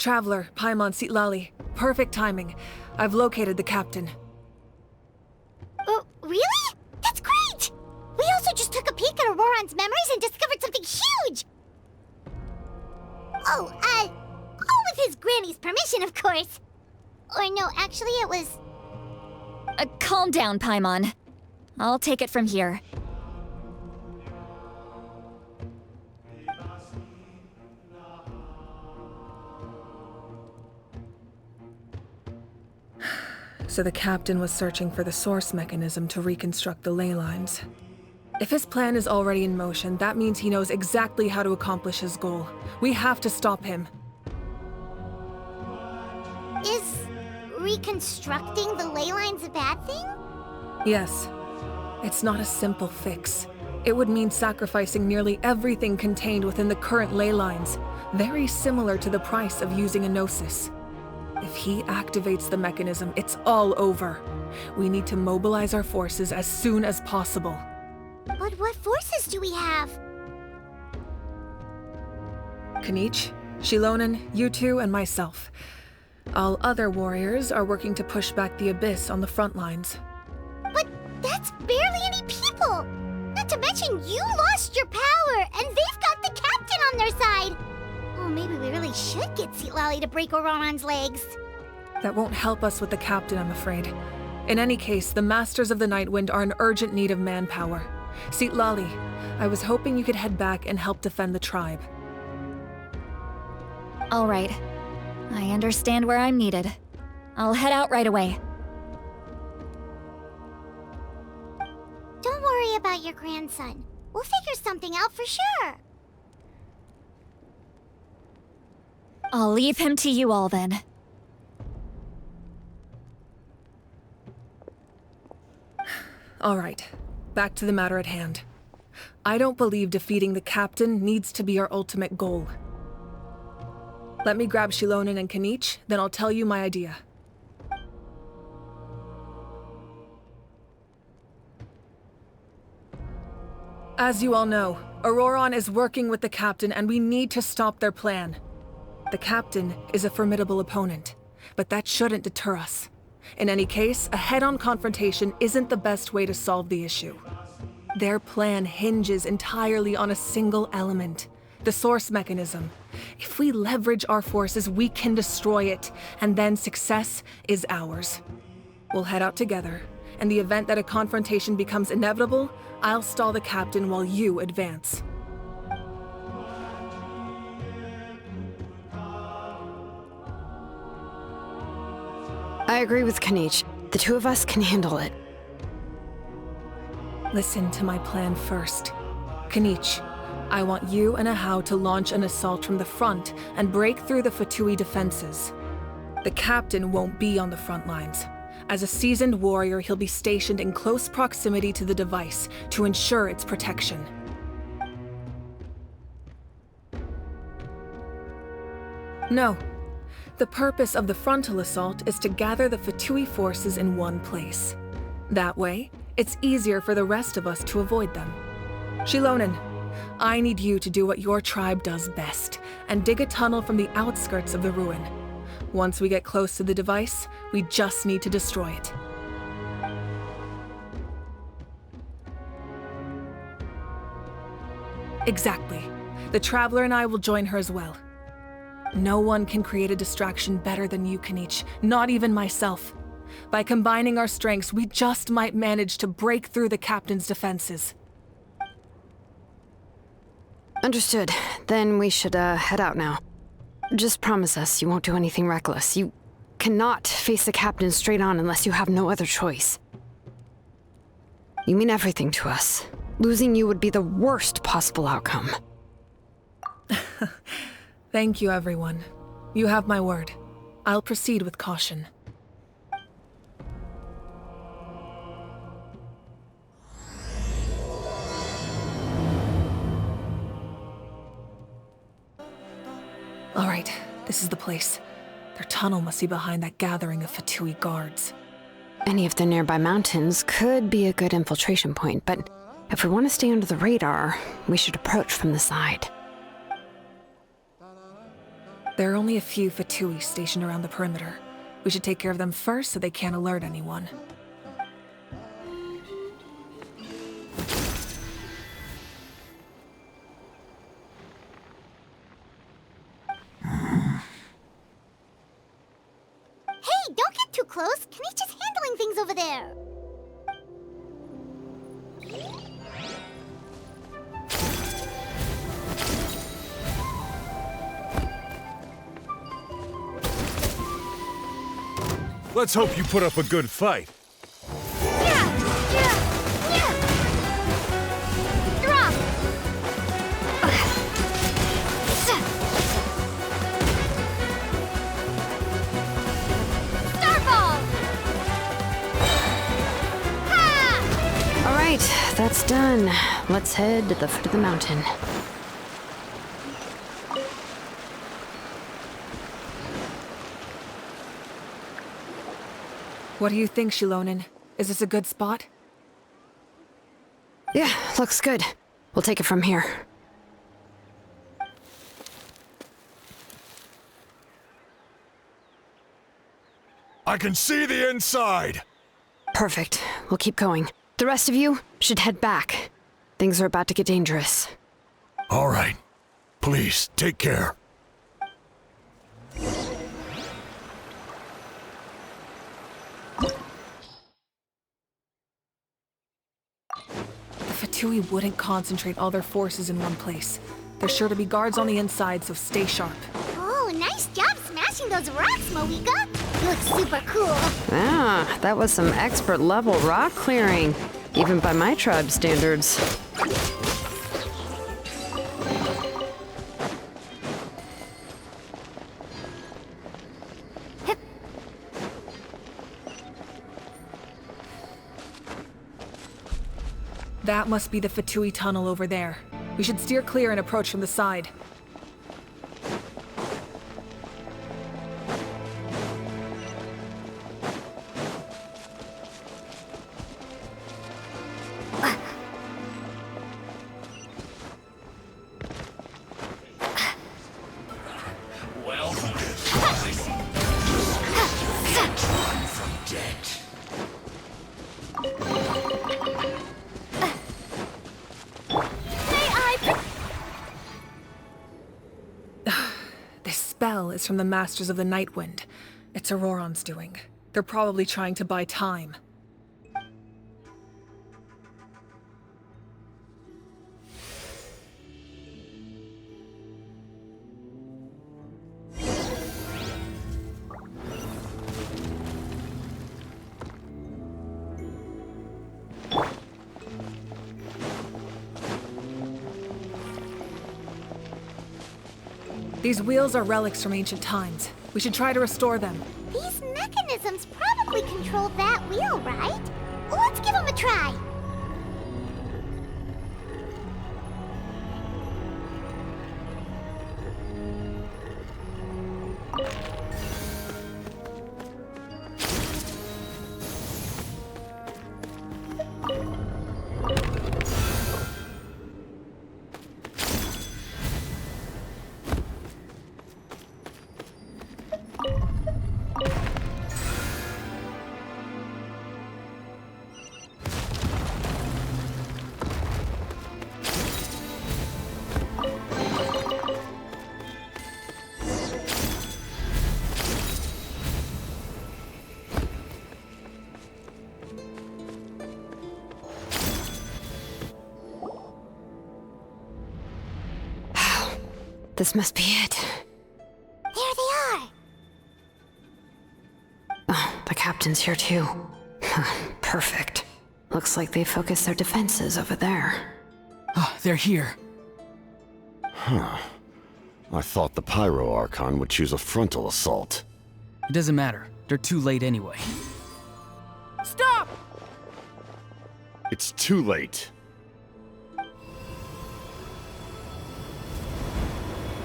Traveler, Paimon Sitlali. Perfect timing. I've located the captain. Oh, really? That's great! We also just took a peek at Auroron's memories and discovered something huge! All with his granny's permission, of course. Or no, actually it was... Calm down, Paimon. I'll take it from here. So the captain was searching for the source mechanism to reconstruct the ley lines. If his plan is already in motion, that means he knows exactly how to accomplish his goal. We have to stop him. Is reconstructing the ley lines a bad thing? Yes. It's not a simple fix. It would mean sacrificing nearly everything contained within the current ley lines, very similar to the price of using a Gnosis. If he activates the mechanism, it's all over. We need to mobilize our forces as soon as possible. But what forces do we have? Kanich, Shilonen, you two, and myself. All other warriors are working to push back the Abyss on the front lines. But that's barely any people! Not to mention you lost your power, and they've got the captain on their side! Oh, maybe we really should get Sitlali to break Auroron's legs. That won't help us with the captain, I'm afraid. In any case, the Masters of the Nightwind are in urgent need of manpower. Sitlali, I was hoping you could head back and help defend the tribe. All right. I understand where I'm needed. I'll head out right away. Don't worry about your grandson. We'll figure something out for sure. I'll leave him to you all then. All right, back to the matter at hand. I don't believe defeating the captain needs to be our ultimate goal. Let me grab Shilonen and Kanich, then I'll tell you my idea. As you all know, Auroron is working with the captain and we need to stop their plan. The captain is a formidable opponent, but that shouldn't deter us. In any case, a head-on confrontation isn't the best way to solve the issue. Their plan hinges entirely on a single element, the source mechanism. If we leverage our forces, we can destroy it, and then success is ours. We'll head out together. In the event that a confrontation becomes inevitable, I'll stall the captain while you advance. I agree with Kanich. The two of us can handle it. Listen to my plan first. Kanich, I want you and Ahau to launch an assault from the front and break through the Fatui defenses. The captain won't be on the front lines. As a seasoned warrior, he'll be stationed in close proximity to the device to ensure its protection. No. The purpose of the frontal assault is to gather the Fatui forces in one place. That way, it's easier for the rest of us to avoid them. Shilonen, I need you to do what your tribe does best, and dig a tunnel from the outskirts of the ruin. Once we get close to the device, we just need to destroy it. Exactly. The Traveler and I will join her as well. No one can create a distraction better than you, Kanich, not even myself. By combining our strengths, we just might manage to break through the captain's defenses. Understood. Then we should, head out now. Just promise us you won't do anything reckless. You cannot face the captain straight on unless you have no other choice. You mean everything to us. Losing you would be the worst possible outcome. Thank you, everyone. You have my word. I'll proceed with caution. All right, this is the place. Their tunnel must be behind that gathering of Fatui guards. Any of the nearby mountains could be a good infiltration point, but if we want to stay under the radar, we should approach from the side. There are only a few Fatui stationed around the perimeter. We should take care of them first so they can't alert anyone. Hey, don't get too close. Kenny's just handling things over there. Let's hope you put up a good fight. Yeah! Drop! Starball! Ha! All right, that's done. Let's head to the foot of the mountain. What do you think, Shilonin? Is this a good spot? Yeah, looks good. We'll take it from here. I can see the inside! Perfect. We'll keep going. The rest of you should head back. Things are about to get dangerous. All right. Please, take care. The Fatui wouldn't concentrate all their forces in one place. There's sure to be guards on the inside, so stay sharp. Oh, nice job smashing those rocks, Moika. You look super cool. Ah, that was some expert level rock clearing, even by my tribe standards. That must be the Fatui tunnel over there. We should steer clear and approach from the side. This spell is from the Masters of the Night Wind. It's Auroron's doing. They're probably trying to buy time. These wheels are relics from ancient times. We should try to restore them. These mechanisms probably control that wheel, right? Let's give them a try. This must be it. There they are. Oh, the captain's here too. Perfect. Looks like they focused their defenses over there. Oh, they're here. Huh. I thought the Pyro Archon would choose a frontal assault. It doesn't matter. They're too late anyway. Stop! It's too late.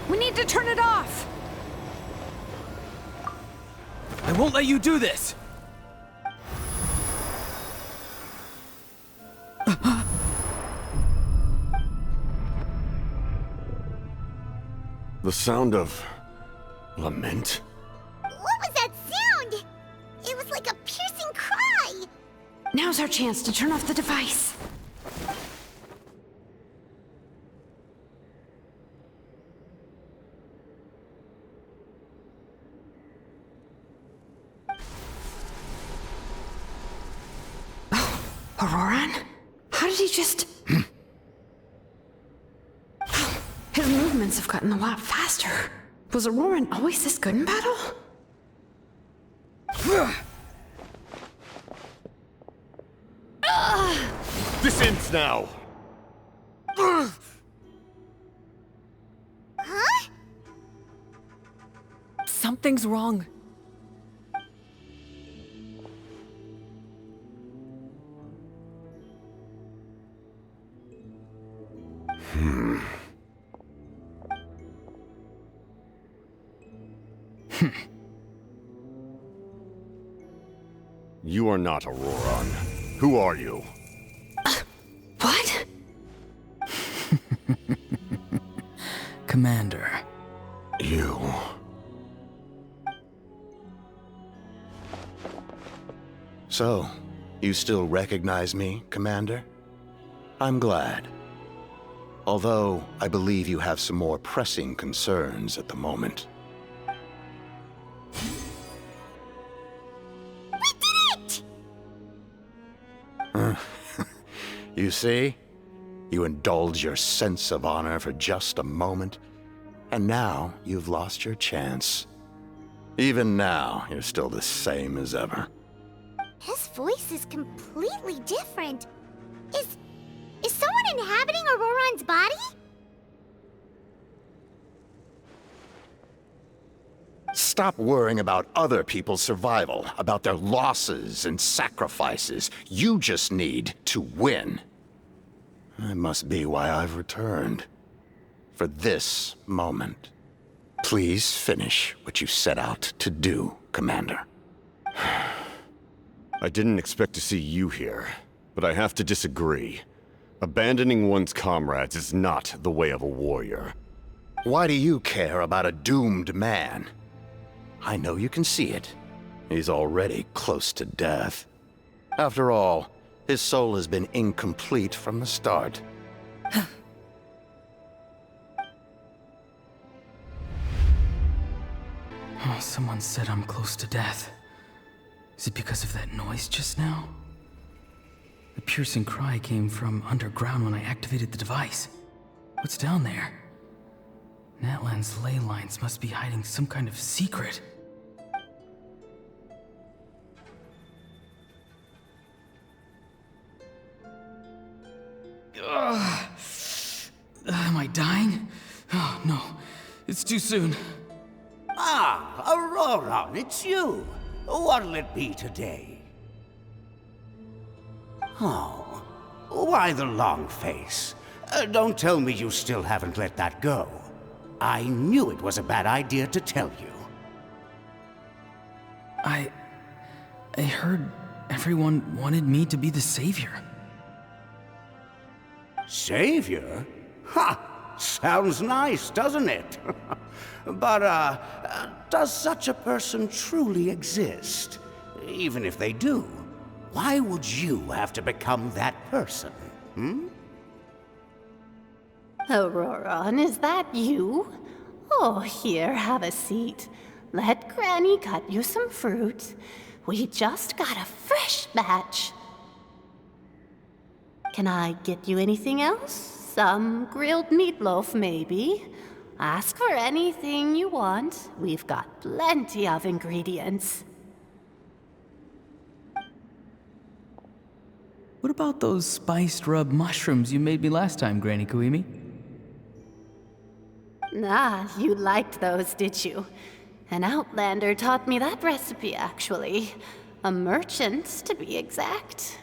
We need to turn it off! I won't let you do this! The sound of Lament? What was that sound? It was like a piercing cry. Now's our chance to turn off the device. Oh, Auroran? How did he just... His movements have gotten a lot faster. Was Auroran always this good in battle? This ends now! Huh? Something's wrong. You are not Auroran. Who are you? What? Commander. You... So, you still recognize me, Commander? I'm glad. Although, I believe you have some more pressing concerns at the moment. We did it! You see? You indulge your sense of honor for just a moment, and now you've lost your chance. Even now, you're still the same as ever. His voice is completely different. Is someone inhabiting Auroran's body? Stop worrying about other people's survival, about their losses and sacrifices. You just need to win. That must be why I've returned. For this moment. Please finish what you set out to do, Commander. I didn't expect to see you here, but I have to disagree. Abandoning one's comrades is not the way of a warrior. Why do you care about a doomed man? I know you can see it. He's already close to death. After all, his soul has been incomplete from the start. Oh, someone said I'm close to death. Is it because of that noise just now? The piercing cry came from underground when I activated the device. What's down there? Natlan's ley lines must be hiding some kind of secret. Am I dying? Oh, no. It's too soon. Ah, Auroran, it's you. What'll it be today? Oh, why the long face? Don't tell me you still haven't let that go. I knew it was a bad idea to tell you. I heard everyone wanted me to be the savior. Savior? Ha! Sounds nice, doesn't it? But, does such a person truly exist? Even if they do, why would you have to become that person, hmm? Auroran, is that you? Oh, here, have a seat. Let Granny cut you some fruit. We just got a fresh batch. Can I get you anything else? Some grilled meatloaf, maybe? Ask for anything you want. We've got plenty of ingredients. What about those spiced rub mushrooms you made me last time, Granny Kuimi? Ah, you liked those, did you? An outlander taught me that recipe, actually. A merchant, to be exact.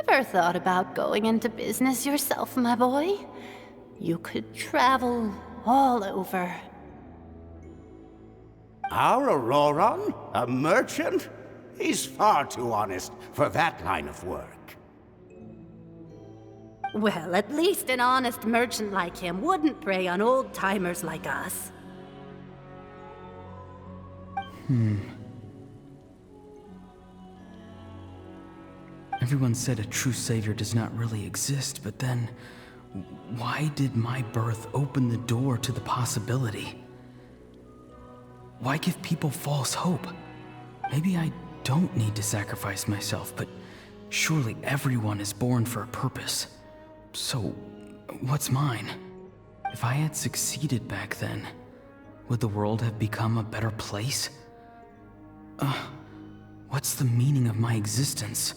Never thought about going into business yourself, my boy? You could travel all over. Our Auroran? A merchant? He's far too honest for that line of work. Well, at least an honest merchant like him wouldn't prey on old-timers like us. Everyone said a true savior does not really exist, but then why did my birth open the door to the possibility? Why give people false hope? Maybe I don't need to sacrifice myself, but surely everyone is born for a purpose. So, what's mine? If I had succeeded back then, would the world have become a better place? What's the meaning of my existence?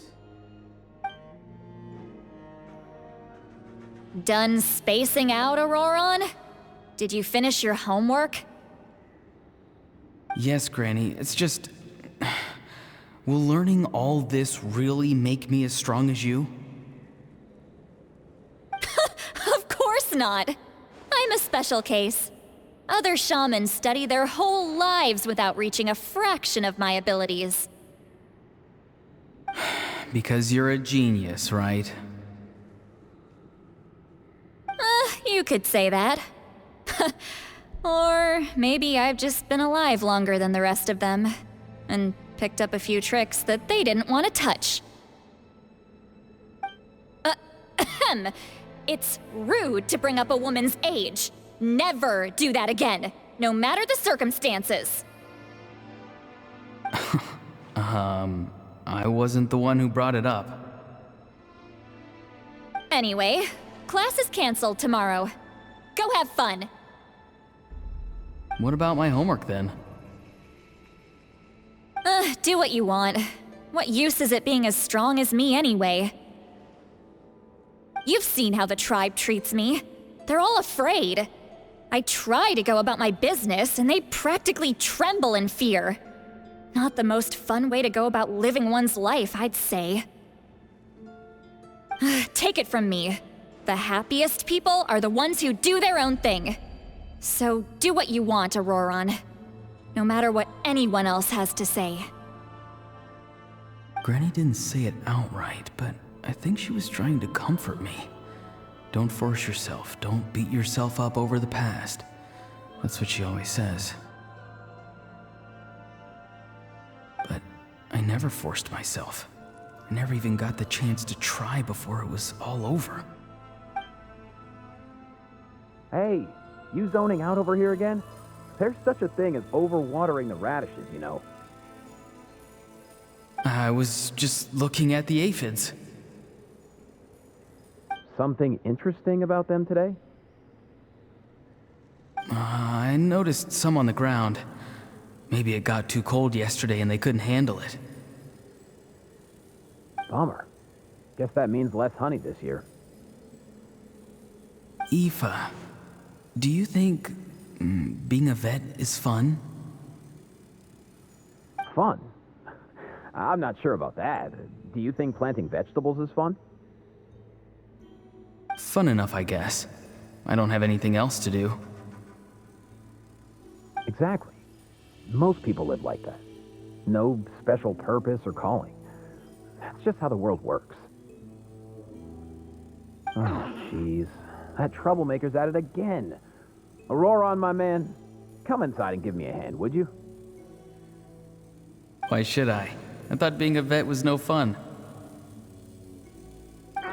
Done spacing out, Auroron? Did you finish your homework? Yes, Granny, it's just... Will learning all this really make me as strong as you? Of course not. I'm a special case. Other shamans study their whole lives without reaching a fraction of my abilities. Because you're a genius, right? You could say that. Or maybe I've just been alive longer than the rest of them, and picked up a few tricks that they didn't want to touch. It's rude to bring up a woman's age. Never do that again, no matter the circumstances. I wasn't the one who brought it up. Anyway, class is canceled tomorrow. Go have fun. What about my homework then? Do what you want. What use is it being as strong as me anyway? You've seen how the tribe treats me. They're all afraid. I try to go about my business, and they practically tremble in fear. Not the most fun way to go about living one's life, I'd say. Take it from me. The happiest people are the ones who do their own thing. So do what you want, Auroron. No matter what anyone else has to say. Granny didn't say it outright, but I think she was trying to comfort me. Don't force yourself. Don't beat yourself up over the past. That's what she always says. But I never forced myself. I never even got the chance to try before it was all over. Hey, you zoning out over here again? There's such a thing as overwatering the radishes, you know. I was just looking at the aphids. Something interesting about them today? I noticed some on the ground. Maybe it got too cold yesterday and they couldn't handle it. Bummer. Guess that means less honey this year. Aoife, do you think being a vet is fun? Fun? I'm not sure about that. Do you think planting vegetables is fun? Fun enough, I guess. I don't have anything else to do. Exactly. Most people live like that. No special purpose or calling. That's just how the world works. Oh, jeez. That troublemaker's at it again. Auroron, my man, come inside and give me a hand, would you? Why should I? I thought being a vet was no fun.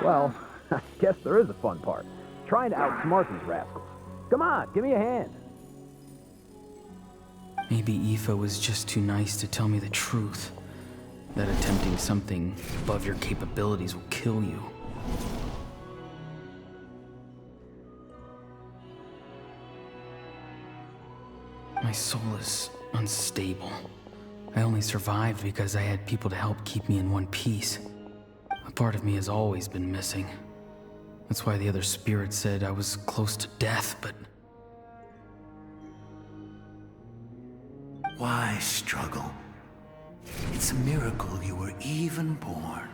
Well, I guess there is a fun part. Trying to outsmart these rascals. Come on, give me a hand. Maybe Aoife was just too nice to tell me the truth. That attempting something above your capabilities will kill you. My soul is unstable. I only survived because I had people to help keep me in one piece. A part of me has always been missing. That's why the other spirits said I was close to death, but... Why struggle? It's a miracle you were even born.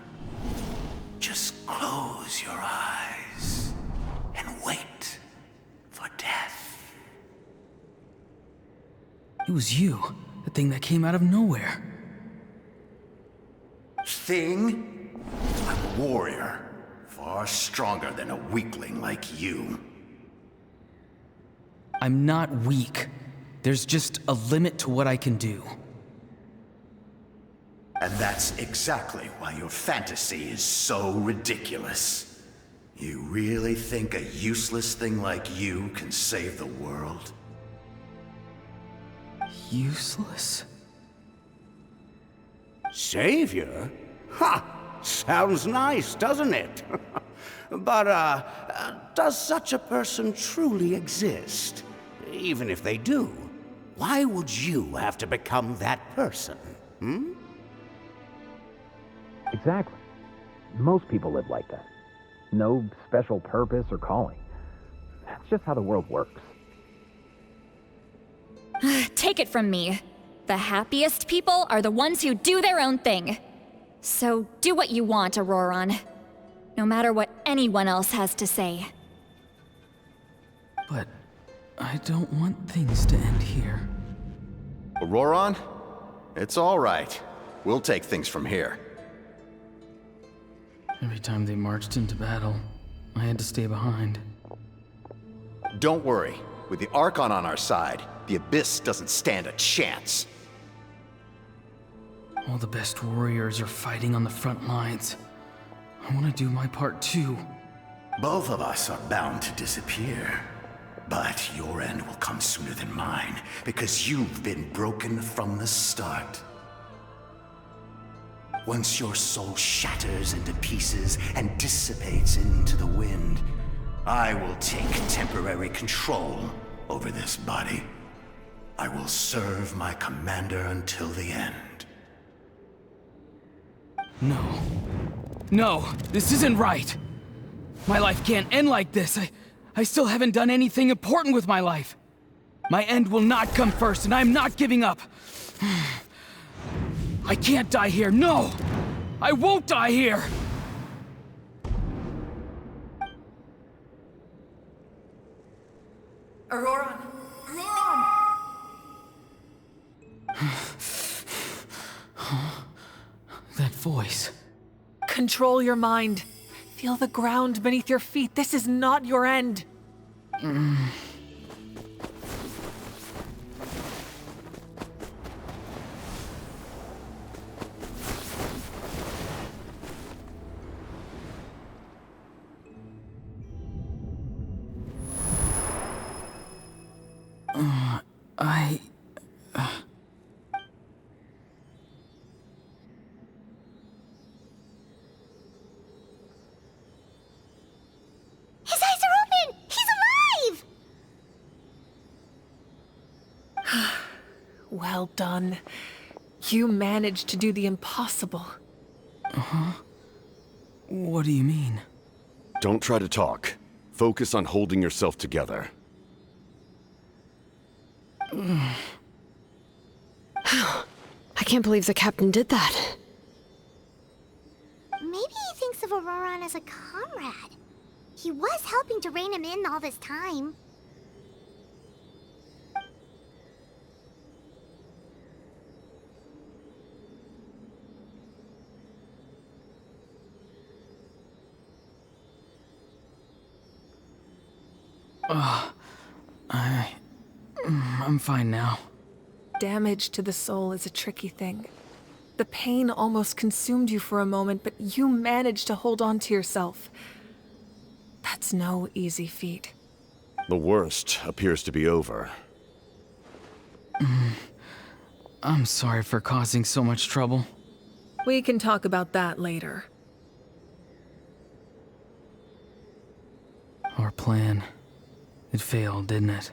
Just close your eyes and wait for death. It was you, the thing that came out of nowhere. Thing? I'm a warrior, far stronger than a weakling like you. I'm not weak. There's just a limit to what I can do. And that's exactly why your fantasy is so ridiculous. You really think a useless thing like you can save the world? Useless? Savior? Ha! Sounds nice, doesn't it? But, does such a person truly exist? Even if they do, why would you have to become that person? Hmm? Exactly. Most people live like that. No special purpose or calling. That's just how the world works. Take it from me. The happiest people are the ones who do their own thing. So do what you want, Auroron. No matter what anyone else has to say. But I don't want things to end here. Auroron? It's all right. We'll take things from here. Every time they marched into battle, I had to stay behind. Don't worry. With the Archon on our side, the Abyss doesn't stand a chance. All the best warriors are fighting on the front lines. I want to do my part too. Both of us are bound to disappear. But your end will come sooner than mine, because you've been broken from the start. Once your soul shatters into pieces and dissipates into the wind, I will take temporary control over this body. I will serve my commander until the end. No. No, this isn't right. My life can't end like this. I still haven't done anything important with my life. My end will not come first, and I'm not giving up. I can't die here, no! I won't die here! Auroron! Auroron! That voice. Control your mind. Feel the ground beneath your feet. This is not your end. His eyes are open! He's alive! Well done. You managed to do the impossible. What do you mean? Don't try to talk. Focus on holding yourself together. I can't believe the captain did that. Maybe he thinks of Auroron as a comrade. He was helping to rein him in all this time. I'm fine now. Damage to the soul is a tricky thing. The pain almost consumed you for a moment, but you managed to hold on to yourself. That's no easy feat. The worst appears to be over. I'm sorry for causing so much trouble. We can talk about that later. Our plan. It failed, didn't it?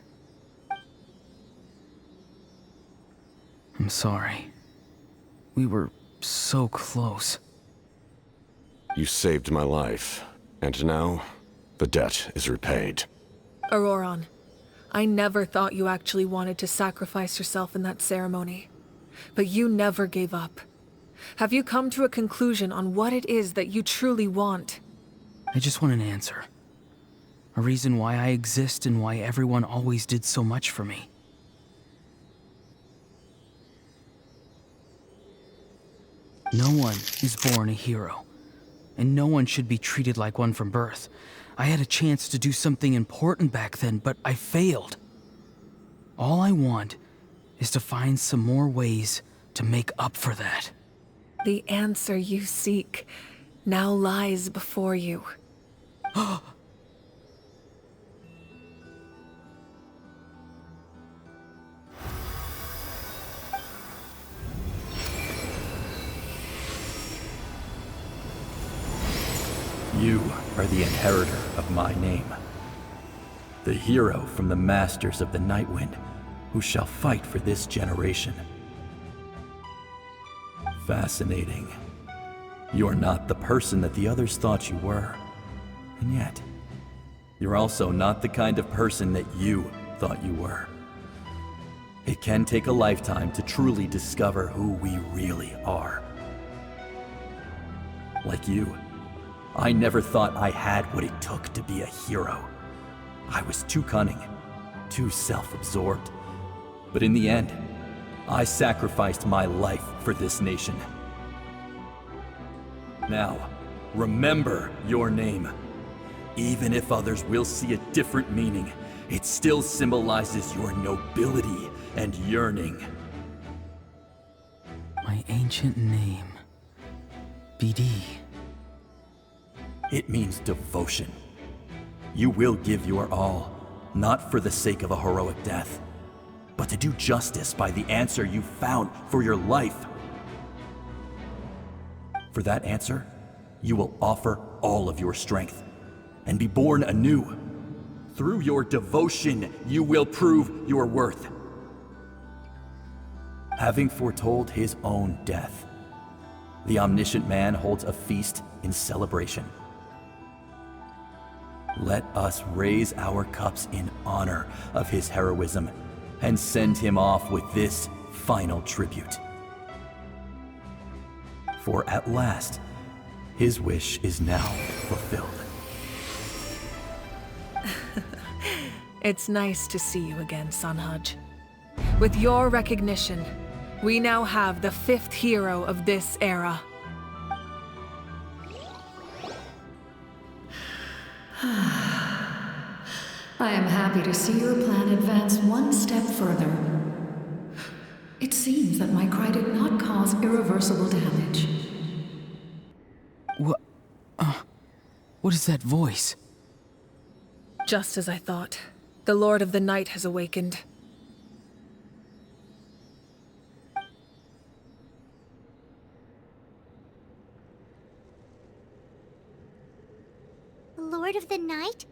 I'm sorry. We were so close. You saved my life, and now the debt is repaid. Auroron, I never thought you actually wanted to sacrifice yourself in that ceremony. But you never gave up. Have you come to a conclusion on what it is that you truly want? I just want an answer. A reason why I exist and why everyone always did so much for me. No one is born a hero, and no one should be treated like one from birth. I had a chance to do something important back then, but I failed. All I want is to find some more ways to make up for that. The answer you seek now lies before you. You are the inheritor of my name. The hero from the Masters of the Nightwind, who shall fight for this generation. Fascinating. You're not the person that the others thought you were. And yet, you're also not the kind of person that you thought you were. It can take a lifetime to truly discover who we really are. Like you, I never thought I had what it took to be a hero. I was too cunning, too self-absorbed. But in the end, I sacrificed my life for this nation. Now, remember your name. Even if others will see a different meaning, it still symbolizes your nobility and yearning. My ancient name. BD. It means devotion. You will give your all, not for the sake of a heroic death, but to do justice by the answer you found for your life. For that answer, you will offer all of your strength and be born anew. Through your devotion, you will prove your worth. Having foretold his own death, the omniscient man holds a feast in celebration. Let us raise our cups in honor of his heroism and send him off with this final tribute. For at last, his wish is now fulfilled. It's nice to see you again, Sanhaj. With your recognition, we now have the 5th hero of this era. I am happy to see your plan advance one step further. It seems that my cry did not cause irreversible damage. What is that voice? Just as I thought. The Lord of the Night has awakened. The Lord of the Night?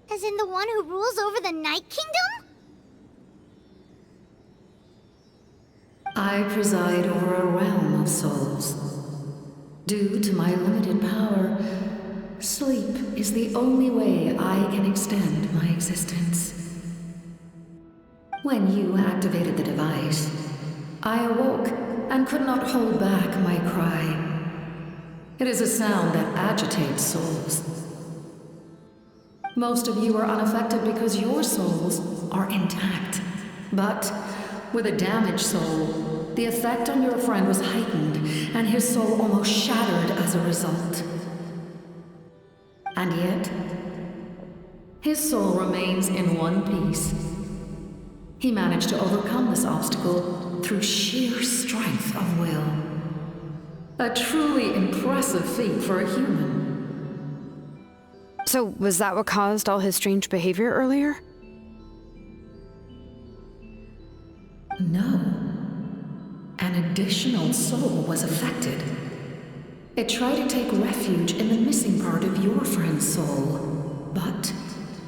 As in the one who rules over the Night Kingdom? I preside over a realm of souls. Due to my limited power, sleep is the only way I can extend my existence. When you activated the device, I awoke and could not hold back my cry. It is a sound that agitates souls. Most of you are unaffected because your souls are intact. But with a damaged soul, the effect on your friend was heightened, and his soul almost shattered as a result. And yet, his soul remains in one piece. He managed to overcome this obstacle through sheer strength of will. A truly impressive feat for a human. So, was that what caused all his strange behavior earlier? No. An additional soul was affected. It tried to take refuge in the missing part of your friend's soul, but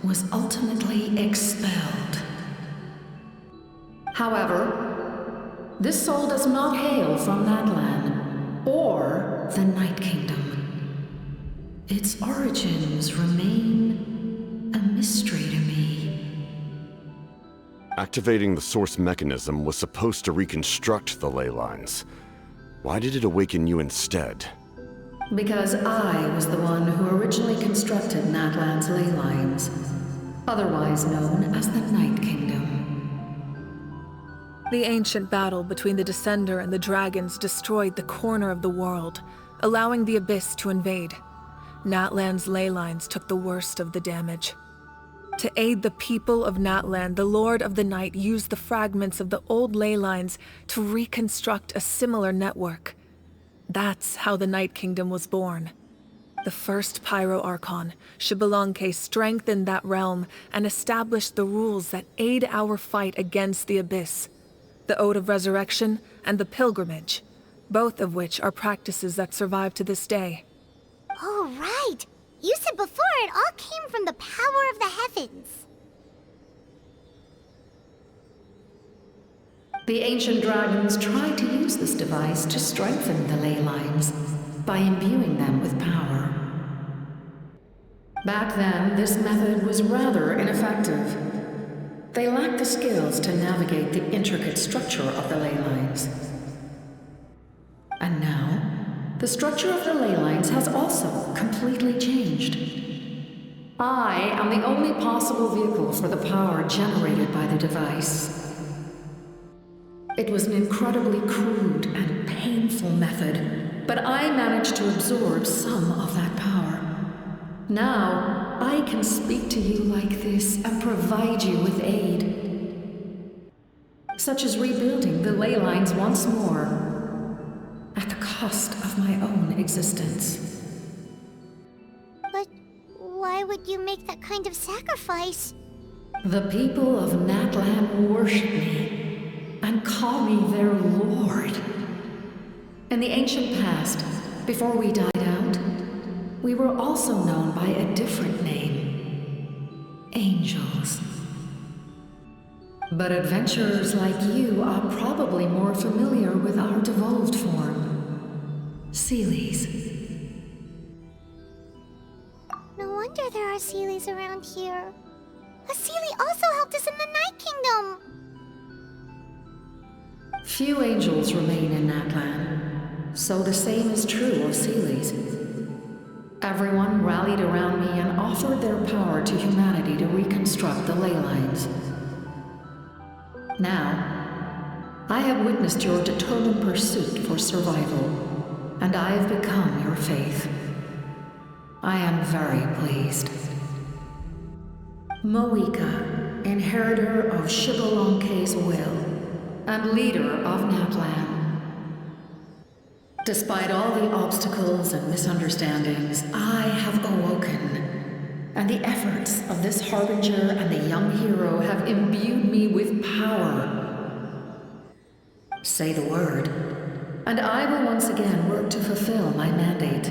was ultimately expelled. However, this soul does not hail from Natlan or the Night Kingdom. Its origins remain a mystery to me. Activating the source mechanism was supposed to reconstruct the ley lines. Why did it awaken you instead? Because I was the one who originally constructed Natlan's ley lines, otherwise known as the Night Kingdom. The ancient battle between the Descender and the dragons destroyed the corner of the world, allowing the Abyss to invade. Natlan's ley lines took the worst of the damage. To aid the people of Natlan, the Lord of the Night used the fragments of the old ley lines to reconstruct a similar network. That's how the Night Kingdom was born. The first Pyro Archon, Xbalanque, strengthened that realm and established the rules that aid our fight against the Abyss. The Ode of Resurrection and the Pilgrimage, both of which are practices that survive to this day. Oh, right! You said before it all came from the power of the heavens. The ancient dragons tried to use this device to strengthen the ley lines by imbuing them with power. Back then, this method was rather ineffective. They lacked the skills to navigate the intricate structure of the ley lines. And now, the structure of the ley lines has also completely changed. I am the only possible vehicle for the power generated by the device. It was an incredibly crude and painful method, but I managed to absorb some of that power. Now, I can speak to you like this and provide you with aid, such as rebuilding the ley lines once more, at the cost of my own existence. But why would you make that kind of sacrifice? The people of Natlan worship me and call me their lord. In the ancient past, before we died out, we were also known by a different name: Angels. But adventurers like you are probably more familiar with our devolved form, Seelies. No wonder there are Seelies around here. A Seelie also helped us in the Night Kingdom! Few angels remain in Natlan, so the same is true of Seelies. Everyone rallied around me and offered their power to humanity to reconstruct the ley lines. Now, I have witnessed your determined pursuit for survival, and I have become your faith. I am very pleased. Moika, inheritor of Xbalanque's will, and leader of Natlan. Despite all the obstacles and misunderstandings, I have awoken, and the efforts of this Harbinger and the young hero have imbued me with power. Say the word, and I will once again work to fulfill my mandate,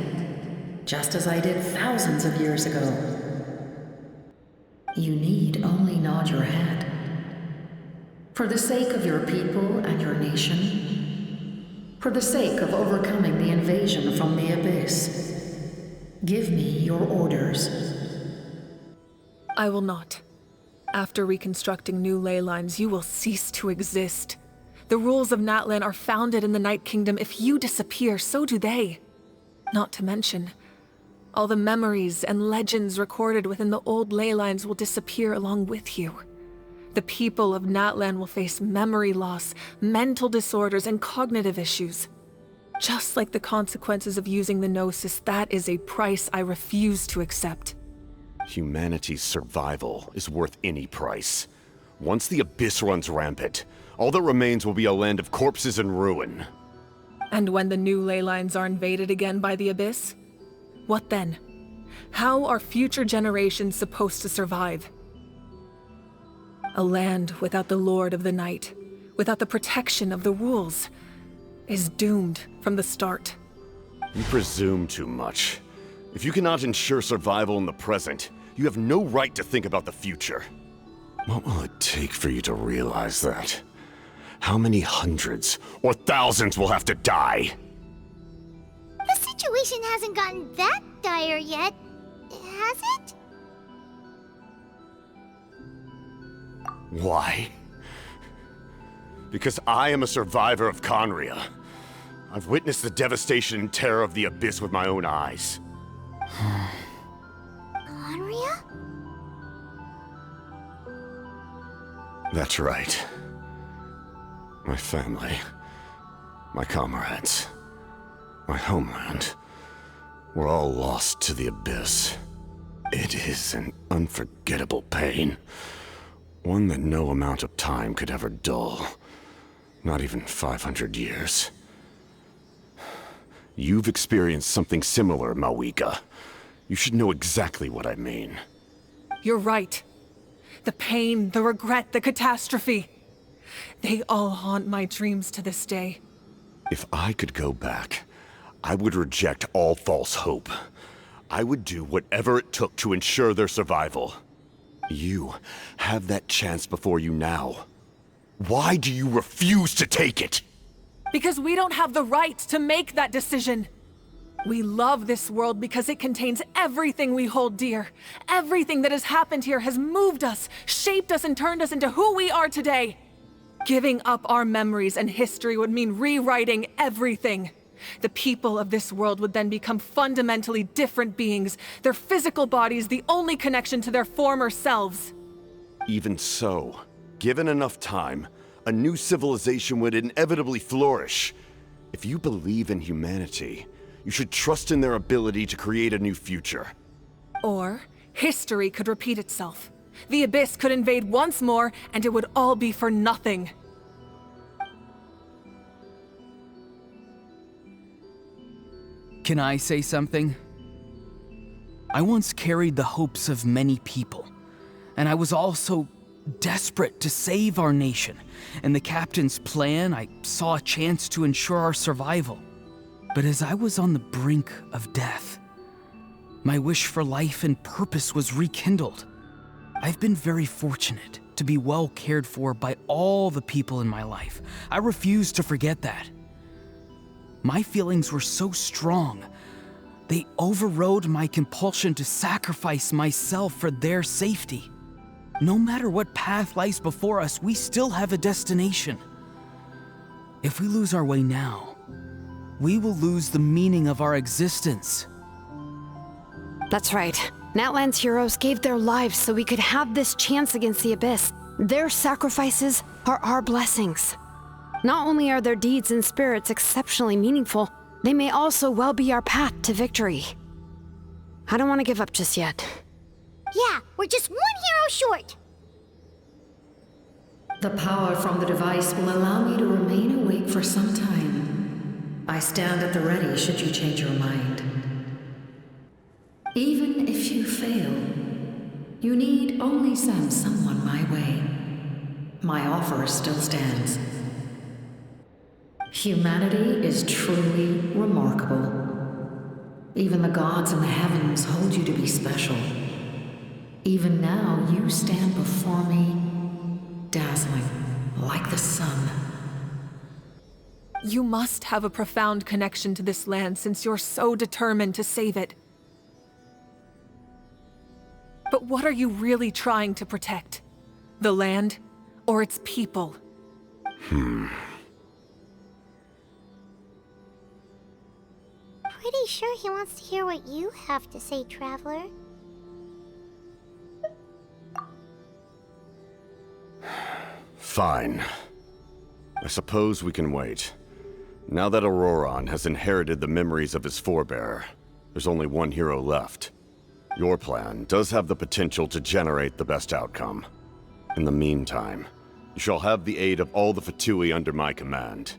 just as I did thousands of years ago. You need only nod your head. For the sake of your people and your nation, for the sake of overcoming the invasion from the Abyss, give me your orders. I will not. After reconstructing new ley lines, you will cease to exist. The rules of Natlan are founded in the Night Kingdom. If you disappear, so do they. Not to mention, all the memories and legends recorded within the old ley lines will disappear along with you. The people of Natlan will face memory loss, mental disorders, and cognitive issues. Just like the consequences of using the Gnosis, that is a price I refuse to accept. Humanity's survival is worth any price. Once the Abyss runs rampant, all that remains will be a land of corpses and ruin. And when the new ley lines are invaded again by the Abyss? What then? How are future generations supposed to survive? A land without the Lord of the Night, without the protection of the rules, is doomed from the start. You presume too much. If you cannot ensure survival in the present, you have no right to think about the future. What will it take for you to realize that? How many hundreds or thousands will have to die? The situation hasn't gotten that dire yet, has it? Why? Because I am a survivor of Conria. I've witnessed the devastation and terror of the Abyss with my own eyes. Conria? That's right. My family, my comrades, my homeland, were all lost to the Abyss. It is an unforgettable pain. One that no amount of time could ever dull. Not even 500 years. You've experienced something similar, Mawika. You should know exactly what I mean. You're right. The pain, the regret, the catastrophe. They all haunt my dreams to this day. If I could go back, I would reject all false hope. I would do whatever it took to ensure their survival. You have that chance before you now. Why do you refuse to take it? Because we don't have the right to make that decision. We love this world because it contains everything we hold dear. Everything that has happened here has moved us, shaped us, and turned us into who we are today. Giving up our memories and history would mean rewriting everything. The people of this world would then become fundamentally different beings, their physical bodies the only connection to their former selves. Even so, given enough time, a new civilization would inevitably flourish. If you believe in humanity, you should trust in their ability to create a new future. Or, history could repeat itself. The Abyss could invade once more, and it would all be for nothing. Can I say something? I once carried the hopes of many people, and I was also desperate to save our nation. In the captain's plan, I saw a chance to ensure our survival. But as I was on the brink of death, my wish for life and purpose was rekindled. I've been very fortunate to be well cared for by all the people in my life. I refuse to forget that. My feelings were so strong, they overrode my compulsion to sacrifice myself for their safety. No matter what path lies before us, we still have a destination. If we lose our way now, we will lose the meaning of our existence. That's right. Natlan's heroes gave their lives so we could have this chance against the Abyss. Their sacrifices are our blessings. Not only are their deeds and spirits exceptionally meaningful, they may also well be our path to victory. I don't want to give up just yet. Yeah, we're just one hero short. The power from the device will allow me to remain awake for some time. I stand at the ready should you change your mind. Even if you fail, you need only send someone my way. My offer still stands. Humanity is truly remarkable. Even the gods in the heavens hold you to be special. Even now, you stand before me, dazzling like the sun. You must have a profound connection to this land since you're so determined to save it. But what are you really trying to protect? The land, or its people? Pretty sure he wants to hear what you have to say, Traveler. Fine. I suppose we can wait. Now that Auroron has inherited the memories of his forebearer, there's only one hero left. Your plan does have the potential to generate the best outcome. In the meantime, you shall have the aid of all the Fatui under my command.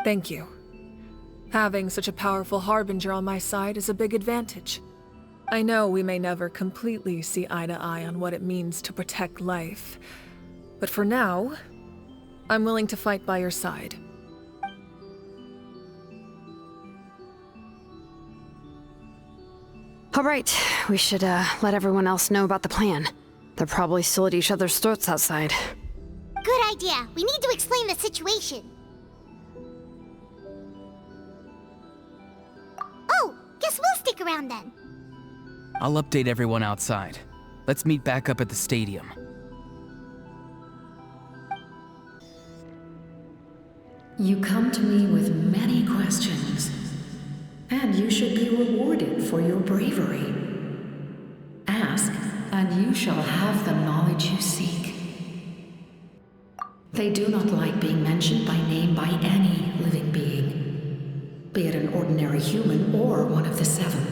Thank you. Having such a powerful harbinger on my side is a big advantage. I know we may never completely see eye to eye on what it means to protect life, but for now, I'm willing to fight by your side. All right, we should let everyone else know about the plan. They're probably still at each other's throats outside. Good idea. We need to explain the situation. Oh, guess we'll stick around then. I'll update everyone outside. Let's meet back up at the stadium. You come to me with many questions, and you should be rewarded for your bravery. Ask, and you shall have the knowledge you seek. They do not like being mentioned by name by any living being, be it an ordinary human or one of the seven.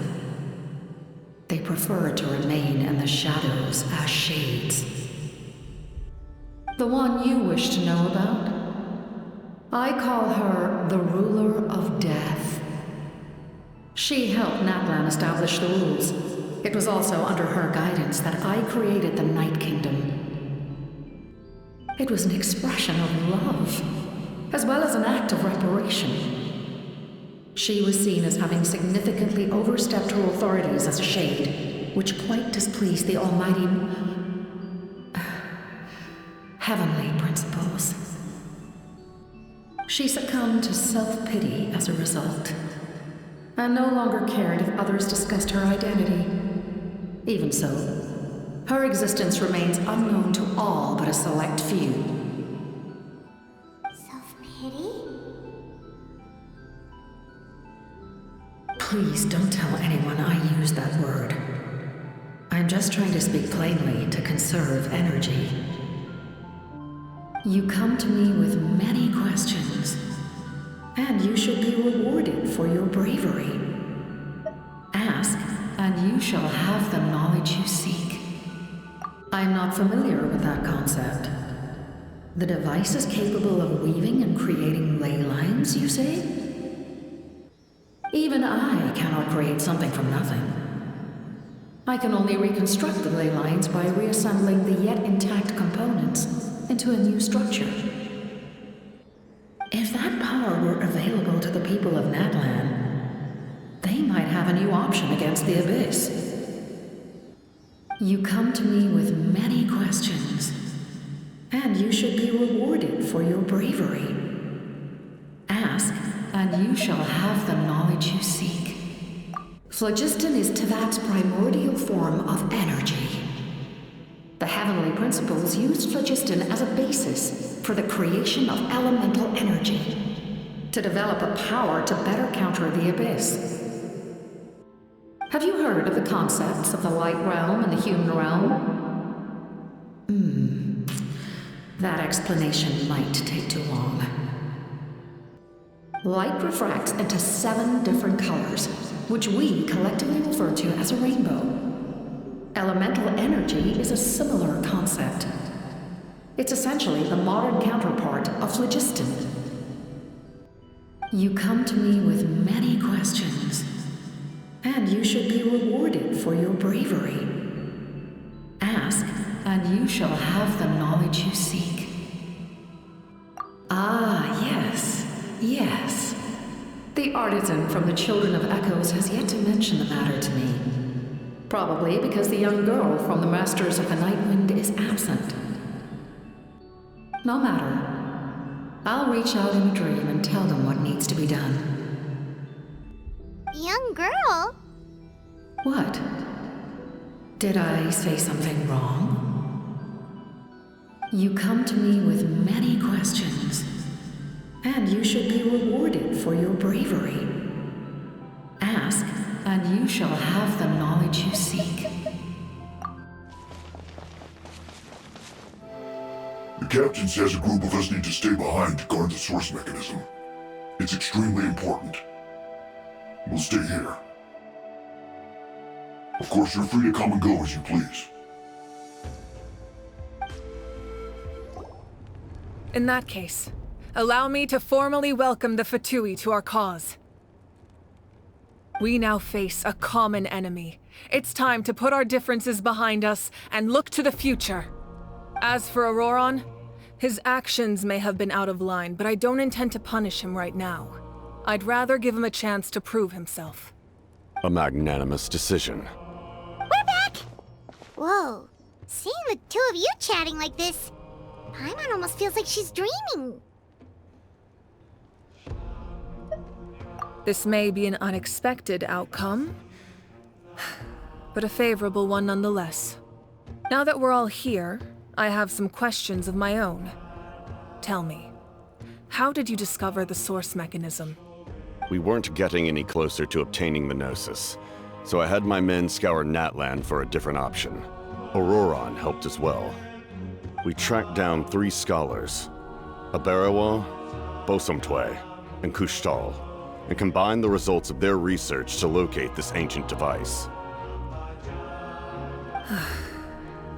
They prefer to remain in the shadows as shades. The one you wish to know about? I call her the ruler of death. She helped Natlan establish the rules. It was also under her guidance that I created the Night Kingdom. It was an expression of love, as well as an act of reparation. She was seen as having significantly overstepped her authorities as a Shade, which quite displeased the almighty heavenly principles. She succumbed to self-pity as a result, and no longer cared if others discussed her identity. Even so, her existence remains unknown to all but a select few. Self-pity? Please don't tell anyone I used that word. I'm just trying to speak plainly to conserve energy. You come to me with many questions, and you should be rewarded for your bravery. Ask, and you shall have the knowledge you seek. I'm not familiar with that concept. The device is capable of weaving and creating ley lines, you say? Even I cannot create something from nothing. I can only reconstruct the ley lines by reassembling the yet intact components into a new structure. If that power were available to the people of Natlan, they might have a new option against the Abyss. You come to me with many questions, and you should be rewarded for your bravery. Ask, and you shall have the knowledge you seek. Phlogiston is Teyvat's primordial form of energy. The heavenly principles used phlogiston as a basis for the creation of elemental energy, to develop a power to better counter the Abyss. Have you heard of the concepts of the light realm and the human realm? That explanation might take too long. Light refracts into 7 different colors, which we collectively refer to as a rainbow. Elemental energy is a similar concept. It's essentially the modern counterpart of phlogiston. You come to me with many questions, and you should be rewarded for your bravery. Ask, and you shall have the knowledge you seek. Ah, yes, yes. The artisan from the Children of Echoes has yet to mention the matter to me. Probably because the young girl from the Masters of the Nightwind is absent. No matter. I'll reach out in a dream and tell them what needs to be done. Young girl? What? Did I say something wrong? You come to me with many questions, and you should be rewarded for your bravery. Ask, and you shall have the knowledge you seek. The captain says a group of us need to stay behind to guard the source mechanism. It's extremely important. We'll stay here. Of course, you're free to come and go as you please. In that case, allow me to formally welcome the Fatui to our cause. We now face a common enemy. It's time to put our differences behind us and look to the future. As for Auroron, his actions may have been out of line, but I don't intend to punish him right now. I'd rather give him a chance to prove himself. A magnanimous decision. We're back! Whoa, seeing the two of you chatting like this, Paimon almost feels like she's dreaming. This may be an unexpected outcome, but a favorable one nonetheless. Now that we're all here, I have some questions of my own. Tell me, how did you discover the source mechanism? We weren't getting any closer to obtaining the Gnosis, so I had my men scour Natlan for a different option. Auroron helped as well. We tracked down 3 scholars, Aberawa, Bosamtwe, and Kushtal, and combined the results of their research to locate this ancient device.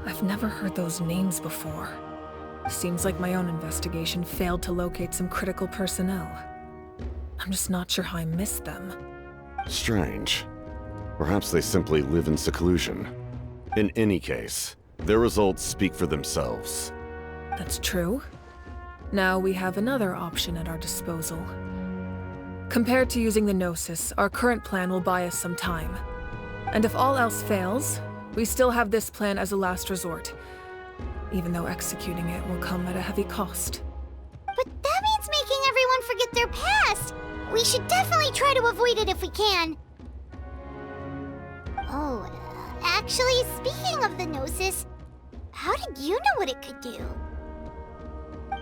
I've never heard those names before. Seems like my own investigation failed to locate some critical personnel. I'm just not sure how I missed them. Strange. Perhaps they simply live in seclusion. In any case, their results speak for themselves. That's true. Now we have another option at our disposal. Compared to using the Gnosis, our current plan will buy us some time. And if all else fails, we still have this plan as a last resort, even though executing it will come at a heavy cost. But that means making everyone forget their past! We should definitely try to avoid it if we can. Oh, actually, speaking of the Gnosis, how did you know what it could do?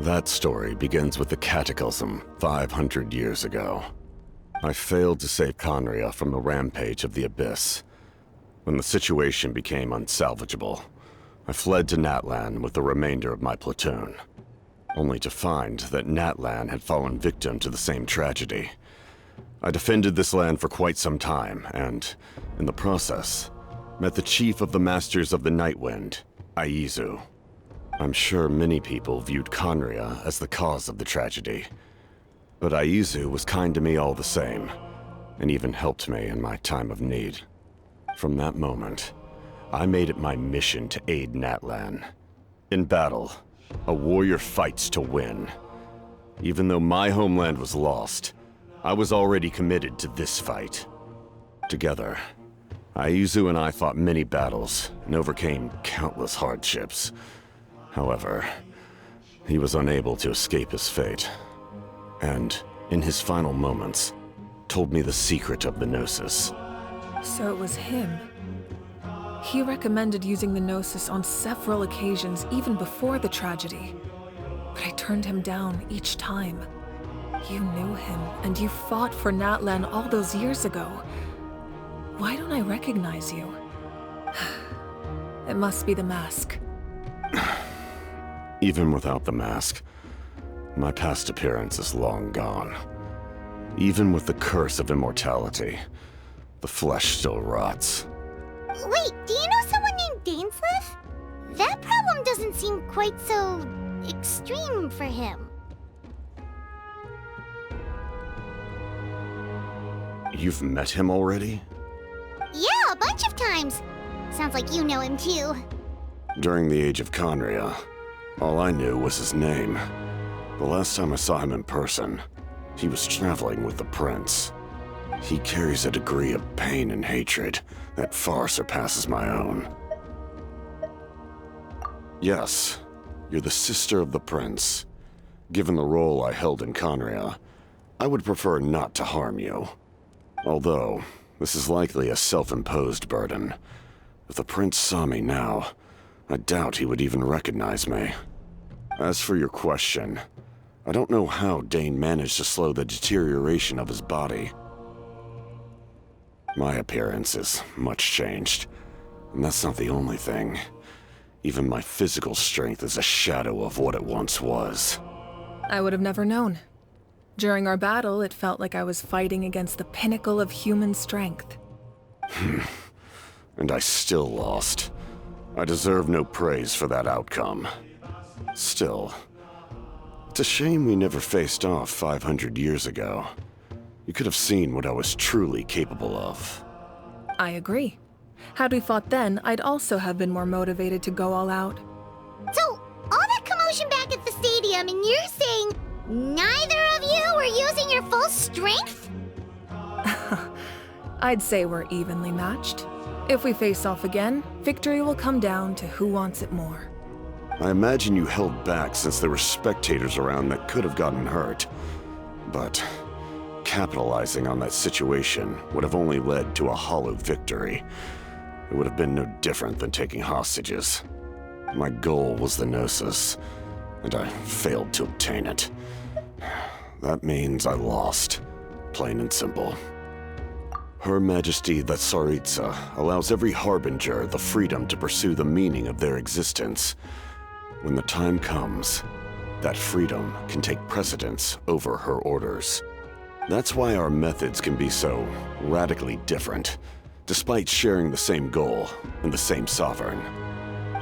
That story begins with the Cataclysm 500 years ago. I failed to save Conria from the rampage of the Abyss. When the situation became unsalvageable, I fled to Natlan with the remainder of my platoon, only to find that Natlan had fallen victim to the same tragedy. I defended this land for quite some time, and, in the process, met the chief of the Masters of the Nightwind, Aizu. I'm sure many people viewed Conria as the cause of the tragedy, but Aizu was kind to me all the same, and even helped me in my time of need. From that moment, I made it my mission to aid Natlan. In battle, a warrior fights to win. Even though my homeland was lost, I was already committed to this fight. Together, Aizu and I fought many battles and overcame countless hardships. However, he was unable to escape his fate, and, in his final moments, told me the secret of the Gnosis. So it was him. He recommended using the Gnosis on several occasions even before the tragedy, but I turned him down each time. You knew him, and you fought for Natlan all those years ago. Why don't I recognize you? It must be the mask. Even without the mask, my past appearance is long gone. Even with the curse of immortality, the flesh still rots. Wait, do you know someone named Dainsleif? That problem doesn't seem quite so extreme for him. You've met him already? Yeah, a bunch of times. Sounds like you know him too. During the age of Conria, all I knew was his name. The last time I saw him in person, he was traveling with the prince. He carries a degree of pain and hatred that far surpasses my own. Yes, you're the sister of the prince. Given the role I held in Conria, I would prefer not to harm you. Although, this is likely a self-imposed burden. If the prince saw me now, I doubt he would even recognize me. As for your question, I don't know how Dane managed to slow the deterioration of his body. My appearance is much changed, and that's not the only thing. Even my physical strength is a shadow of what it once was. I would have never known. During our battle, it felt like I was fighting against the pinnacle of human strength. And I still lost. I deserve no praise for that outcome. Still, it's a shame we never faced off 500 years ago. You could have seen what I was truly capable of. I agree. Had we fought then, I'd also have been more motivated to go all out. So, all that commotion back at the stadium, and you're saying neither of you were using your full strength? I'd say we're evenly matched. If we face off again, victory will come down to who wants it more. I imagine you held back since there were spectators around that could have gotten hurt. But capitalizing on that situation would have only led to a hollow victory. It would have been no different than taking hostages. My goal was the Gnosis, and I failed to obtain it. That means I lost, plain and simple. Her Majesty the Tsaritsa allows every Harbinger the freedom to pursue the meaning of their existence. When the time comes, that freedom can take precedence over her orders. That's why our methods can be so radically different, despite sharing the same goal and the same sovereign.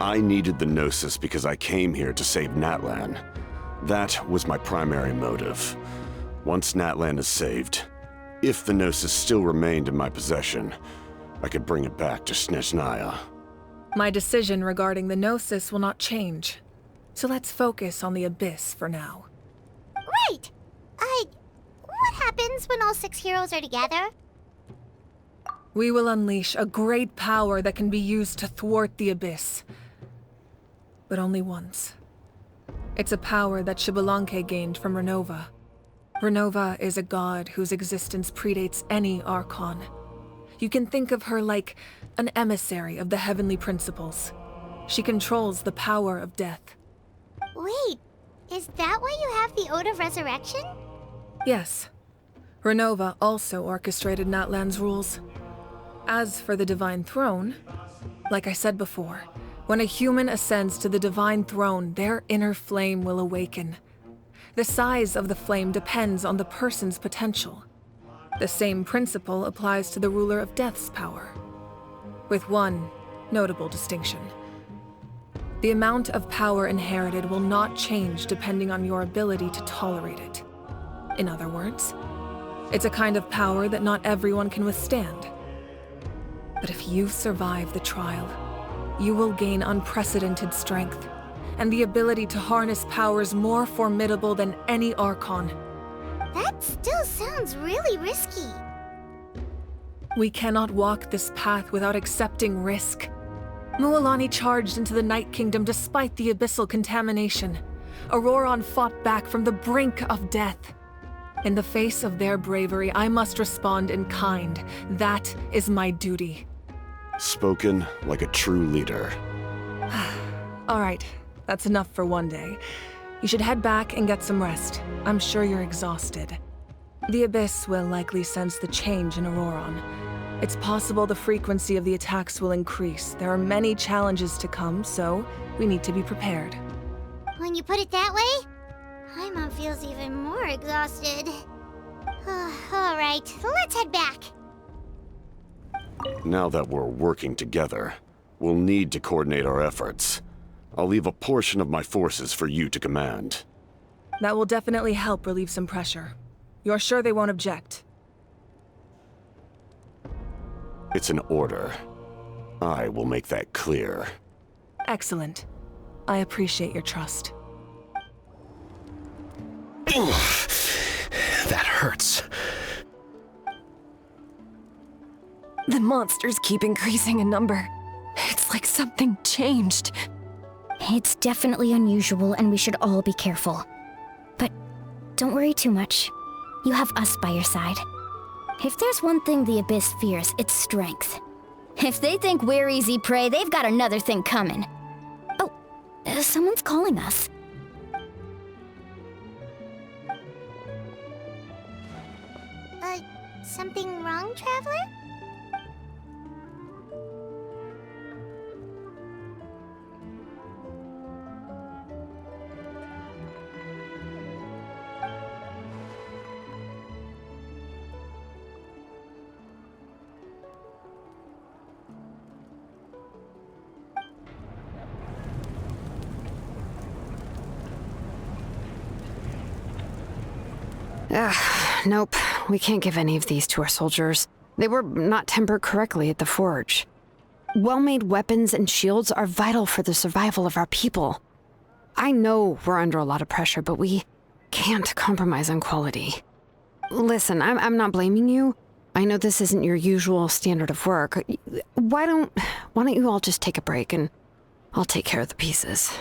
I needed the Gnosis because I came here to save Natlan. That was my primary motive. Once Natlan is saved, If the Gnosis still remained in my possession, I could bring it back to Snezhnaya. My decision regarding the Gnosis will not change. So let's focus on the Abyss for now. Right! What happens when all 6 heroes are together? We will unleash a great power that can be used to thwart the Abyss. But only once. It's a power that Xbalanque gained from Renova. Renova is a god whose existence predates any Archon. You can think of her like an emissary of the heavenly principles. She controls the power of death. Wait, is that why you have the Ode of Resurrection? Yes. Renova also orchestrated Natlan's rules. As for the Divine Throne, like I said before, when a human ascends to the Divine Throne, their inner flame will awaken. The size of the flame depends on the person's potential. The same principle applies to the ruler of Death's power, with one notable distinction. The amount of power inherited will not change depending on your ability to tolerate it. In other words, it's a kind of power that not everyone can withstand. But if you survive the trial, you will gain unprecedented strength, and the ability to harness powers more formidable than any Archon. That still sounds really risky. We cannot walk this path without accepting risk. Mualani charged into the Night Kingdom despite the abyssal contamination. Auroron fought back from the brink of death. In the face of their bravery, I must respond in kind. That is my duty. Spoken like a true leader. All right, that's enough for one day. You should head back and get some rest. I'm sure you're exhausted. The Abyss will likely sense the change in Auroron. It's possible the frequency of the attacks will increase. There are many challenges to come, so we need to be prepared. When you put it that way, Paimon feels even more exhausted. All right, let's head back. Now that we're working together, we'll need to coordinate our efforts. I'll leave a portion of my forces for you to command. That will definitely help relieve some pressure. You're sure they won't object? It's an order. I will make that clear. Excellent. I appreciate your trust. That hurts. The monsters keep increasing in number. It's like something changed. It's definitely unusual, and we should all be careful. But don't worry too much. You have us by your side. If there's one thing the Abyss fears, it's strength. If they think we're easy prey, they've got another thing coming. Oh, someone's calling us. Something wrong, Traveler? Nope. We can't give any of these to our soldiers. They were not tempered correctly at the forge. Well-made weapons and shields are vital for the survival of our people. I know we're under a lot of pressure, but we can't compromise on quality. Listen, I'm not blaming you. I know this isn't your usual standard of work. Why don't you all just take a break and I'll take care of the pieces.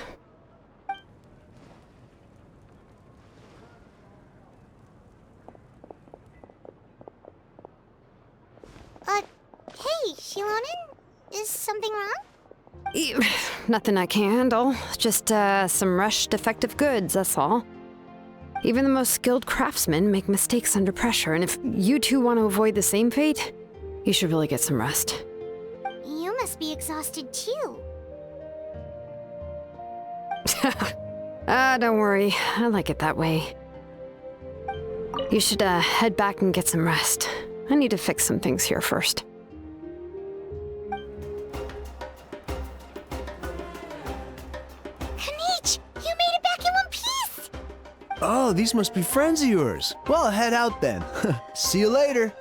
Hey, Shilonen? Is something wrong? Nothing I can handle. Just, some rushed defective goods, that's all. Even the most skilled craftsmen make mistakes under pressure, and if you two want to avoid the same fate, you should really get some rest. You must be exhausted too. Don't worry. I like it that way. You should, head back and get some rest. I need to fix some things here first. Kanich, you made it back in one piece! Oh, these must be friends of yours. Well, head out then. See you later.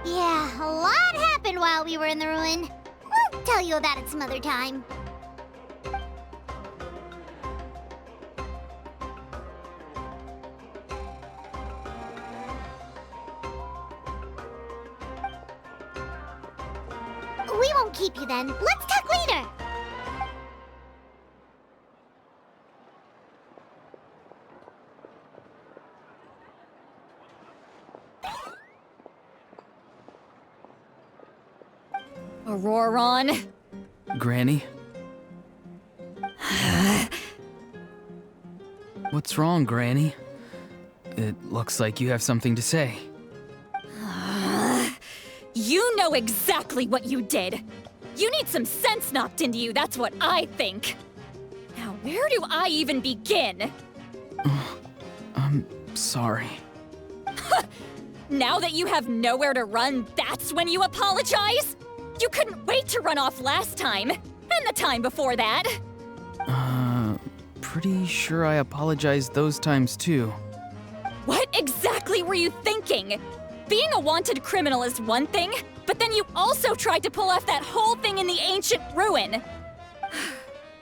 Yeah, a lot happened while we were in the ruin. We'll tell you about it some other time. We won't keep you then. Let's talk later. Auroron? Granny? What's wrong, Granny? It looks like you have something to say. You know exactly what you did. You need some sense knocked into you, that's what I think. Now, where do I even begin? I'm sorry. Now that you have nowhere to run, that's when you apologize? You couldn't wait to run off last time, and the time before that. Pretty sure I apologized those times too. What exactly were you thinking? Being a wanted criminal is one thing, but then you also tried to pull off that whole thing in the ancient ruin.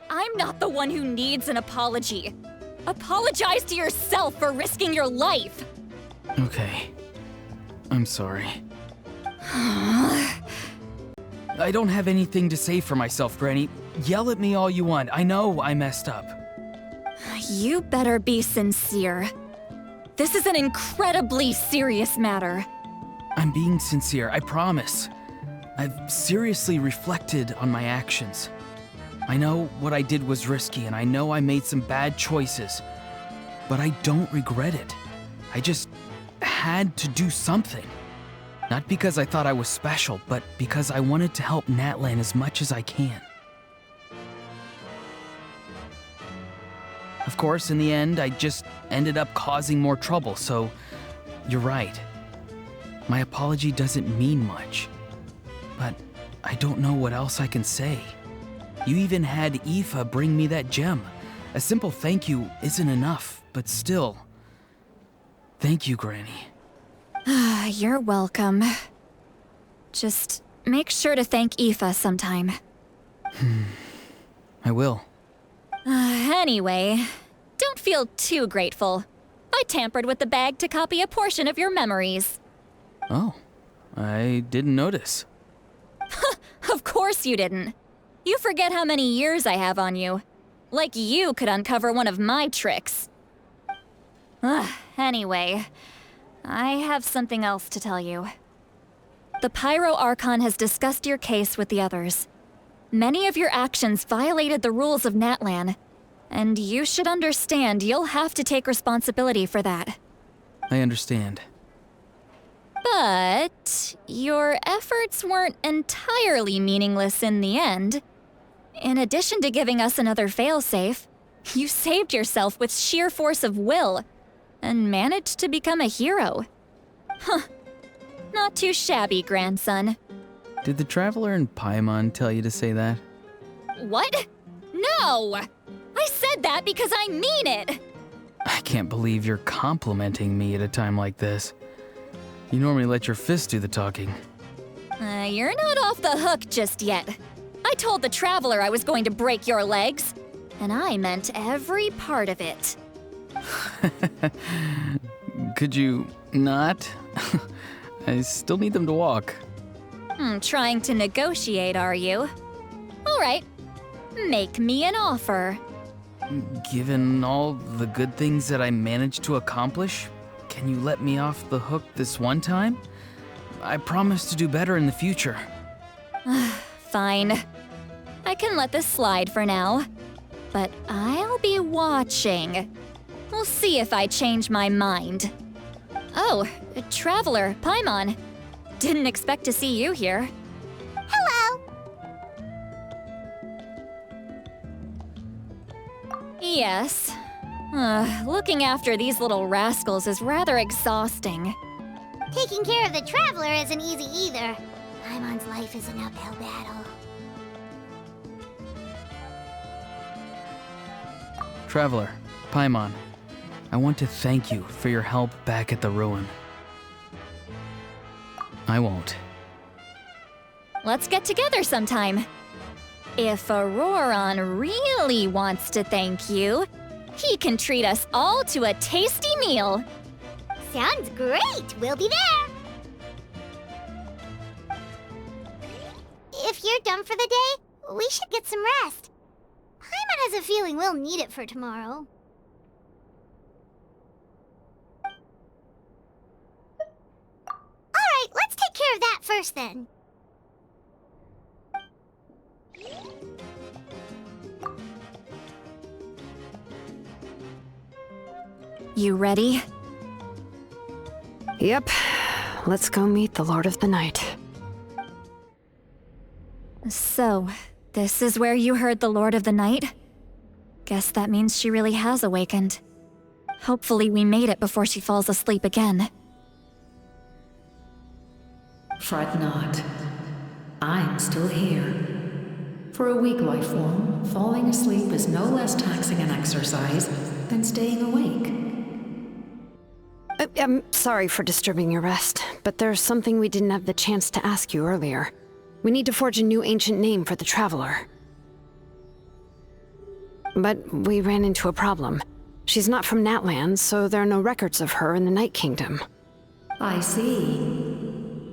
I'm not the one who needs an apology. Apologize to yourself for risking your life. Okay. I'm sorry. I don't have anything to say for myself, Granny. Yell at me all you want. I know I messed up. You better be sincere. This is an incredibly serious matter. I'm being sincere, I promise. I've seriously reflected on my actions. I know what I did was risky, and I know I made some bad choices. But I don't regret it. I just had to do something. Not because I thought I was special, but because I wanted to help Natlan as much as I can. Of course, in the end, I just ended up causing more trouble, so you're right. My apology doesn't mean much. But I don't know what else I can say. You even had Aoife bring me that gem. A simple thank you isn't enough, but still. Thank you, Granny. You're welcome. Just make sure to thank Aoife sometime. I will. Anyway, don't feel too grateful. I tampered with the bag to copy a portion of your memories. Oh, I didn't notice. Of course you didn't. You forget how many years I have on you. Like you could uncover one of my tricks. Anyway, I have something else to tell you. The Pyro Archon has discussed your case with the others. Many of your actions violated the rules of Natlan, and you should understand you'll have to take responsibility for that. I understand. But your efforts weren't entirely meaningless in the end. In addition to giving us another failsafe, you saved yourself with sheer force of will and managed to become a hero. Not too shabby, grandson. Did the Traveler in Paimon tell you to say that? What? No! I said that because I mean it! I can't believe you're complimenting me at a time like this. You normally let your fist do the talking. You're not off the hook just yet. I told the Traveler I was going to break your legs, and I meant every part of it. Could you not? I still need them to walk. Trying to negotiate, are you? All right, make me an offer. Given all the good things that I managed to accomplish, can you let me off the hook this one time? I promise to do better in the future. Fine. I can let this slide for now. But I'll be watching. We'll see if I change my mind. Oh, Traveler, Paimon. Didn't expect to see you here. Hello! Yes. Looking after these little rascals is rather exhausting. Taking care of the Traveler isn't easy either. Paimon's life is an uphill battle. Traveler, Paimon, I want to thank you for your help back at the ruin. I won't. Let's get together sometime. If Auroron really wants to thank you, he can treat us all to a tasty meal. Sounds great! We'll be there! If you're done for the day, we should get some rest. Paimon has a feeling we'll need it for tomorrow. Alright, let's take care of that first then. You ready? Yep. Let's go meet the Lord of the Night. So, this is where you heard the Lord of the Night? Guess that means she really has awakened. Hopefully we made it before she falls asleep again. Fret not. I'm still here. For a weak life form, falling asleep is no less taxing an exercise than staying awake. I'm sorry for disturbing your rest, but there's something we didn't have the chance to ask you earlier. We need to forge a new ancient name for the Traveler. But we ran into a problem. She's not from Natlan, so there are no records of her in the Night Kingdom. I see.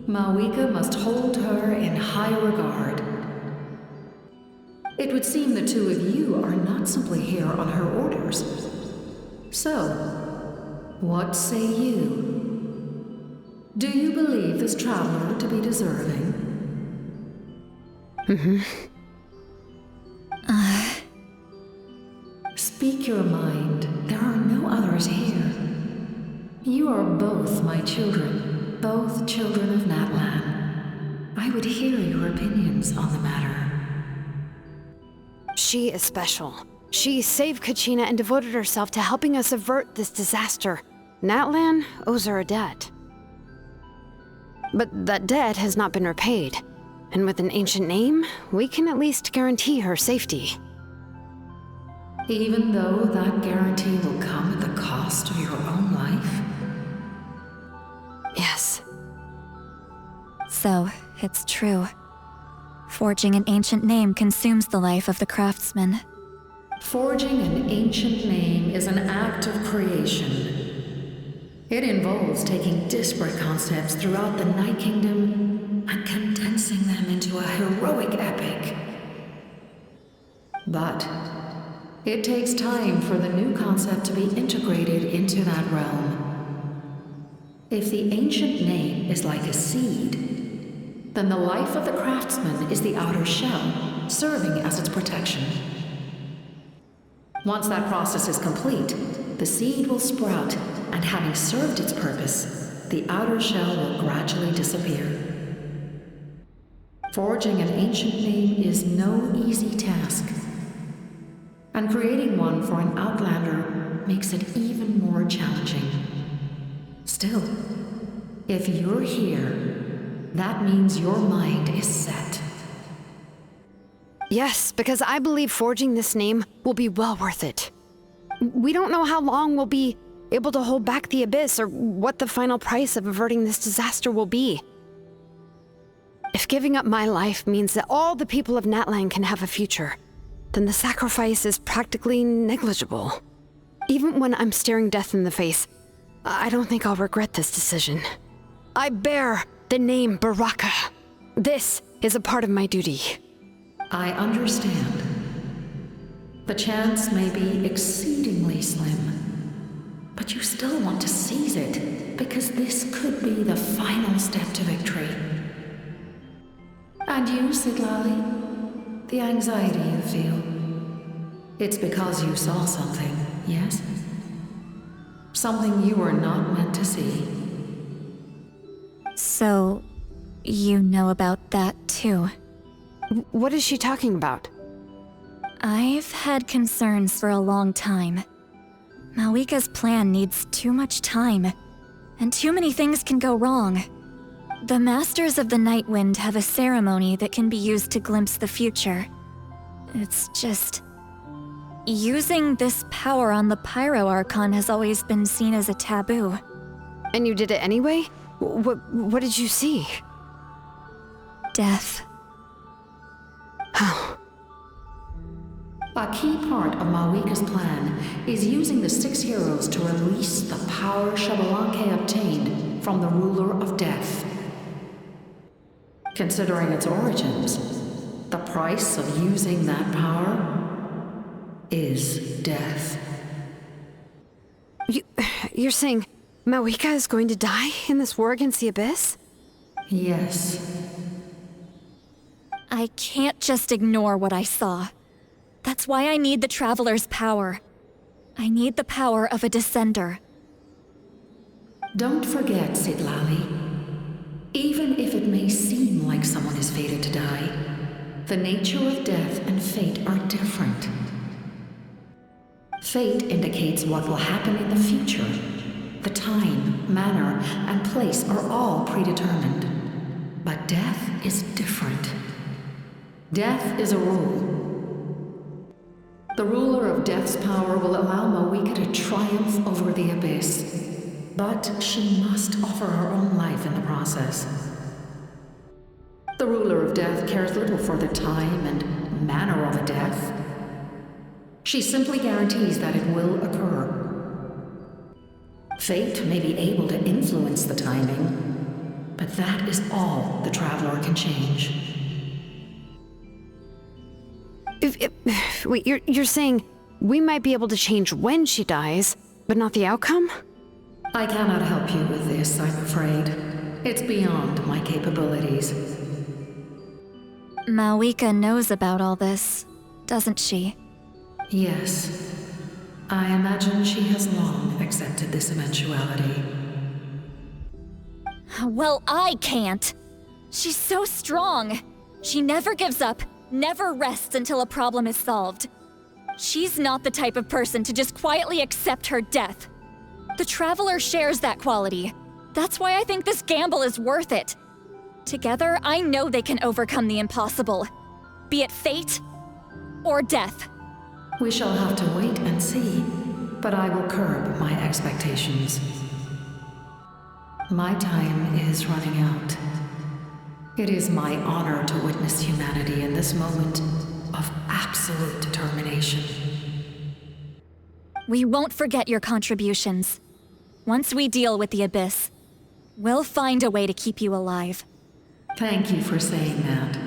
Mawika must hold her in high regard. It would seem the two of you are not simply here on her orders. So, what say you? Do you believe this traveler to be deserving? Speak your mind. There are no others here. You are both my children, both children of Natlan. I would hear your opinions on the matter. She is special. She saved Kachina and devoted herself to helping us avert this disaster. Natlan owes her a debt. But that debt has not been repaid. And with an ancient name, we can at least guarantee her safety. Even though that guarantee will come at the cost of your own life? Yes. So, it's true. Forging an ancient name consumes the life of the craftsman. Forging an ancient name is an act of creation. It involves taking disparate concepts throughout the Night Kingdom and condensing them into a heroic epic. But it takes time for the new concept to be integrated into that realm. If the ancient name is like a seed, then the life of the craftsman is the outer shell, serving as its protection. Once that process is complete, the seed will sprout, and having served its purpose, the outer shell will gradually disappear. Forging an ancient name is no easy task, and creating one for an outlander makes it even more challenging. Still, if you're here, that means your mind is set. Yes, because I believe forging this name will be well worth it. We don't know how long we'll be able to hold back the Abyss or what the final price of averting this disaster will be. If giving up my life means that all the people of Natlan can have a future, then the sacrifice is practically negligible. Even when I'm staring death in the face, I don't think I'll regret this decision. I bear the name Baraka. This is a part of my duty. I understand. The chance may be exceedingly slim, but you still want to seize it, because this could be the final step to victory. And you, Siglali? The anxiety you feel. It's because you saw something, yes? Something you were not meant to see. So, You know about that too. What is she talking about? I've had concerns for a long time. Malika's plan needs too much time, and too many things can go wrong. The Masters of the Night Wind have a ceremony that can be used to glimpse the future. It's just... using this power on the Pyro Archon has always been seen as a taboo. And you did it anyway? What did you see? Death. How? A key part of Malika's plan is using the 6 heroes to release the power Xbalanque obtained from the Ruler of Death. Considering its origins, the price of using that power is death. You're saying Malika is going to die in this war against the Abyss? Yes. I can't just ignore what I saw. That's why I need the Traveler's power. I need the power of a Descender. Don't forget, Citlali. Even if it may seem like someone is fated to die, the nature of death and fate are different. Fate indicates what will happen in the future. The time, manner, and place are all predetermined. But death is different. Death is a rule. The ruler of Death's power will allow Malika to triumph over the Abyss. But she must offer her own life in the process. The ruler of Death cares little for the time and manner of a death. She simply guarantees that it will occur. Fate may be able to influence the timing, but that is all the Traveler can change. Wait, you're saying we might be able to change when she dies, but not the outcome? I cannot help you with this, I'm afraid. It's beyond my capabilities. Malika knows about all this, doesn't she? Yes. I imagine she has long accepted this eventuality. Well, I can't. She's so strong. She never gives up, never rests until a problem is solved. She's not the type of person to just quietly accept her death. The Traveler shares that quality. That's why I think this gamble is worth it. Together, I know they can overcome the impossible. Be it fate or death. We shall have to wait and see, but I will curb my expectations. My time is running out. It is my honor to witness humanity in this moment of absolute determination. We won't forget your contributions. Once we deal with the Abyss, we'll find a way to keep you alive. Thank you for saying that,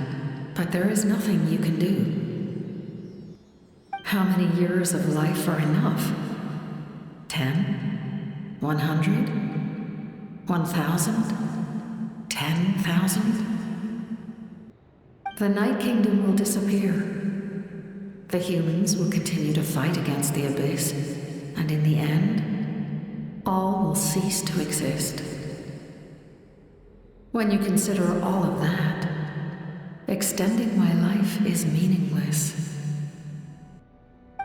but there is nothing you can do. How many years of life are enough? 10? 100? 1,000? 10,000? The Night Kingdom will disappear. The humans will continue to fight against the Abyss, and in the end, all will cease to exist. When you consider all of that, extending my life is meaningless.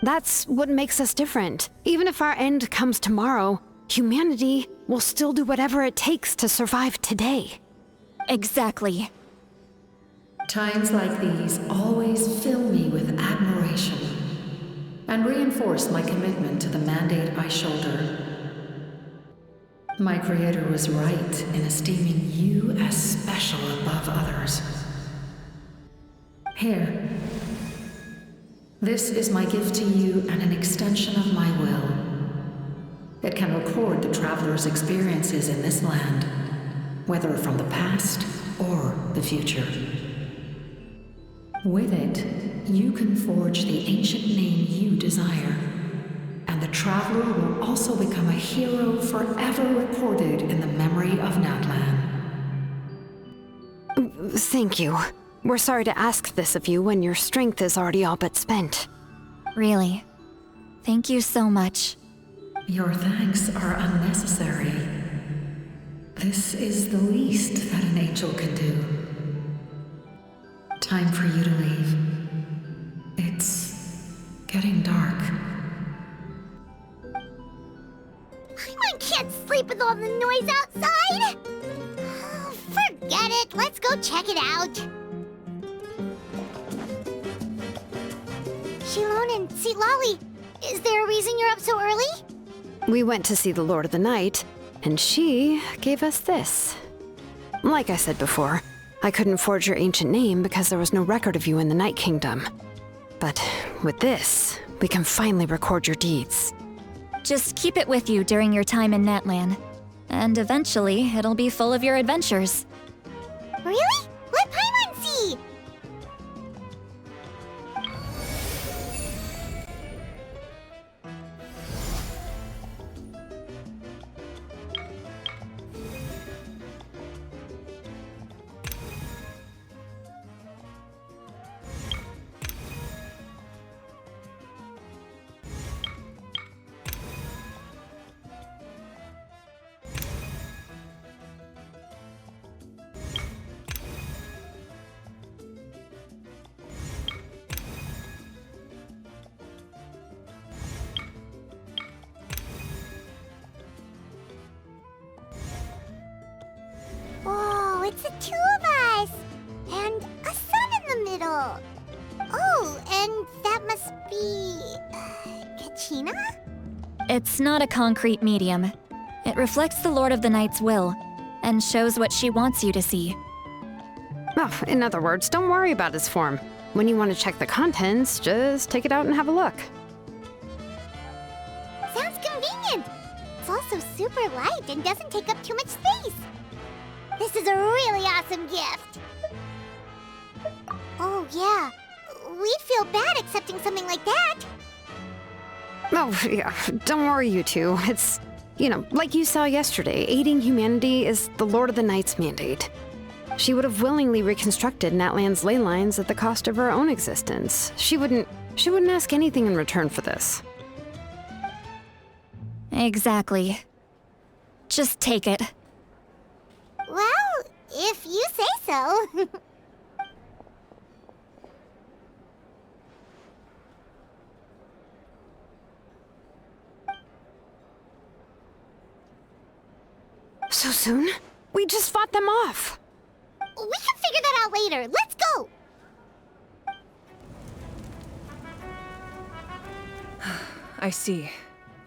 That's what makes us different. Even if our end comes tomorrow, humanity will still do whatever it takes to survive today. Exactly. Times like these always fill me with admiration and reinforce my commitment to the mandate I shoulder. My Creator was right in esteeming you as special above others. Here. This is my gift to you and an extension of my will. It can record the Traveler's experiences in this land, whether from the past or the future. With it, you can forge the ancient name you desire, and the Traveler will also become a hero forever recorded in the memory of Natlan. Thank you. We're sorry to ask this of you when your strength is already all but spent. Really. Thank you so much. Your thanks are unnecessary. This is the least that an angel can do. Time for you to leave. It's getting dark. Paimon can't sleep with all the noise outside! Oh, forget it, let's go check it out. Shilon and Sitlali, is there a reason you're up so early? We went to see the Lord of the Night, and she gave us this. Like I said before, I couldn't forge your ancient name because there was no record of you in the Night Kingdom. But with this, we can finally record your deeds. Just keep it with you during your time in Natlan. And eventually, it'll be full of your adventures. Really? Let Paimon see! Whoa, it's the two of us! And a sun in the middle! Oh, and that must be... Kachina? It's not a concrete medium. It reflects the Lord of the Night's will, and shows what she wants you to see. Oh, in other words, don't worry about his form. When you want to check the contents, just take it out and have a look. Sounds convenient! It's also super light and doesn't take up too much space. This is a really awesome gift. Oh, yeah. We'd feel bad accepting something like that. Oh, yeah, don't worry, you two. It's, like you saw yesterday, aiding humanity is the Lord of the Night's mandate. She would have willingly reconstructed Natlan's ley lines at the cost of her own existence. She wouldn't ask anything in return for this. Exactly. Just take it. Well, if you say so. So soon? We just fought them off. We can figure that out later. Let's go! I see.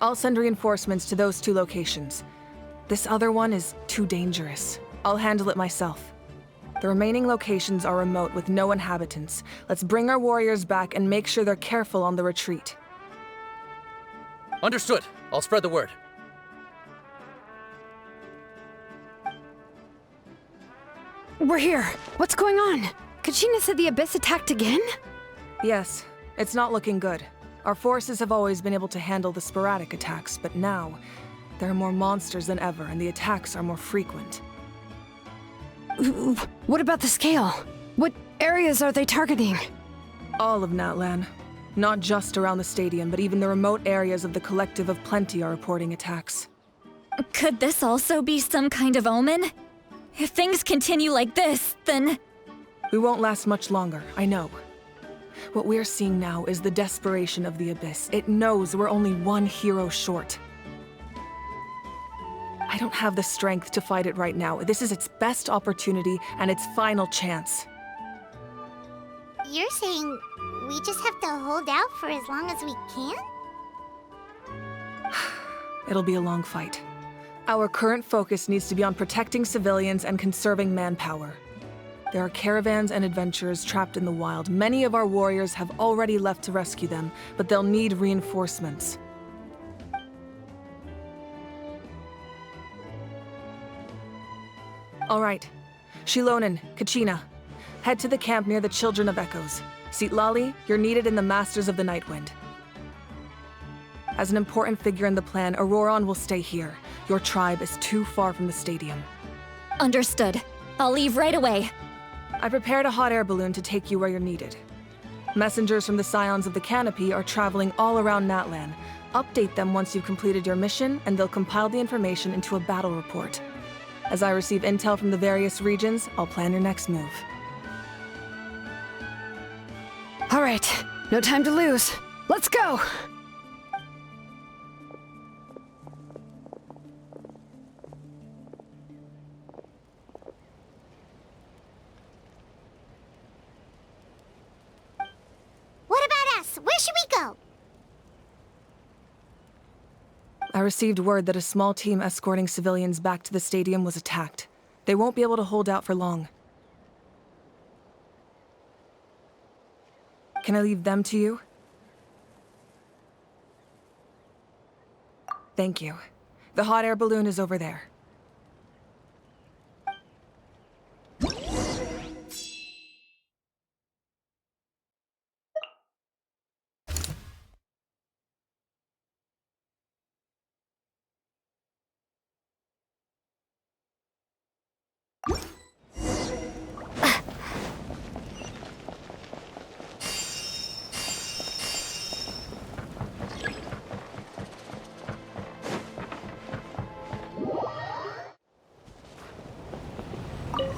I'll send reinforcements to those two locations. This other one is too dangerous. I'll handle it myself. The remaining locations are remote with no inhabitants. Let's bring our warriors back and make sure they're careful on the retreat. Understood. I'll spread the word. We're here. What's going on? Kachina said the Abyss attacked again? Yes, it's not looking good. Our forces have always been able to handle the sporadic attacks, but now, there are more monsters than ever, and the attacks are more frequent. What about the scale? What areas are they targeting? All of Natlan. Not just around the stadium, but even the remote areas of the Collective of Plenty are reporting attacks. Could this also be some kind of omen? If things continue like this, then... We won't last much longer, I know. What we're seeing now is the desperation of the Abyss. It knows we're only one hero short. I don't have the strength to fight it right now. This is its best opportunity and its final chance. You're saying we just have to hold out for as long as we can? It'll be a long fight. Our current focus needs to be on protecting civilians and conserving manpower. There are caravans and adventurers trapped in the wild. Many of our warriors have already left to rescue them, but they'll need reinforcements. All right. Shilonen, Kachina, head to the camp near the Children of Echoes. Sitlali, you're needed in the Masters of the Nightwind. As an important figure in the plan, Auroron will stay here. Your tribe is too far from the stadium. Understood. I'll leave right away. I prepared a hot air balloon to take you where you're needed. Messengers from the Scions of the Canopy are traveling all around Natlan. Update them once you've completed your mission, and they'll compile the information into a battle report. As I receive intel from the various regions, I'll plan your next move. All right, no time to lose. Let's go! What about us? Where should we go? I received word that a small team escorting civilians back to the stadium was attacked. They won't be able to hold out for long. Can I leave them to you? Thank you. The hot air balloon is over there.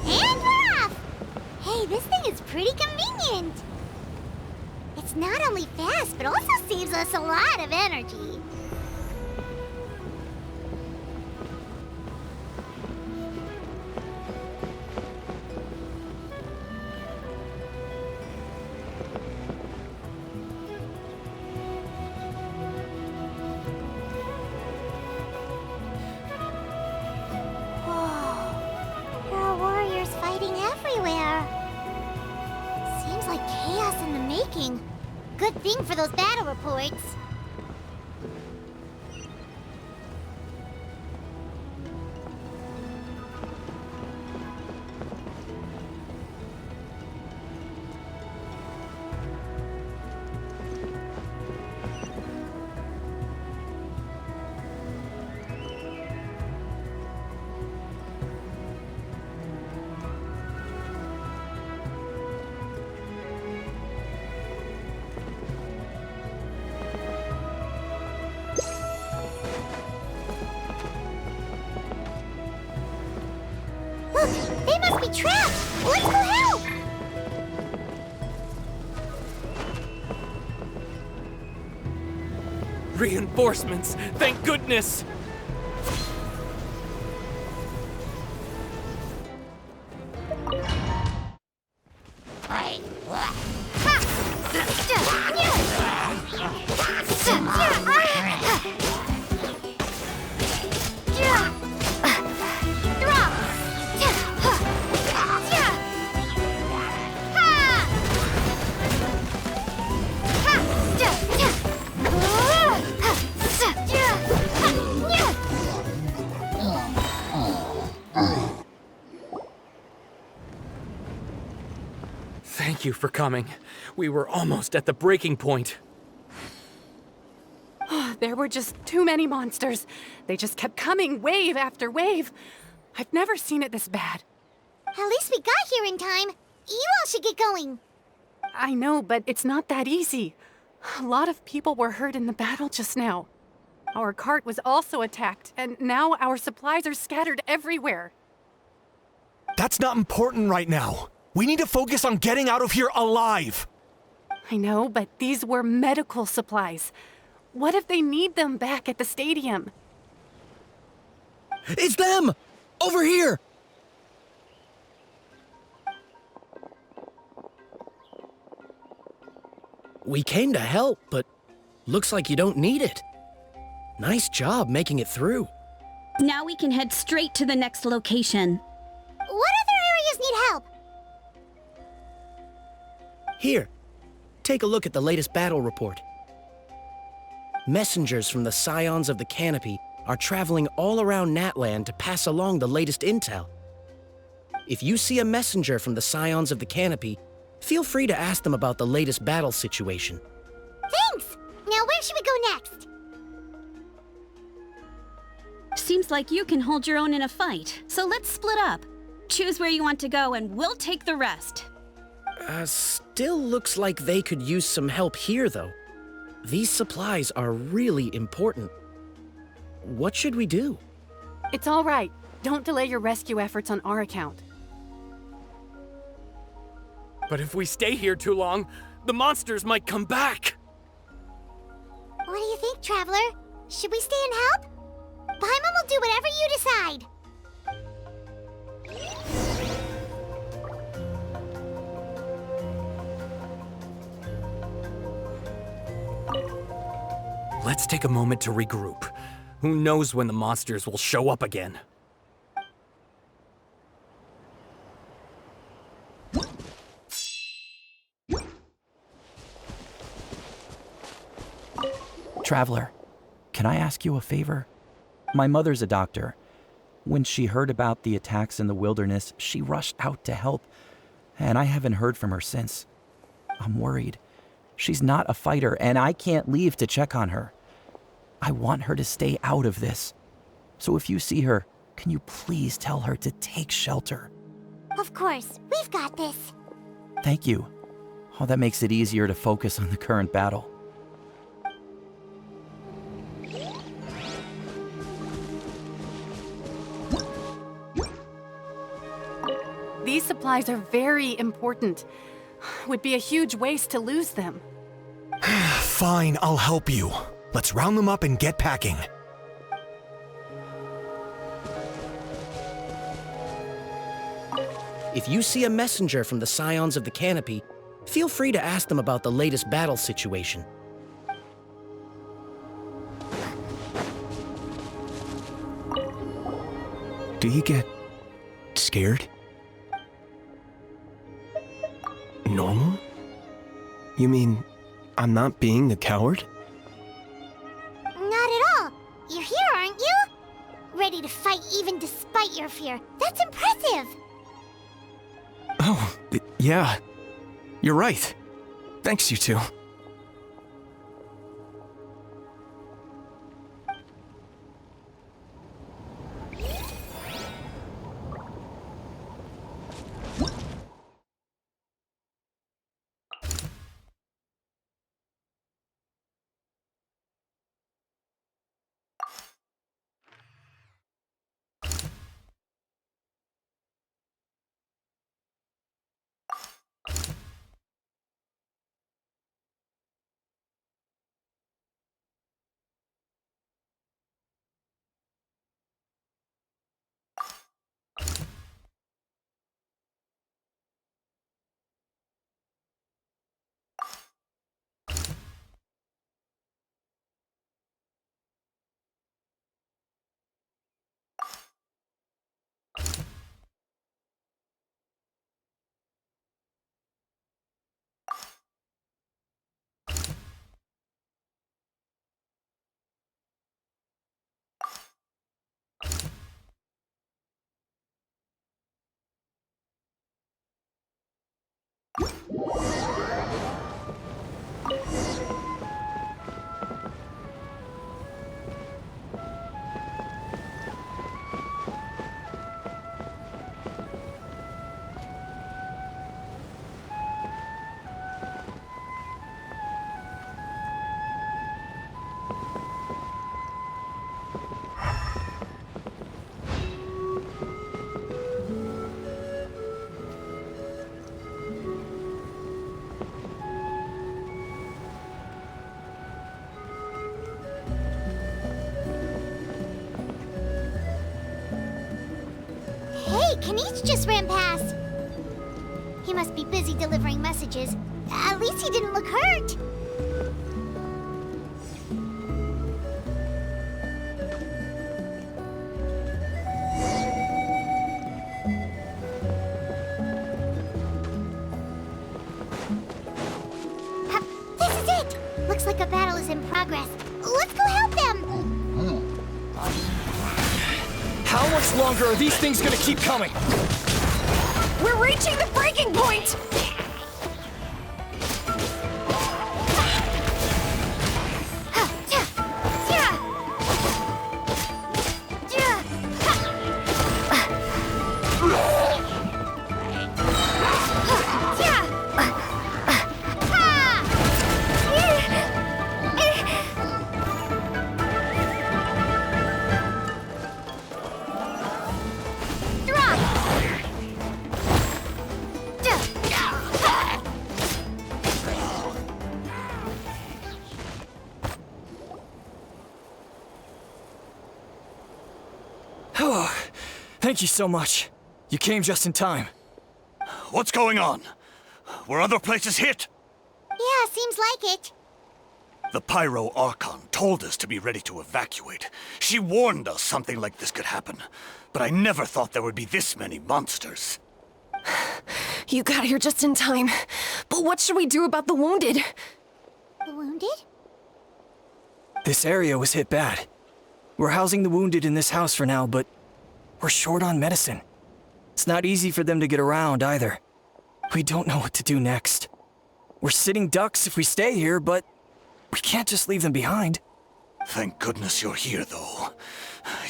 And we're off! Hey, this thing is pretty convenient. It's not only fast, but also saves us a lot of energy. There are warriors fighting everywhere. Seems like chaos in the making. Good thing for those battle reports. Look, they must be trapped! Let's go help! Reinforcements! Thank goodness! Thank you for coming. We were almost at the breaking point. There were just too many monsters. They just kept coming, wave after wave. I've never seen it this bad. At least we got here in time. You all should get going. I know, but it's not that easy. A lot of people were hurt in the battle just now. Our cart was also attacked, and now our supplies are scattered everywhere. That's not important right now. We need to focus on getting out of here alive. I know, but these were medical supplies. What if they need them back at the stadium? It's them! Over here! We came to help, but looks like you don't need it. Nice job making it through. Now we can head straight to the next location. What other areas need help? Here, take a look at the latest battle report. Messengers from the Scions of the Canopy are traveling all around Natland to pass along the latest intel. If you see a messenger from the Scions of the Canopy, feel free to ask them about the latest battle situation. Thanks! Now where should we go next? Seems like you can hold your own in a fight, so let's split up. Choose where you want to go and we'll take the rest. Still looks like they could use some help here, though. These supplies are really important. What should we do? It's all right. Don't delay your rescue efforts on our account. But if we stay here too long, the monsters might come back! What do you think, Traveler? Should we stay and help? Paimon will do whatever you decide. Let's take a moment to regroup. Who knows when the monsters will show up again? Traveler, can I ask you a favor? My mother's a doctor. When she heard about the attacks in the wilderness, she rushed out to help, and I haven't heard from her since. I'm worried. She's not a fighter, and I can't leave to check on her. I want her to stay out of this. So if you see her, can you please tell her to take shelter? Of course, we've got this. Thank you. Oh, that makes it easier to focus on the current battle. These supplies are very important. Would be a huge waste to lose them. Fine, I'll help you. Let's round them up and get packing. If you see a messenger from the Scions of the Canopy, feel free to ask them about the latest battle situation. Do you get scared? Normal? You mean I'm not being a coward? Not at all. You're here, aren't you? Ready to fight even despite your fear. That's impressive. Oh, yeah. You're right. Thanks, you two. Hey, Kanish just ran past. He must be busy delivering messages. At least he didn't look hurt. This is it! Looks like a battle is in progress. Let's go help them! How much longer are these things gonna keep coming? We're reaching the breaking point! Oh, thank you so much. You came just in time. What's going on? Were other places hit? Yeah, seems like it. The Pyro Archon told us to be ready to evacuate. She warned us something like this could happen. But I never thought there would be this many monsters. You got here just in time. But what should we do about the wounded? The wounded? This area was hit bad. We're housing the wounded in this house for now, but we're short on medicine. It's not easy for them to get around either. We don't know what to do next. We're sitting ducks if we stay here, but we can't just leave them behind. Thank goodness you're here, though.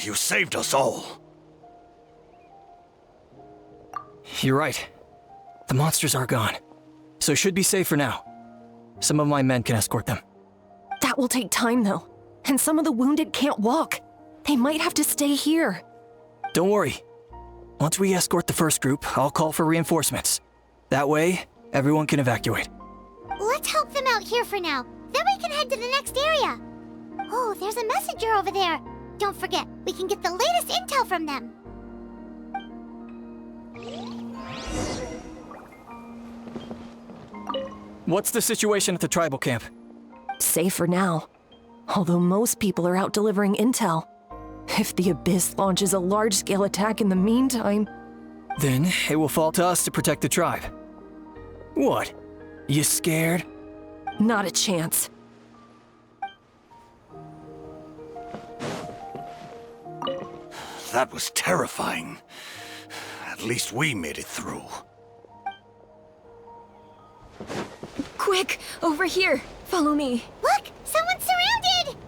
You saved us all. You're right. The monsters are gone, so it should be safe for now. Some of my men can escort them. That will take time, though. And some of the wounded can't walk. They might have to stay here. Don't worry. Once we escort the first group, I'll call for reinforcements. That way, everyone can evacuate. Let's help them out here for now. Then we can head to the next area. Oh, there's a messenger over there. Don't forget, we can get the latest intel from them. What's the situation at the tribal camp? Safe for now. Although most people are out delivering intel. If the Abyss launches a large-scale attack in the meantime... Then it will fall to us to protect the tribe. What? You scared? Not a chance. That was terrifying. At least we made it through. Quick! Over here! Follow me! Look! Someone's surrounded!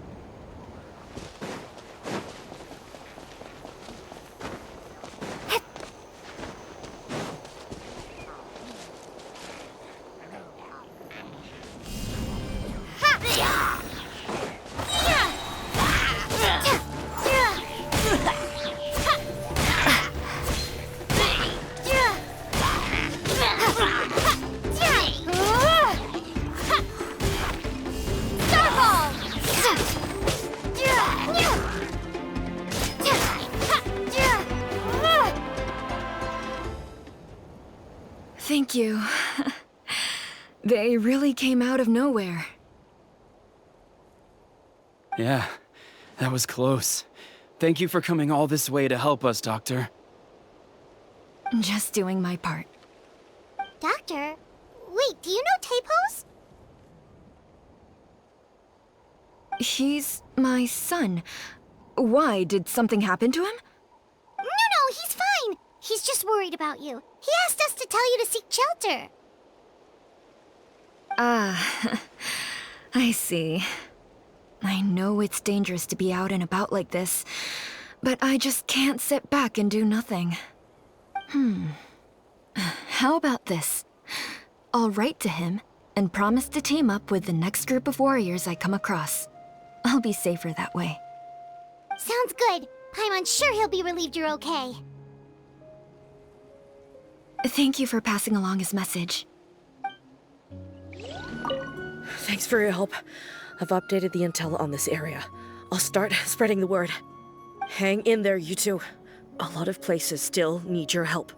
Thank you. They really came out of nowhere. Yeah, that was close. Thank you for coming all this way to help us, Doctor. Just doing my part. Doctor? Wait, do you know Tapos? He's my son. Why? Did something happen to him? No, he's fine. He's just worried about you. He asked us to tell you to seek shelter. Ah, I see. I know it's dangerous to be out and about like this, but I just can't sit back and do nothing. How about this? I'll write to him and promise to team up with the next group of warriors I come across. I'll be safer that way. Sounds good. I'm sure he'll be relieved you're okay. Thank you for passing along his message. Thanks for your help. I've updated the intel on this area. I'll start spreading the word. Hang in there, you two. A lot of places still need your help.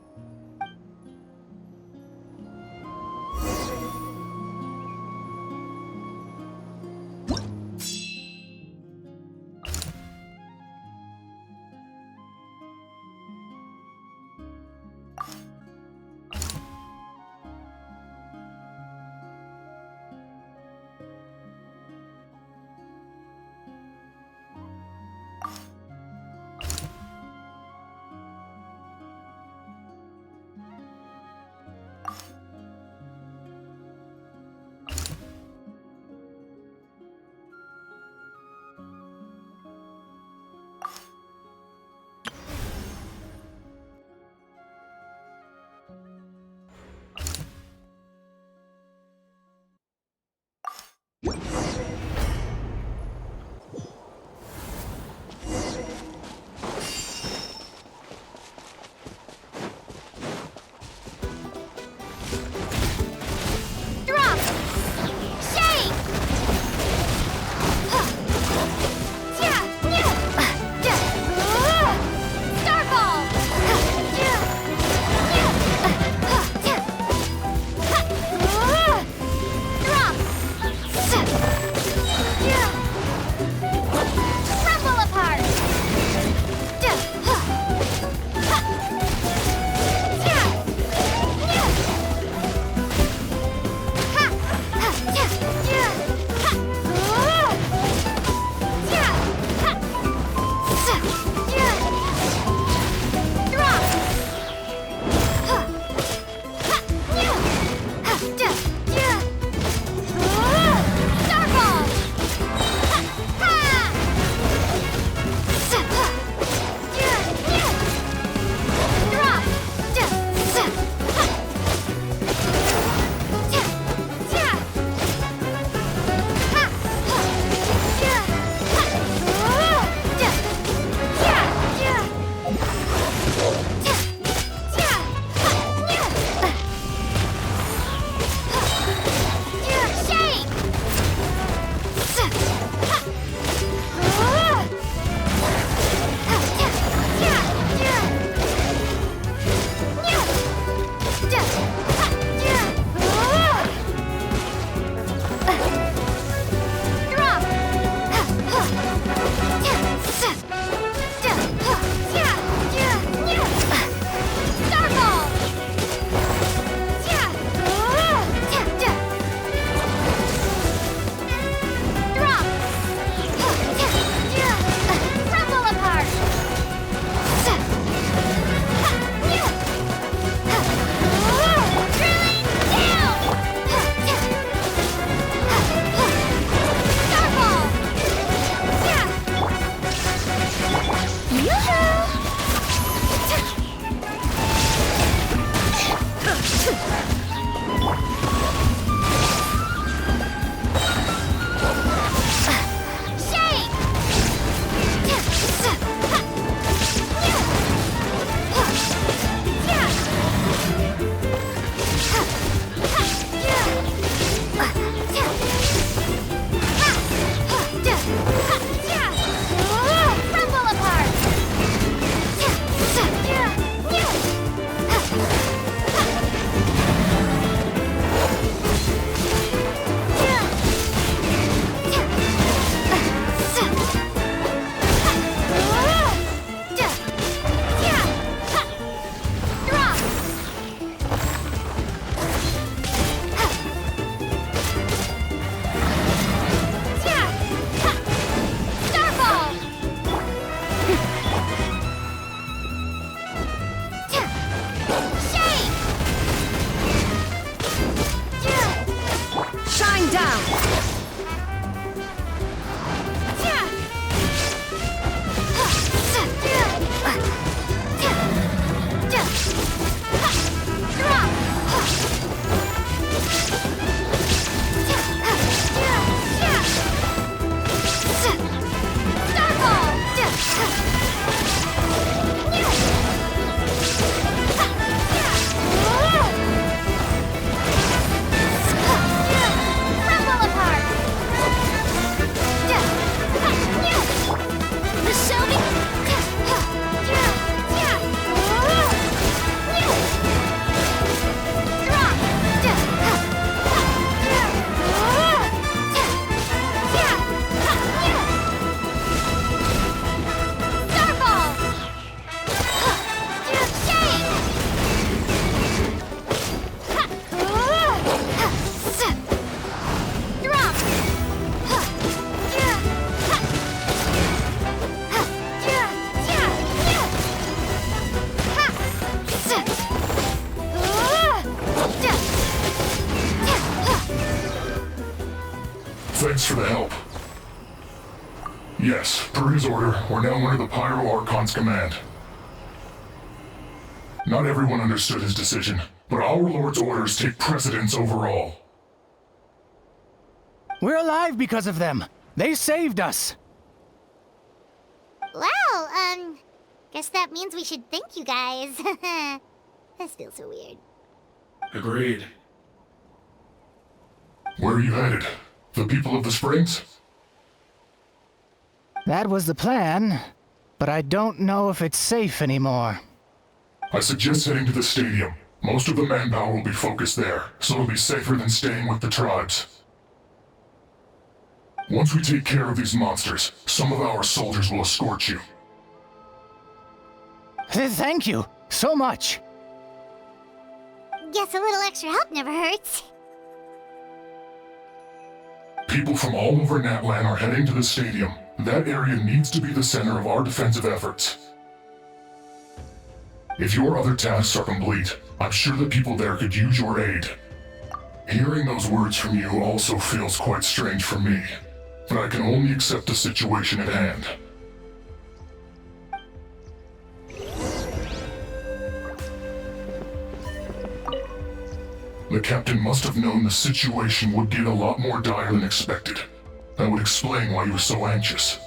help. Yes, per his order, we're now under the Pyro Archon's command. Not everyone understood his decision, but our Lord's orders take precedence over all. We're alive because of them. They saved us. Well, guess that means we should thank you guys. This feels so weird. Agreed. Where are you headed? The people of the Springs? That was the plan, but I don't know if it's safe anymore. I suggest heading to the stadium. Most of the manpower will be focused there, so it'll be safer than staying with the tribes. Once we take care of these monsters, some of our soldiers will escort you. Thank you so much. Guess a little extra help never hurts. People from all over Natlan are heading to the stadium. That area needs to be the center of our defensive efforts. If your other tasks are complete, I'm sure the people there could use your aid. Hearing those words from you also feels quite strange for me, but I can only accept the situation at hand. The captain must have known the situation would get a lot more dire than expected. That would explain why he was so anxious.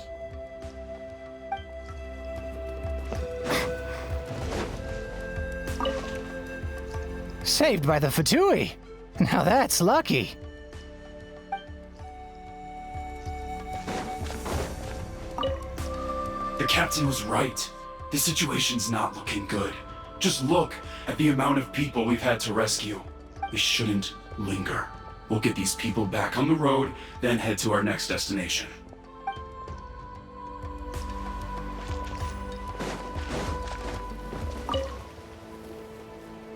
Saved by the Fatui. Now that's lucky. The captain was right. This situation's not looking good. Just look at the amount of people we've had to rescue. We shouldn't linger. We'll get these people back on the road, then head to our next destination.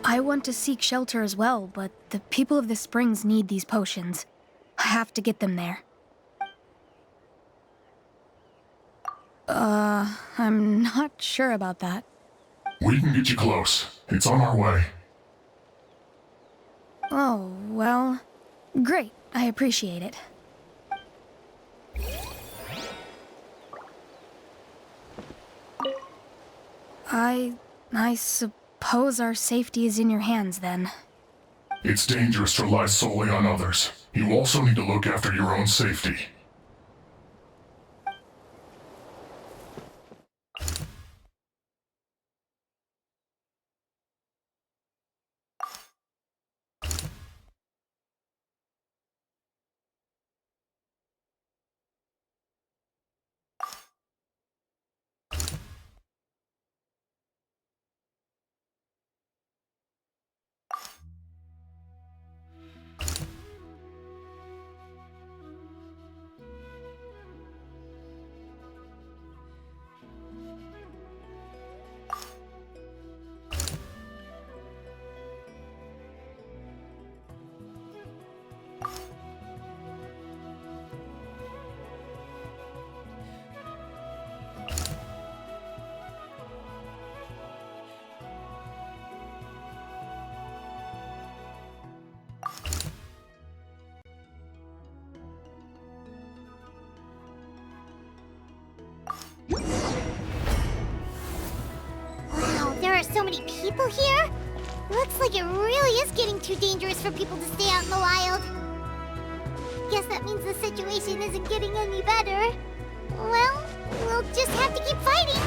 I want to seek shelter as well, but the people of the Springs need these potions. I have to get them there. I'm not sure about that. We can get you close. It's on our way. Oh, well, great. I appreciate it. I suppose our safety is in your hands, then. It's dangerous to rely solely on others. You also need to look after your own safety. Wow, there are so many people here? Looks like it really is getting too dangerous for people to stay out in the wild. Guess that means the situation isn't getting any better. Well, we'll just have to keep fighting.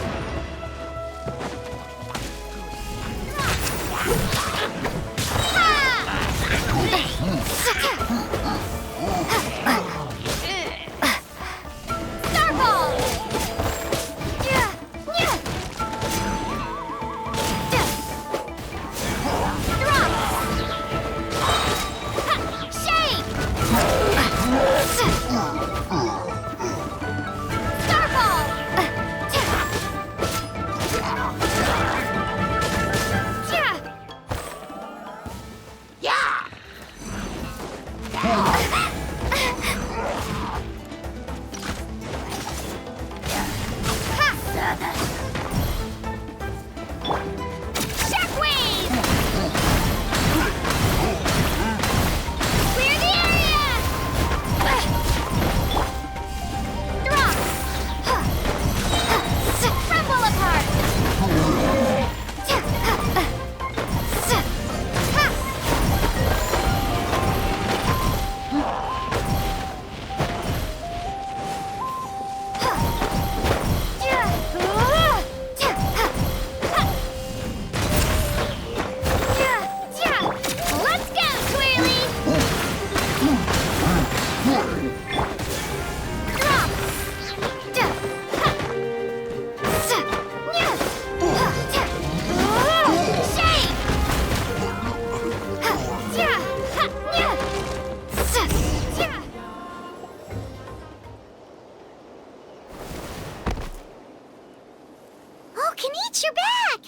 Kanich, you're back!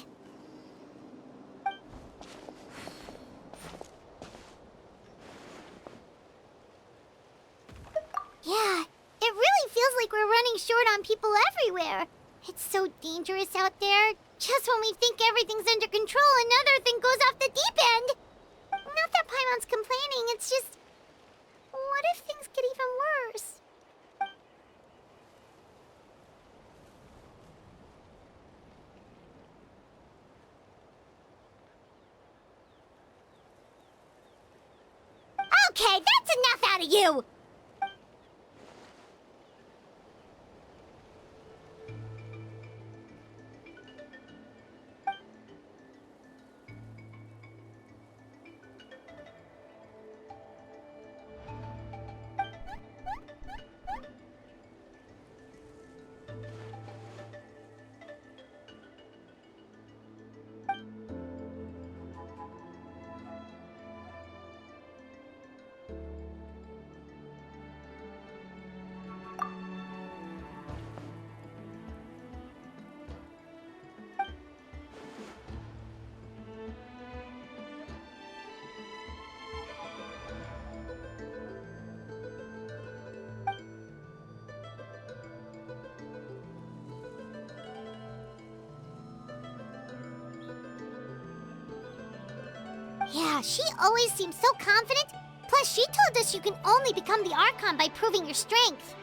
Yeah, it really feels like we're running short on people everywhere. It's so dangerous out there. Just when we think everything's under control, another thing goes off the deep end. Not that Paimon's complaining, it's just... what if things get even worse? Okay, that's enough out of you! Yeah, she always seems so confident. Plus, she told us you can only become the Archon by proving your strength.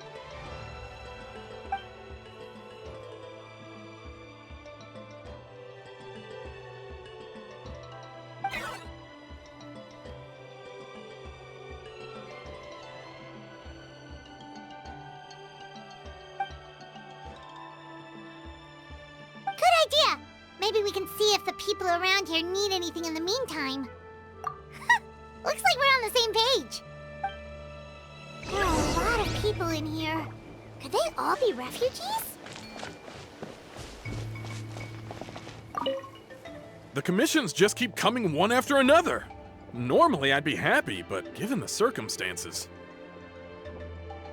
Good idea! Maybe we can see if the people around here need anything in the meantime. Looks like we're on the same page. There are a lot of people in here. Could they all be refugees? The commissions just keep coming one after another. Normally I'd be happy, but given the circumstances...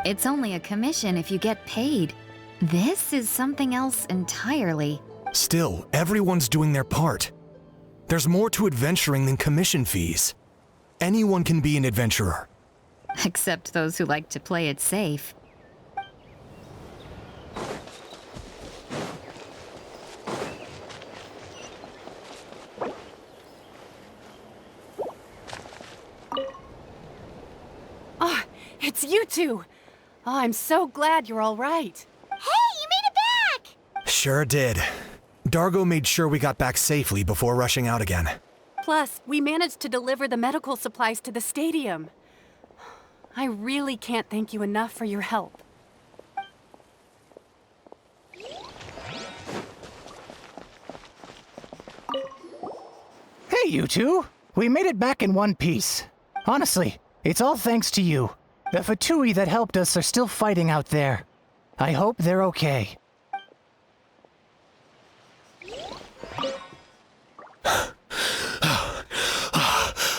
It's only a commission if you get paid. This is something else entirely. Still, everyone's doing their part. There's more to adventuring than commission fees. Anyone can be an adventurer. Except those who like to play it safe. Oh, it's you two! Oh, I'm so glad you're all right. Hey, you made it back! Sure did. Dargo made sure we got back safely before rushing out again. Plus, we managed to deliver the medical supplies to the stadium. I really can't thank you enough for your help. Hey, you two! We made it back in one piece. Honestly, it's all thanks to you. The Fatui that helped us are still fighting out there. I hope they're okay.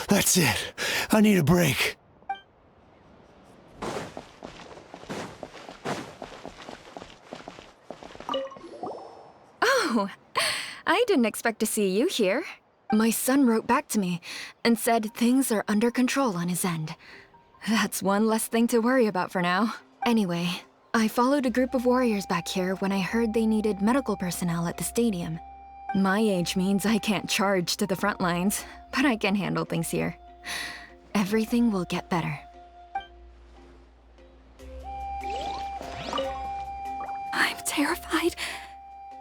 That's it. I need a break. Oh, I didn't expect to see you here. My son wrote back to me and said things are under control on his end. That's one less thing to worry about for now. Anyway, I followed a group of warriors back here when I heard they needed medical personnel at the stadium. My age means I can't charge to the front lines, but I can handle things here. Everything will get better. I'm terrified.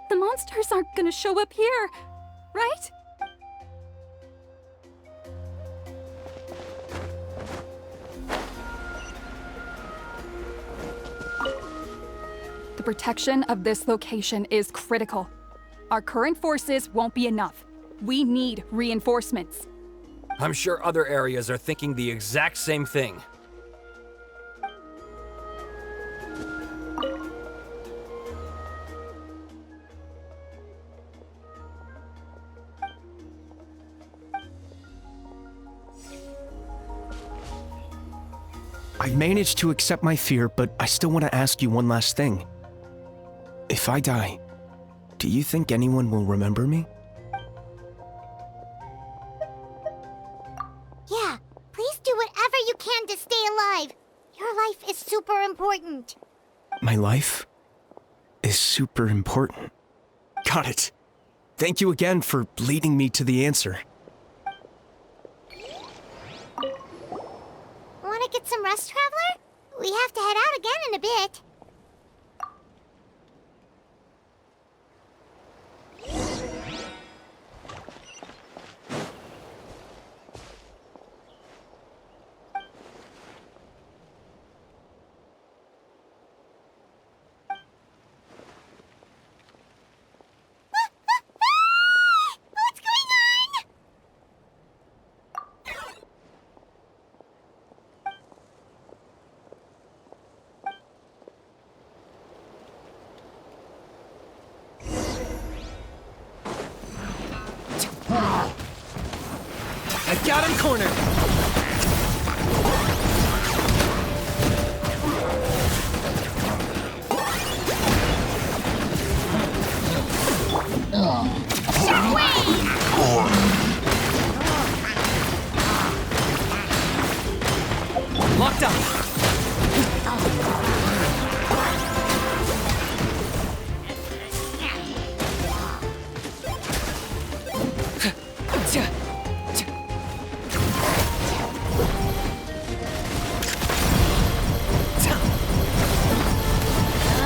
The monsters aren't gonna show up here, right? The protection of this location is critical. Our current forces won't be enough. We need reinforcements. I'm sure other areas are thinking the exact same thing. I've managed to accept my fear, but I still want to ask you one last thing. If I die, Do you think anyone will remember me? Yeah, please do whatever you can to stay alive. Your life is super important. My life is super important. Got it. Thank you again for leading me to the answer. Want to get some rest, Traveler? We have to head out again in a bit. What's going on? I've got him cornered! Locked up!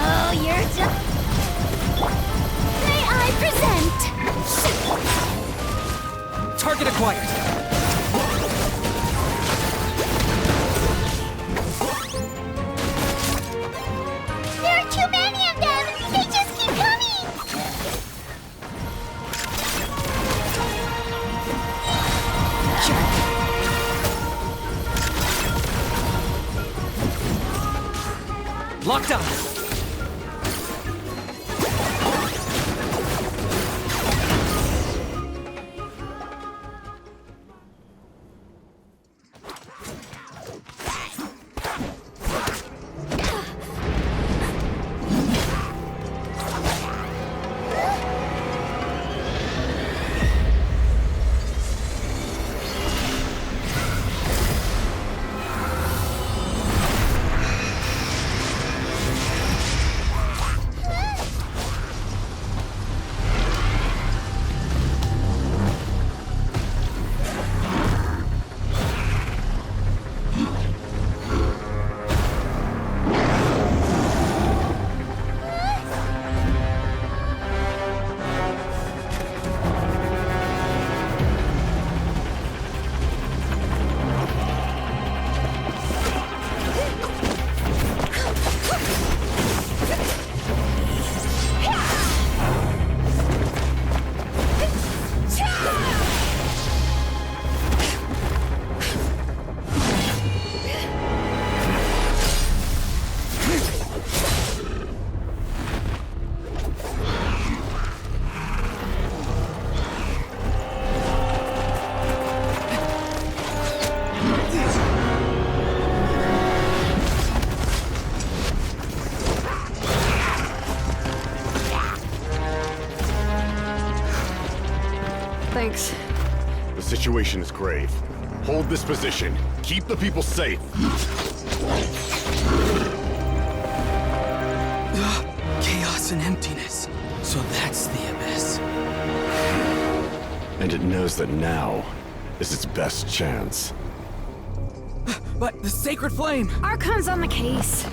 Oh, you're just... May I present? Target acquired! There are too many of them! They just keep coming! Locked up! Thanks. The situation is grave. Hold this position. Keep the people safe. Chaos and emptiness. So that's the abyss. And it knows that now is its best chance. But the sacred flame! Archon's on the case.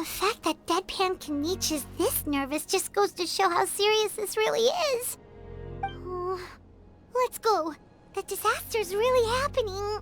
The fact that Deadpan Kanich is this nervous just goes to show how serious this really is. Oh, let's go. The disaster's really happening.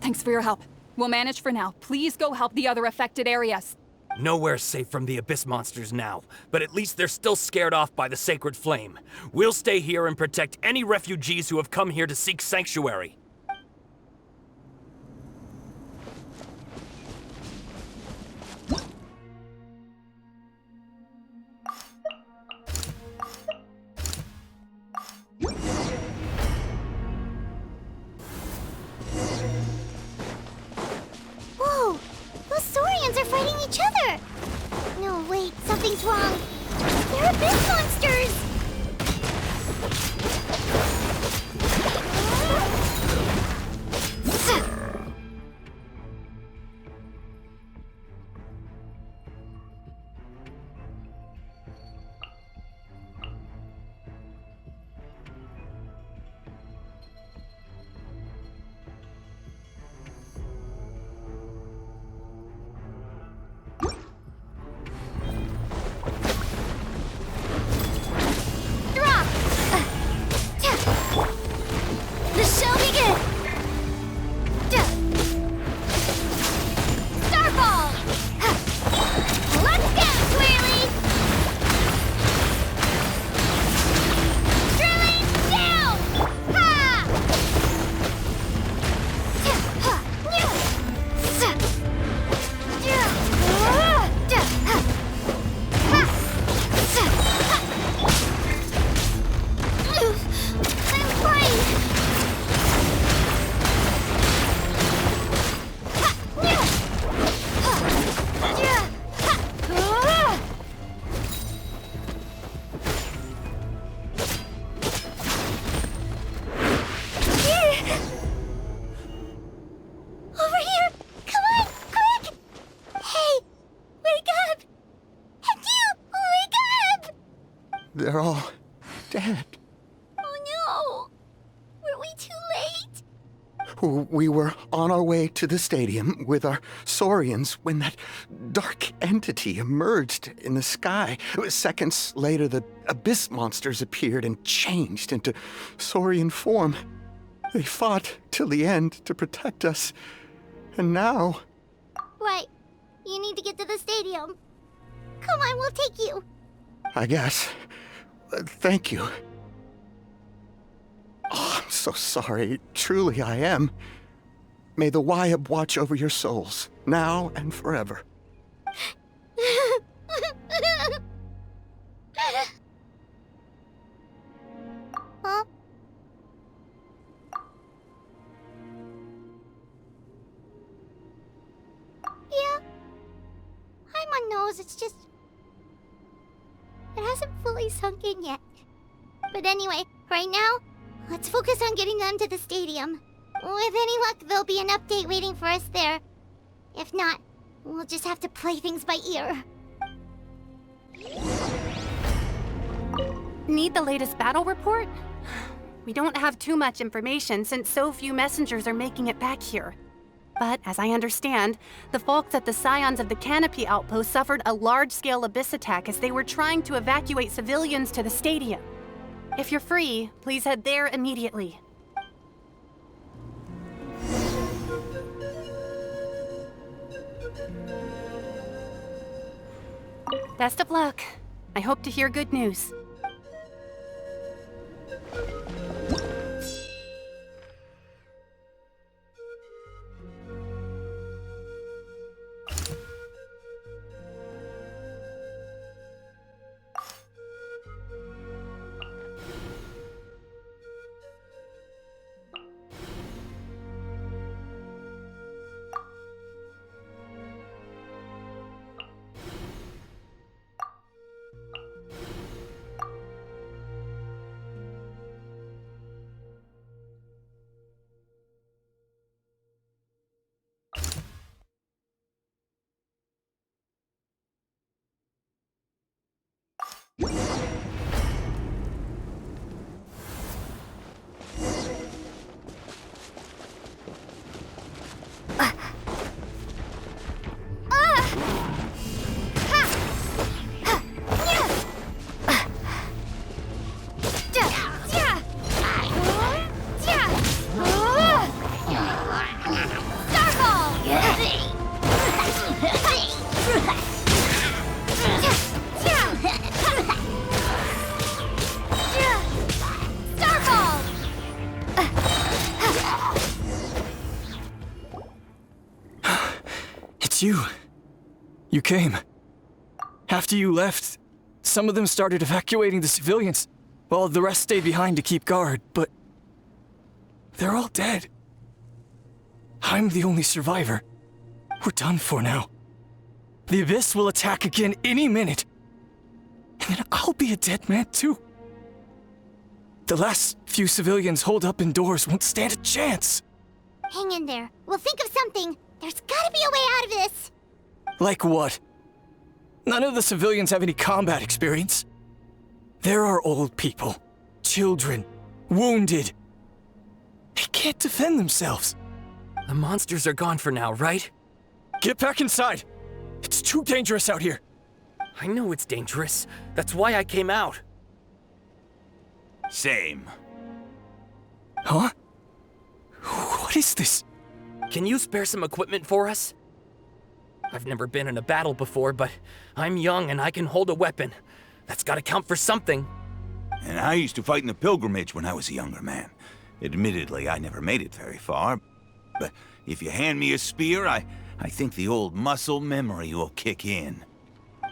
Thanks for your help. We'll manage for now. Please go help the other affected areas. Nowhere's safe from the Abyss monsters now, but at least they're still scared off by the sacred flame. We'll stay here and protect any refugees who have come here to seek sanctuary. Whoa! Those Saurians are fighting each other! No, wait, something's wrong. They're abyss monsters! The show begins! Starball! Let's go, Swirly! Drilling down! Ha! I'm fine! Over here! Come on, quick! Hey, wake up! And you, wake up! They're all dead. Oh no! Were we too late? We were on our way to the stadium with our Saurians when that dark entity emerged in the sky. Seconds later, the Abyss monsters appeared and changed into Saurian form. They fought till the end to protect us. And now... Right. You need to get to the stadium. Come on, we'll take you. I guess. Thank you. Oh, I'm so sorry. Truly, I am. May the Wyab watch over your souls, now and forever. Huh? Yeah. I'm on nose, it's just... It hasn't fully sunk in yet. But anyway, right now, let's focus on getting them to the stadium. With any luck, there'll be an update waiting for us there. If not, we'll just have to play things by ear. Need the latest battle report? We don't have too much information since so few messengers are making it back here. But as I understand, the folks at the Scions of the Canopy outpost suffered a large-scale abyss attack as they were trying to evacuate civilians to the stadium. If you're free, please head there immediately. Best of luck. I hope to hear good news. You came. After you left, some of them started evacuating the civilians, while the rest stayed behind to keep guard, but they're all dead. I'm the only survivor. We're done for now. The Abyss will attack again any minute, and then I'll be a dead man too. The last few civilians holed up indoors won't stand a chance. Hang in there. We'll think of something. There's gotta be a way out of this. Like what? None of the civilians have any combat experience. There are old people, children, wounded. They can't defend themselves. The monsters are gone for now, right? Get back inside. It's too dangerous out here. I know it's dangerous. That's why I came out. Same. Huh? What is this? Can you spare some equipment for us? I've never been in a battle before, but I'm young and I can hold a weapon. That's gotta count for something. And I used to fight in the pilgrimage when I was a younger man. Admittedly, I never made it very far. But if you hand me a spear, I think the old muscle memory will kick in.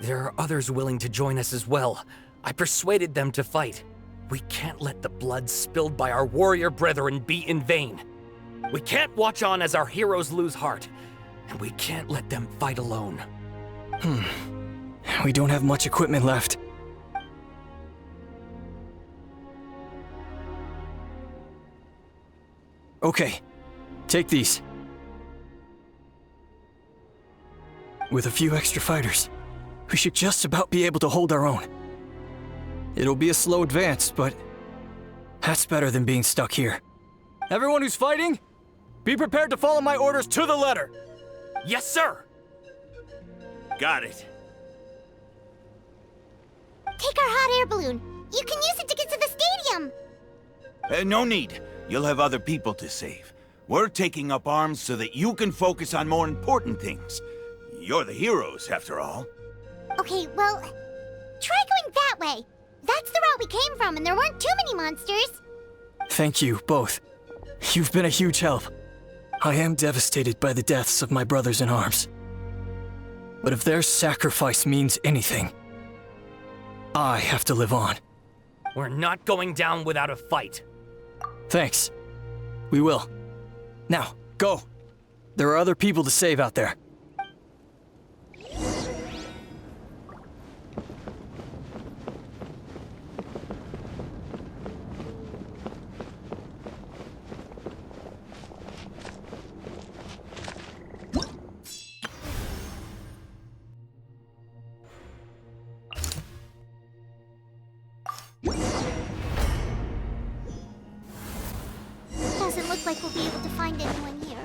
There are others willing to join us as well. I persuaded them to fight. We can't let the blood spilled by our warrior brethren be in vain. We can't watch on as our heroes lose heart. And we can't let them fight alone. We don't have much equipment left. Okay, take these. With a few extra fighters, we should just about be able to hold our own. It'll be a slow advance, but that's better than being stuck here. Everyone who's fighting, be prepared to follow my orders to the letter. Yes, sir! Got it. Take our hot air balloon. You can use it to get to the stadium. No need. You'll have other people to save. We're taking up arms so that you can focus on more important things. You're the heroes, after all. Okay, well, try going that way. That's the route we came from, and there weren't too many monsters. Thank you, both. You've been a huge help. I am devastated by the deaths of my brothers in arms. But if their sacrifice means anything, I have to live on. We're not going down without a fight. Thanks. We will. Now, go. There are other people to save out there. like we'll be able to find anyone here.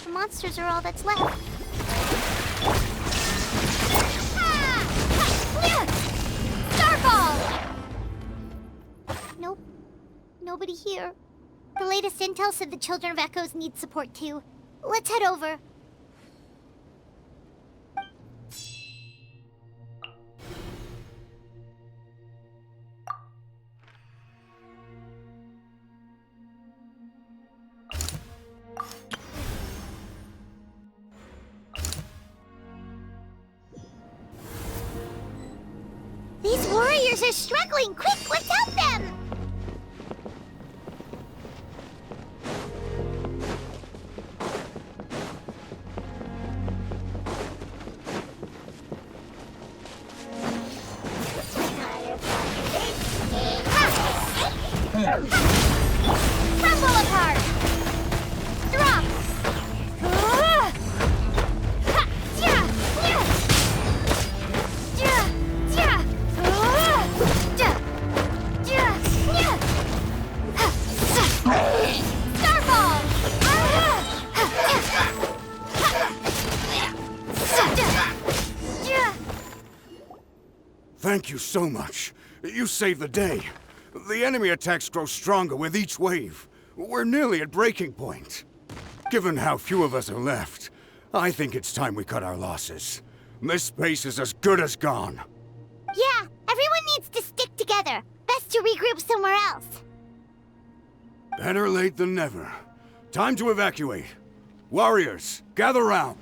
The monsters are all that's left. Starball! Nope. Nobody here. The latest intel said the Children of Echoes need support too. Let's head over. These warriors are struggling! Quick, let's help them! Crumble apart! Drop! Thank you so much. You saved the day. The enemy attacks grow stronger with each wave. We're nearly at breaking point. Given how few of us are left, I think it's time we cut our losses. This base is as good as gone. Yeah, everyone needs to stick together. Best to regroup somewhere else. Better late than never. Time to evacuate. Warriors, gather round.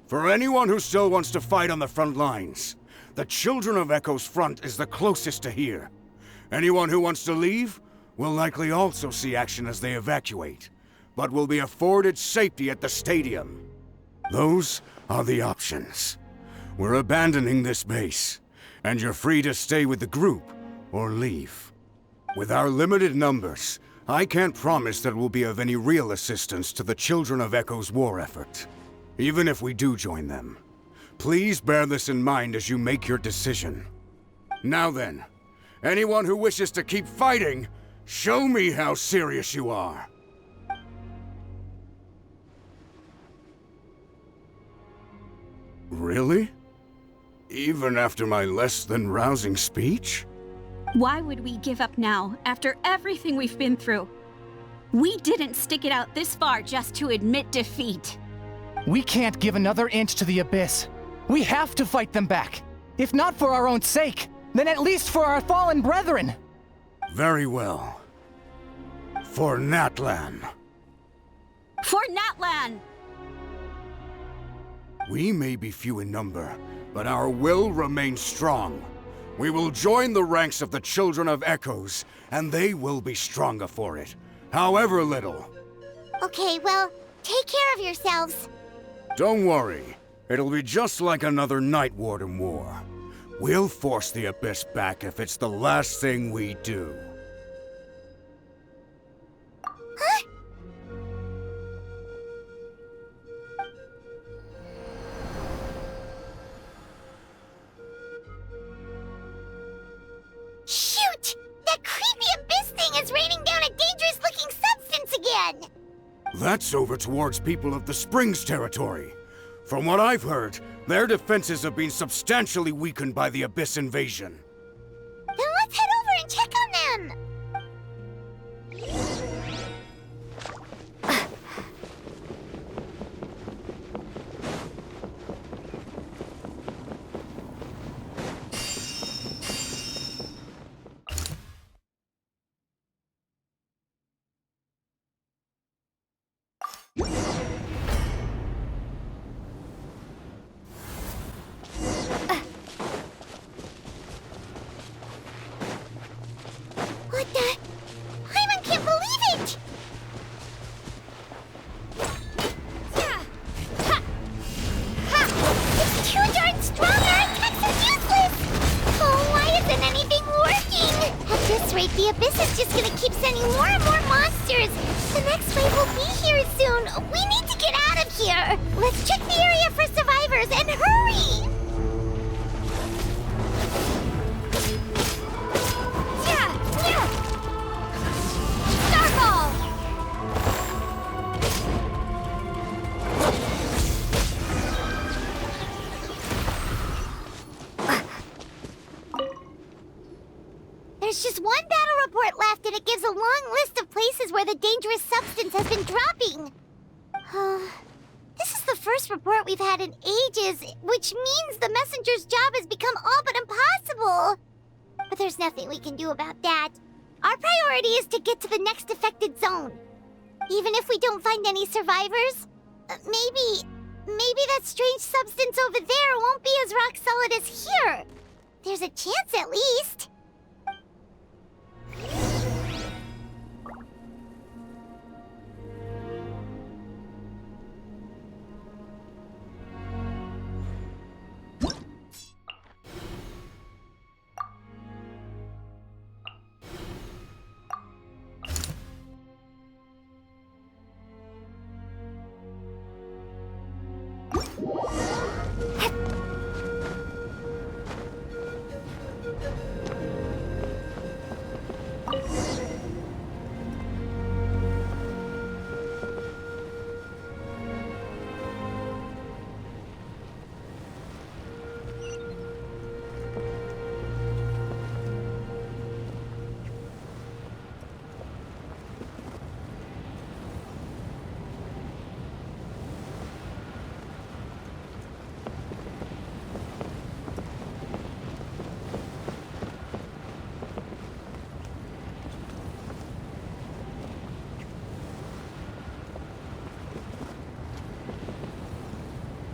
For anyone who still wants to fight on the front lines, the Children of Echo's front is the closest to here. Anyone who wants to leave will likely also see action as they evacuate, but will be afforded safety at the stadium. Those are the options. We're abandoning this base, and you're free to stay with the group or leave. With our limited numbers, I can't promise that we'll be of any real assistance to the Children of Echo's war effort. Even if we do join them, please bear this in mind as you make your decision. Now then, anyone who wishes to keep fighting, show me how serious you are. Really? Even after my less than rousing speech? Why would we give up now, after everything we've been through? We didn't stick it out this far just to admit defeat. We can't give another inch to the Abyss. We have to fight them back. If not for our own sake, then at least for our fallen brethren. Very well. For Natlan. For Natlan! We may be few in number, but our will remains strong. We will join the ranks of the Children of Echoes, and they will be stronger for it, however little. Okay, well, take care of yourselves. Don't worry. It'll be just like another Night Warden war. We'll force the Abyss back if it's the last thing we do. Huh? Shoot! That creepy Abyss thing is raining down a dangerous-looking substance again! That's over towards people of the Springs territory. From what I've heard, their defenses have been substantially weakened by the Abyss invasion. Then let's head over and check on them! What the? Hyman can't believe it! It's too darn strong! Our attacks are useless! Oh, why isn't anything working? At this rate, the Abyss is just gonna keep sending more and more monsters! The next wave will be here soon! We need to get out of here! Let's check the area for survivors and hurry! battle report left, and it gives a long list of places where the dangerous substance has been dropping. This is the first report we've had in ages, which means the messenger's job has become all but impossible. But there's nothing we can do about that. Our priority is to get to the next affected zone. Even if we don't find any survivors, maybe that strange substance over there won't be as rock solid as here. There's a chance at least.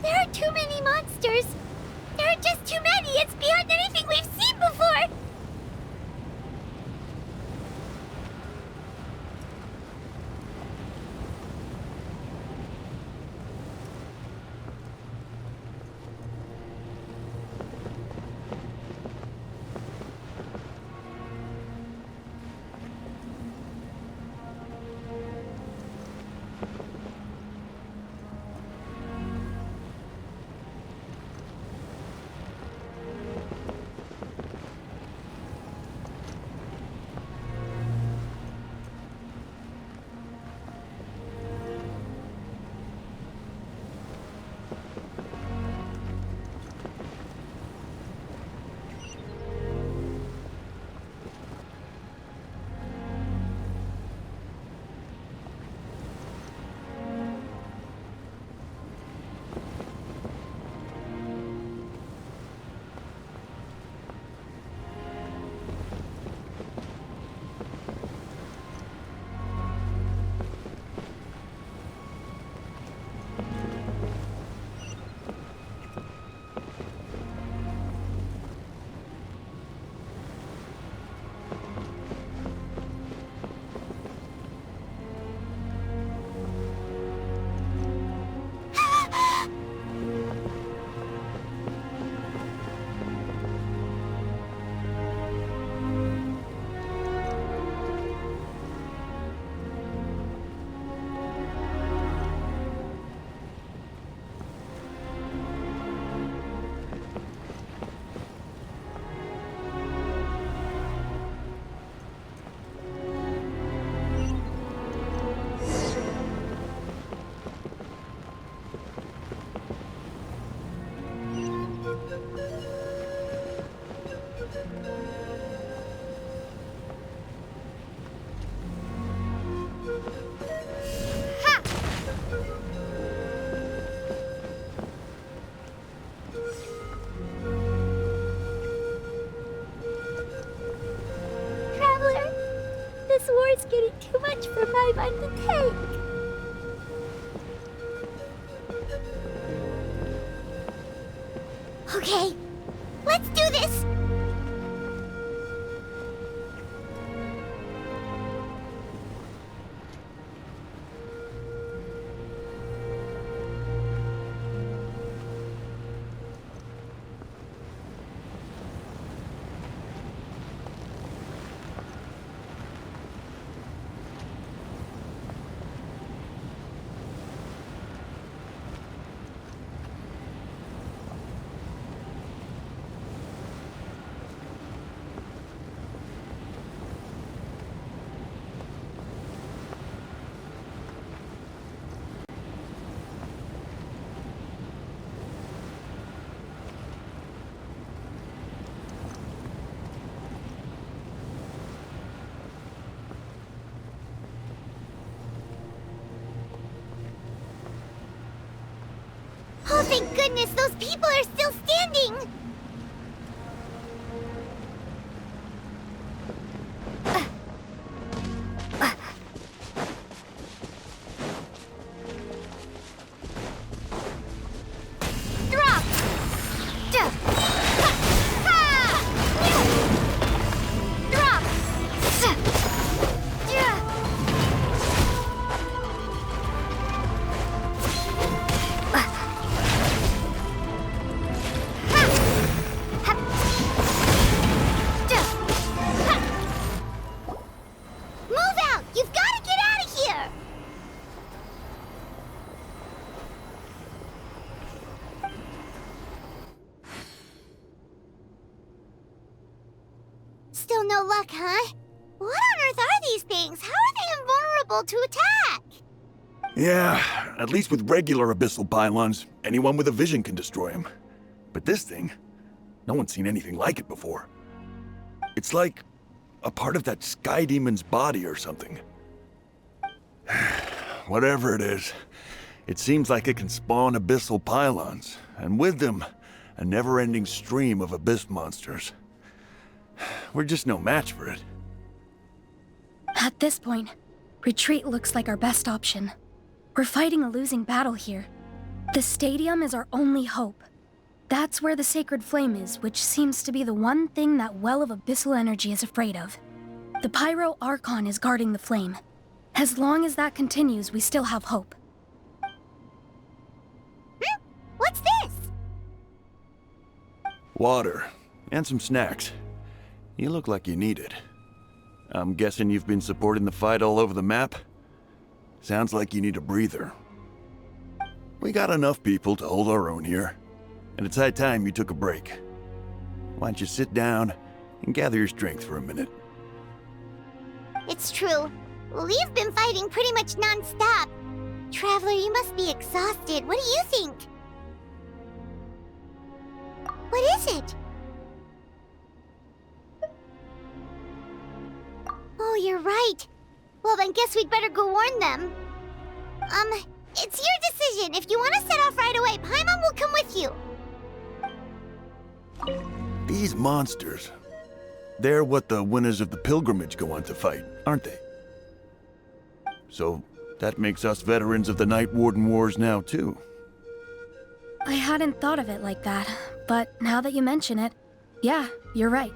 There are too many monsters. There are just too many. It's beyond anything we've seen before. This war's getting too much for my mind to take. Okay, let's do this! goodness, those people are still standing! Drop! Drop! Still no luck, huh? What on earth are these things? How are they invulnerable to attack? Yeah, at least with regular abyssal pylons, anyone with a vision can destroy them. But this thing, no one's seen anything like it before. It's like a part of that sky demon's body or something. Whatever it is, it seems like it can spawn abyssal pylons, and with them, a never-ending stream of abyss monsters. We're just no match for it. At this point, retreat looks like our best option. We're fighting a losing battle here. The stadium is our only hope. That's where the sacred flame is, which seems to be the one thing that well of abyssal energy is afraid of. The pyro Archon is guarding the flame. As long as that continues, we still have hope. What's this? Water, and some snacks. You look like you need it. I'm guessing you've been supporting the fight all over the map? Sounds like you need a breather. We got enough people to hold our own here, and it's high time you took a break. Why don't you sit down and gather your strength for a minute? It's true. We've been fighting pretty much non-stop. Traveler, you must be exhausted. What do you think? What is it? Oh, you're right. Well, then guess we'd better go warn them. It's your decision. If you want to set off right away, Paimon will come with you. These monsters, they're what the winners of the pilgrimage go on to fight, aren't they? So, that makes us veterans of the Night Warden Wars now, too. I hadn't thought of it like that, but now that you mention it, yeah, you're right.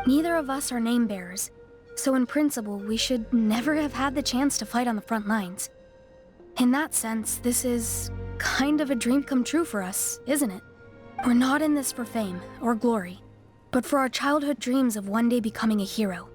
Neither of us are name bearers, so in principle, we should never have had the chance to fight on the front lines. In that sense, this is kind of a dream come true for us, isn't it? We're not in this for fame or glory, but for our childhood dreams of one day becoming a hero.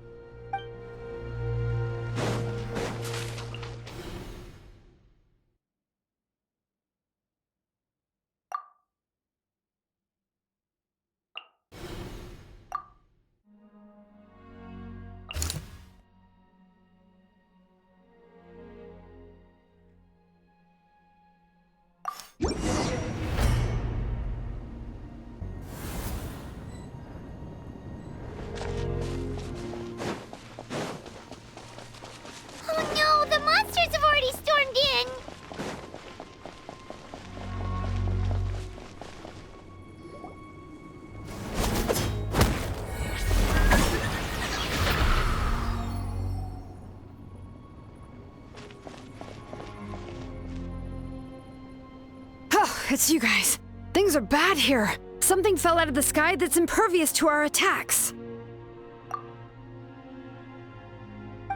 It's you guys. Things are bad here. Something fell out of the sky that's impervious to our attacks.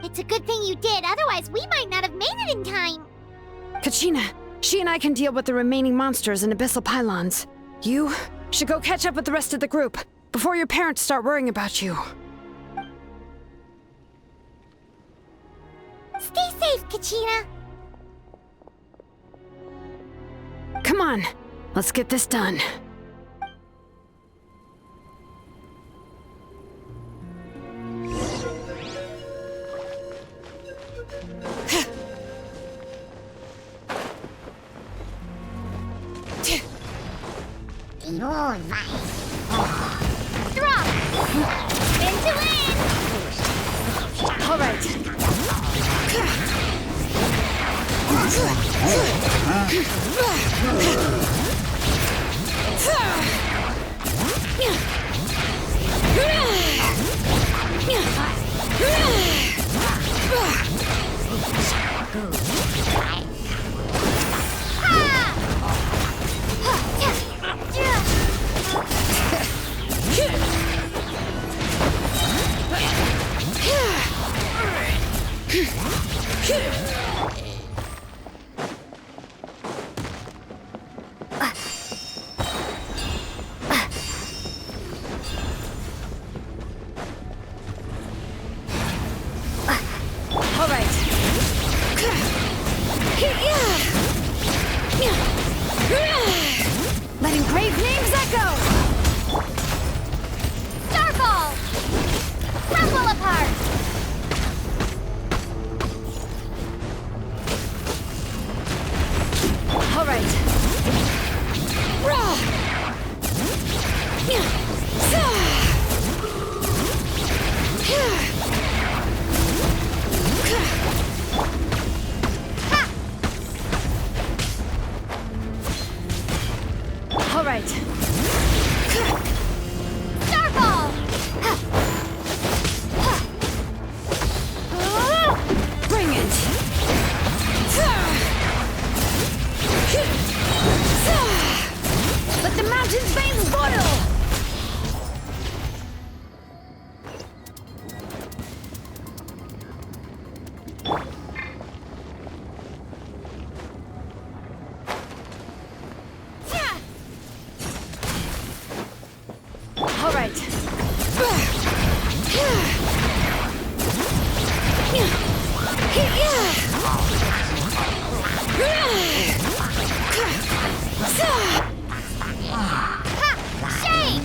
It's a good thing you did, otherwise we might not have made it in time. Kachina, she and I can deal with the remaining monsters and abyssal pylons. You should go catch up with the rest of the group before your parents start worrying about you. Stay safe, Kachina. Come on, let's get this done. Drop! Spin to win! All right. Letting grave names echo! Starfall! Crumble apart! All right. Rah! All right. Starfall! Bring it! Let the mountain's veins boil! All right. Shame!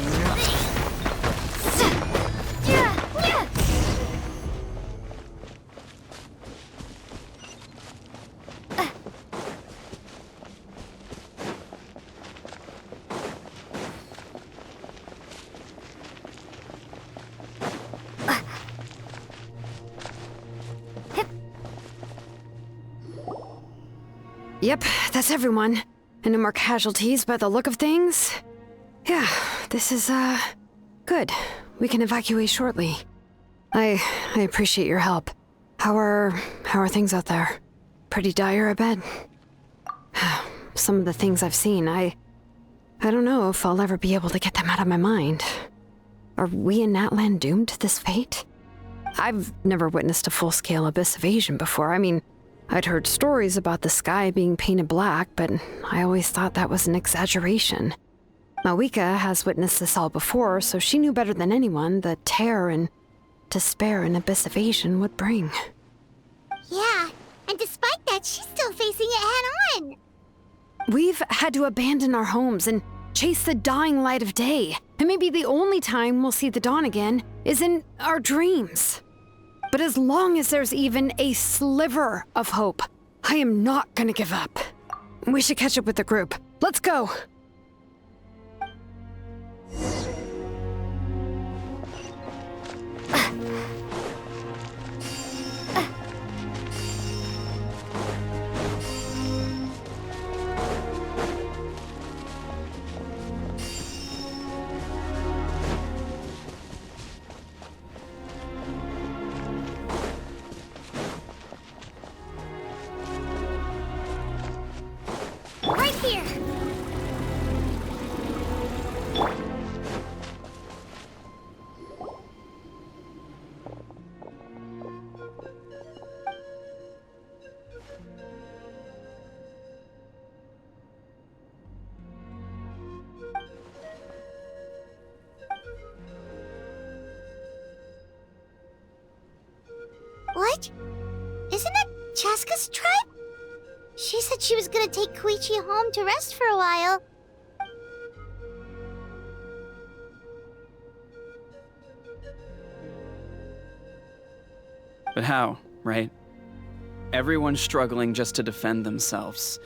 Yep, that's everyone. And no more casualties by the look of things. Yeah, this is, good. We can evacuate shortly. I appreciate your help. How are things out there? Pretty dire, I bet. Some of the things I've seen, I don't know if I'll ever be able to get them out of my mind. Are we in Natlan doomed to this fate? I've never witnessed a full-scale abyss invasion before. I mean, I'd heard stories about the sky being painted black, but I always thought that was an exaggeration. Mawika has witnessed this all before, so she knew better than anyone the terror and despair an abyss invasion would bring. Yeah, and despite that, she's still facing it head-on. We've had to abandon our homes and chase the dying light of day, and maybe the only time we'll see the dawn again is in our dreams. But as long as there's even a sliver of hope, I am not gonna give up. We should catch up with the group. Let's go! Right here! What? Isn't that Chaska's tribe? She said she was gonna take Koichi home to rest for a while. But how, right? Everyone's struggling just to defend themselves.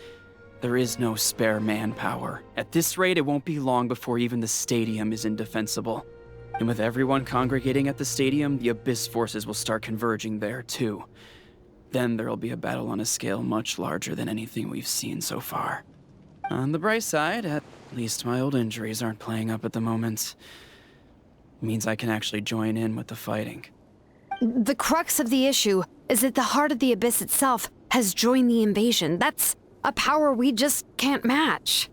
There is no spare manpower. At this rate, it won't be long before even the stadium is indefensible. And with everyone congregating at the stadium, the Abyss forces will start converging there, too. Then there'll be a battle on a scale much larger than anything we've seen so far. On the bright side, at least my old injuries aren't playing up at the moment. Means I can actually join in with the fighting. The crux of the issue is that the Heart of the Abyss itself has joined the invasion. That's a power we just can't match.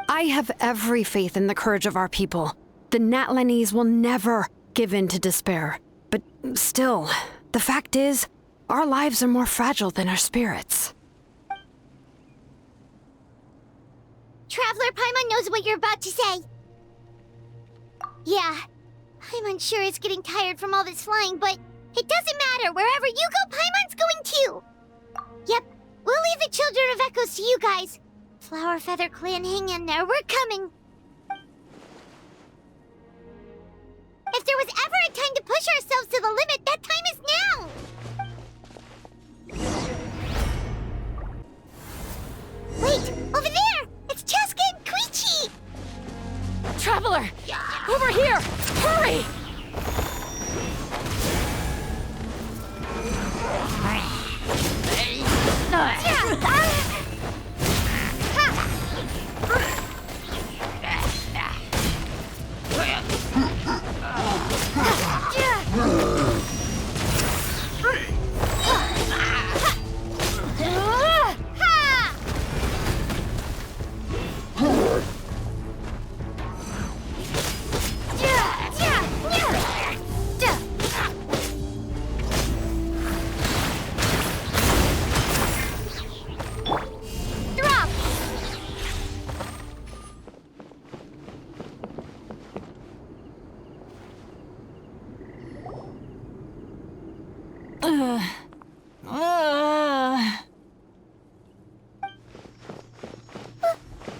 I have every faith in the courage of our people. The Natlanese will never give in to despair. But still, the fact is, our lives are more fragile than our spirits. Traveler Paimon knows what you're about to say. Yeah, I'm unsure it's getting tired from all this flying, but it doesn't matter. Wherever you go, Paimon's going too. Yep, we'll leave the Children of Echoes to you guys. Flower Feather Clan, hang in there. We're coming. If there was ever a time to push ourselves to the limit, that time is now! Wait, over there! It's Cheska and Koichi! Traveler! Over here! Hurry!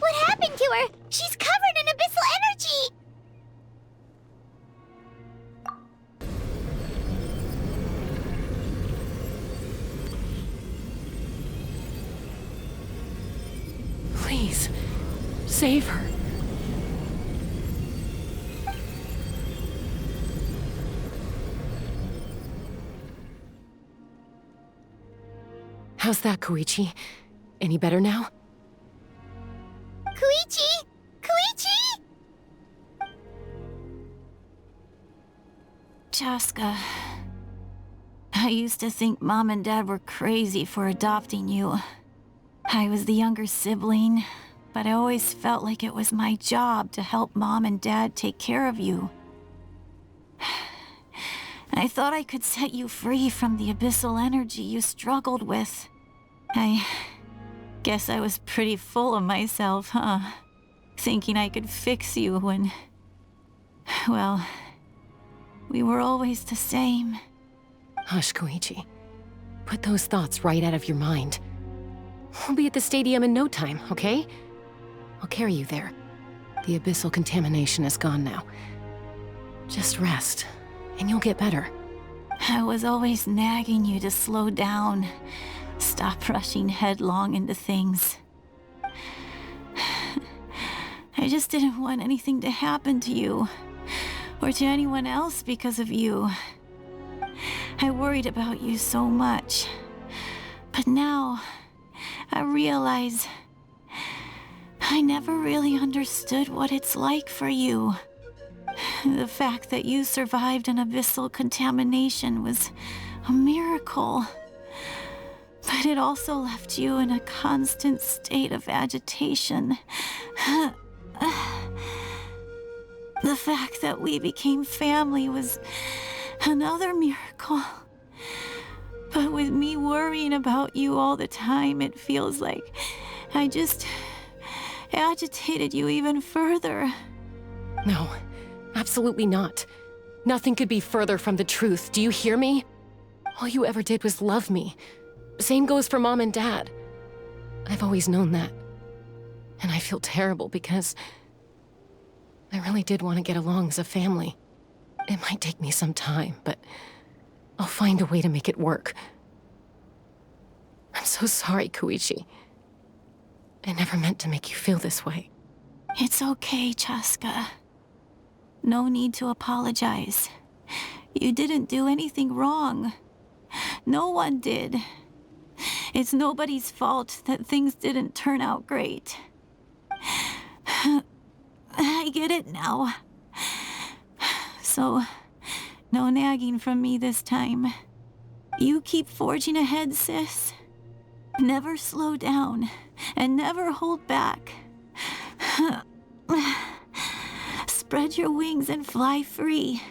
What happened to her? She's covered in abyssal energy! Please, save her. How's that, Koichi? Any better now? Koichi! Koichi! Cheska, I used to think Mom and Dad were crazy for adopting you. I was the younger sibling, but I always felt like it was my job to help Mom and Dad take care of you. I thought I could set you free from the abyssal energy you struggled with. I guess I was pretty full of myself, huh? Thinking I could fix you when... well, we were always the same. Hush, Koichi. Put those thoughts right out of your mind. We'll be at the stadium in no time, okay? I'll carry you there. The abyssal contamination is gone now. Just rest, and you'll get better. I was always nagging you to slow down. Stop rushing headlong into things. I just didn't want anything to happen to you, or to anyone else because of you. I worried about you so much. But now, I realize I never really understood what it's like for you. The fact that you survived an abyssal contamination was a miracle. But it also left you in a constant state of agitation. The fact that we became family was another miracle. But with me worrying about you all the time, it feels like I just agitated you even further. No, absolutely not. Nothing could be further from the truth. Do you hear me? All you ever did was love me. Same goes for Mom and Dad. I've always known that. And I feel terrible because I really did want to get along as a family. It might take me some time, but I'll find a way to make it work. I'm so sorry, Koichi. I never meant to make you feel this way. It's okay, Cheska. No need to apologize. You didn't do anything wrong. No one did. It's nobody's fault that things didn't turn out great. I get it now. So, no nagging from me this time. You keep forging ahead, sis. Never slow down, and never hold back. Spread your wings and fly free,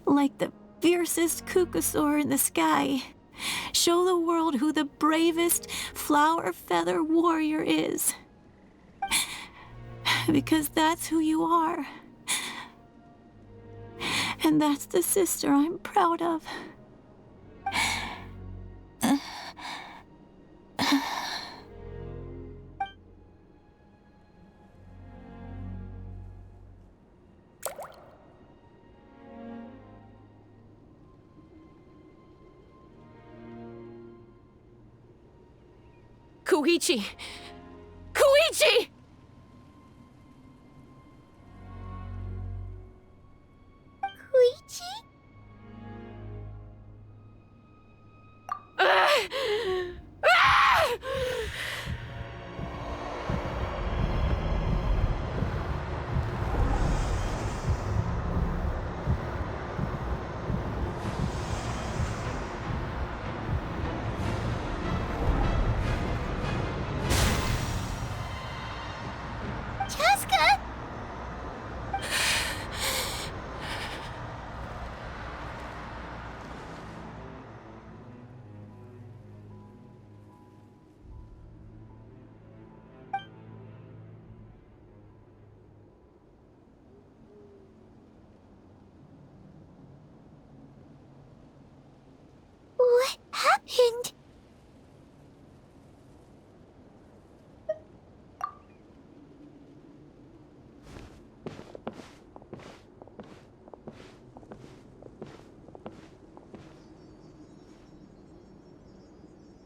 like the fiercest kukasaur in the sky. Show the world who the bravest flower feather warrior is. Because that's who you are. And that's the sister I'm proud of. Koichi! Koichi! Koichi? Chaska! What happened?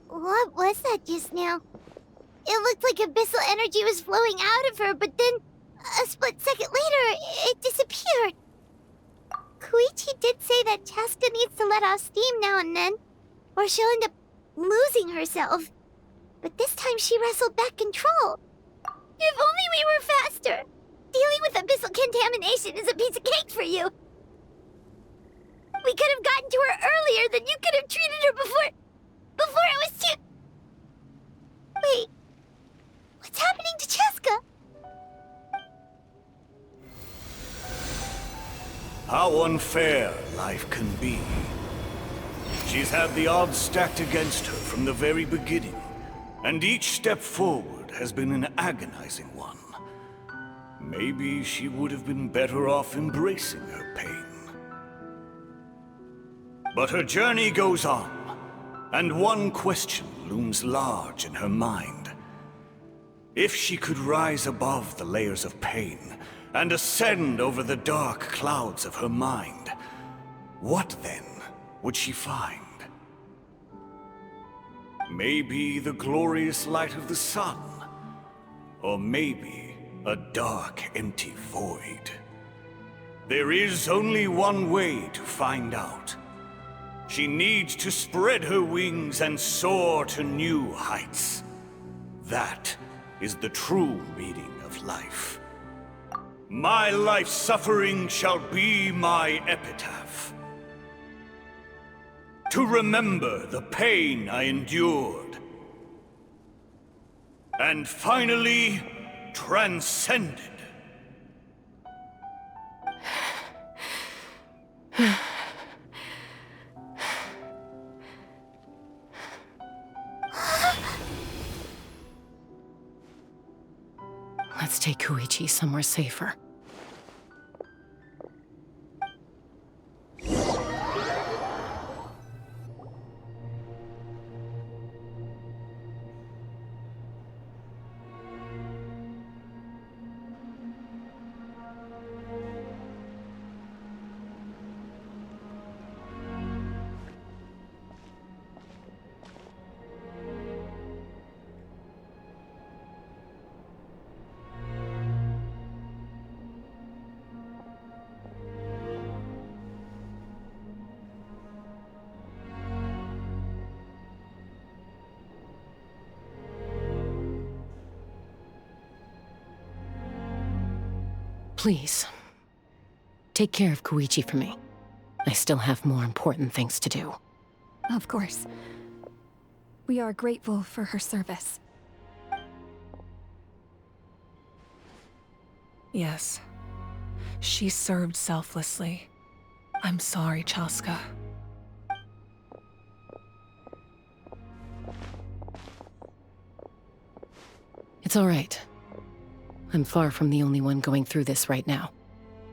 What was that just now? It looked like abyssal energy was flowing out of her, but then a split second later, it disappeared. Koichi did say that Chaska needs to let off steam now and then, or she'll end up losing herself. But this time she wrestled back control. If only we were faster! Dealing with abyssal contamination is a piece of cake for you. We could have gotten to her earlier, then you could have treated her before it was too... Wait, what's happening to Chaska? How unfair life can be. She's had the odds stacked against her from the very beginning, and each step forward has been an agonizing one. Maybe she would have been better off embracing her pain. But her journey goes on, and one question looms large in her mind. If she could rise above the layers of pain and ascend over the dark clouds of her mind, what then would she find? Maybe the glorious light of the sun, or maybe a dark, empty void. There is only one way to find out. She needs to spread her wings and soar to new heights. That is the true meaning of life. My life's suffering shall be my epitaph. To remember the pain I endured. And finally, transcended. Let's take Koichi somewhere safer. Please, take care of Koichi for me. I still have more important things to do. Of course. We are grateful for her service. Yes. She served selflessly. I'm sorry, Chaska. It's all right. I'm far from the only one going through this right now.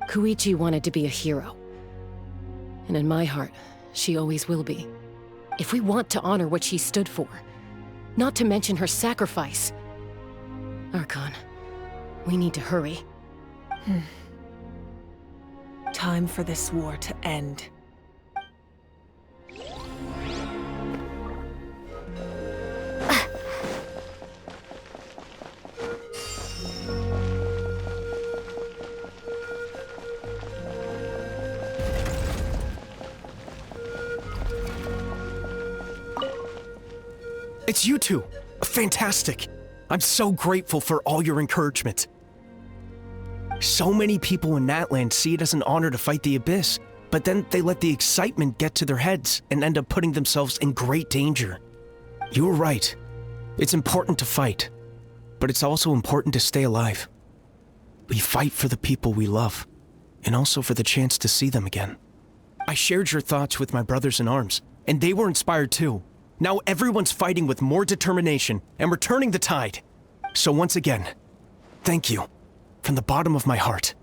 Koichi wanted to be a hero. And in my heart, she always will be. If we want to honor what she stood for, not to mention her sacrifice. Archon, we need to hurry. Time for this war to end. It's you two! Fantastic! I'm so grateful for all your encouragement. So many people in Natland see it as an honor to fight the Abyss, but then they let the excitement get to their heads and end up putting themselves in great danger. You were right. It's important to fight, but it's also important to stay alive. We fight for the people we love, and also for the chance to see them again. I shared your thoughts with my brothers in arms, and they were inspired too. Now everyone's fighting with more determination and returning the tide. So once again, thank you, from the bottom of my heart.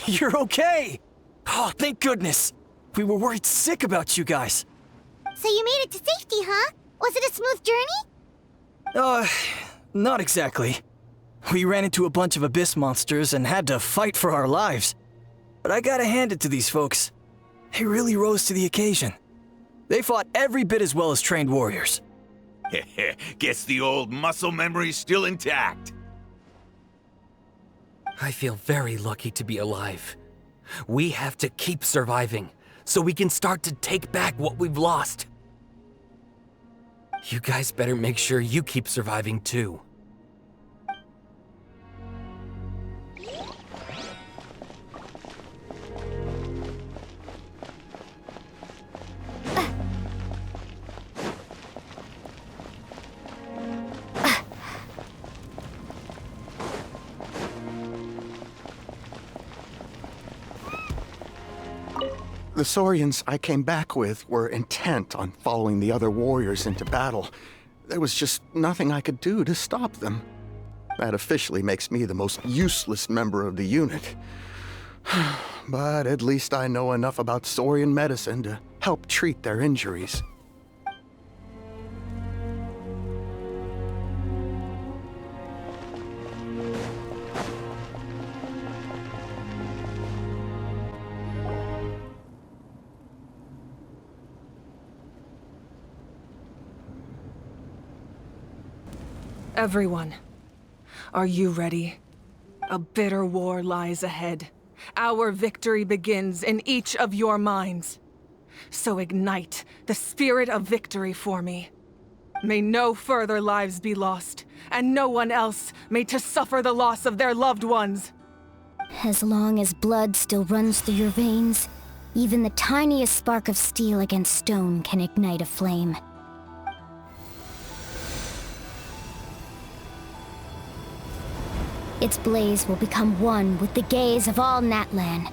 You're okay! Oh, thank goodness! We were worried sick about you guys. So you made it to safety, huh? Was it a smooth journey? Not exactly. We ran into a bunch of Abyss monsters and had to fight for our lives. But I gotta hand it to these folks. They really rose to the occasion. They fought every bit as well as trained warriors. Guess the old muscle memory's still intact. I feel very lucky to be alive. We have to keep surviving, so we can start to take back what we've lost. You guys better make sure you keep surviving too. The Saurians I came back with were intent on following the other warriors into battle. There was just nothing I could do to stop them. That officially makes me the most useless member of the unit. But at least I know enough about Saurian medicine to help treat their injuries. Everyone, are you ready? A bitter war lies ahead. Our victory begins in each of your minds. So ignite the spirit of victory for me. May no further lives be lost, and no one else may to suffer the loss of their loved ones. As long as blood still runs through your veins, even the tiniest spark of steel against stone can ignite a flame. Its blaze will become one with the gaze of all Natlan.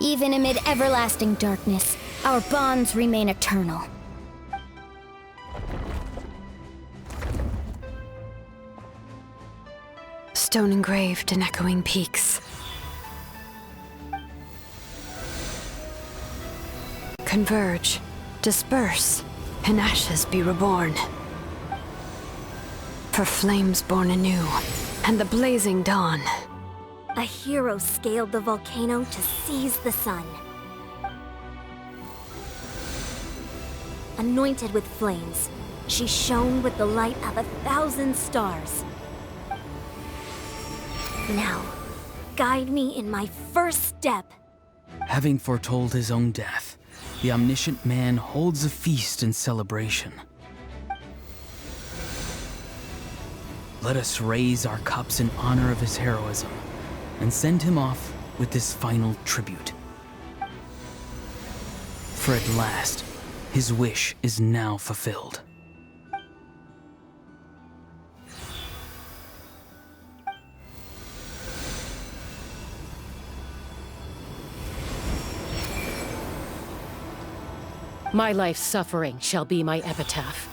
Even amid everlasting darkness, our bonds remain eternal. Stone engraved in echoing peaks. Converge, disperse, in ashes be reborn. For flames born anew, and the blazing dawn. A hero scaled the volcano to seize the sun. Anointed with flames, she shone with the light of 1,000 stars. Now, guide me in my first step. Having foretold his own death, the omniscient man holds a feast in celebration. let us raise our cups in honor of his heroism and send him off with this final tribute. For at last, his wish is now fulfilled. My life's suffering shall be my epitaph.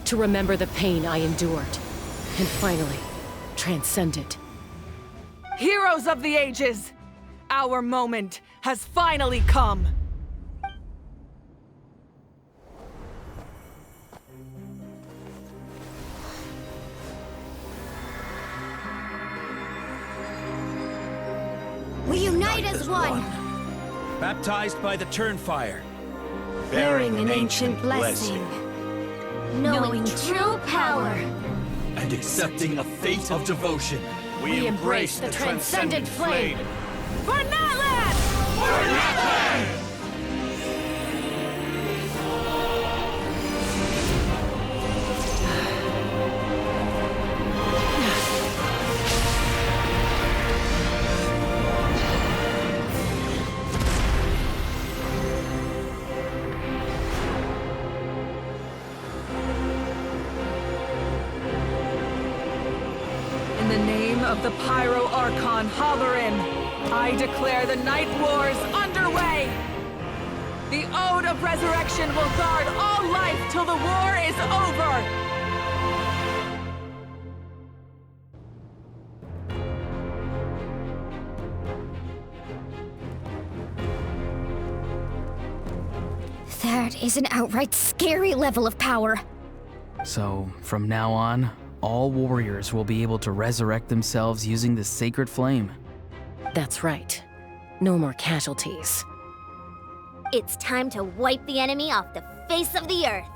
To remember the pain I endured, and finally, transcend it. Heroes of the ages! Our moment has finally come! We unite as one! Baptized by the Turnfire. Bearing an ancient blessing. Knowing true power. And accepting a fate of devotion. We embrace the transcendent flame. For Natlan! For Natlan! In the name of the Pyro Archon Halloran, I declare the Night Wars underway! The Ode of Resurrection will guard all life till the war is over! That is an outright scary level of power. So, from now on, all warriors will be able to resurrect themselves using the sacred flame. That's right. No more casualties. It's time to wipe the enemy off the face of the earth.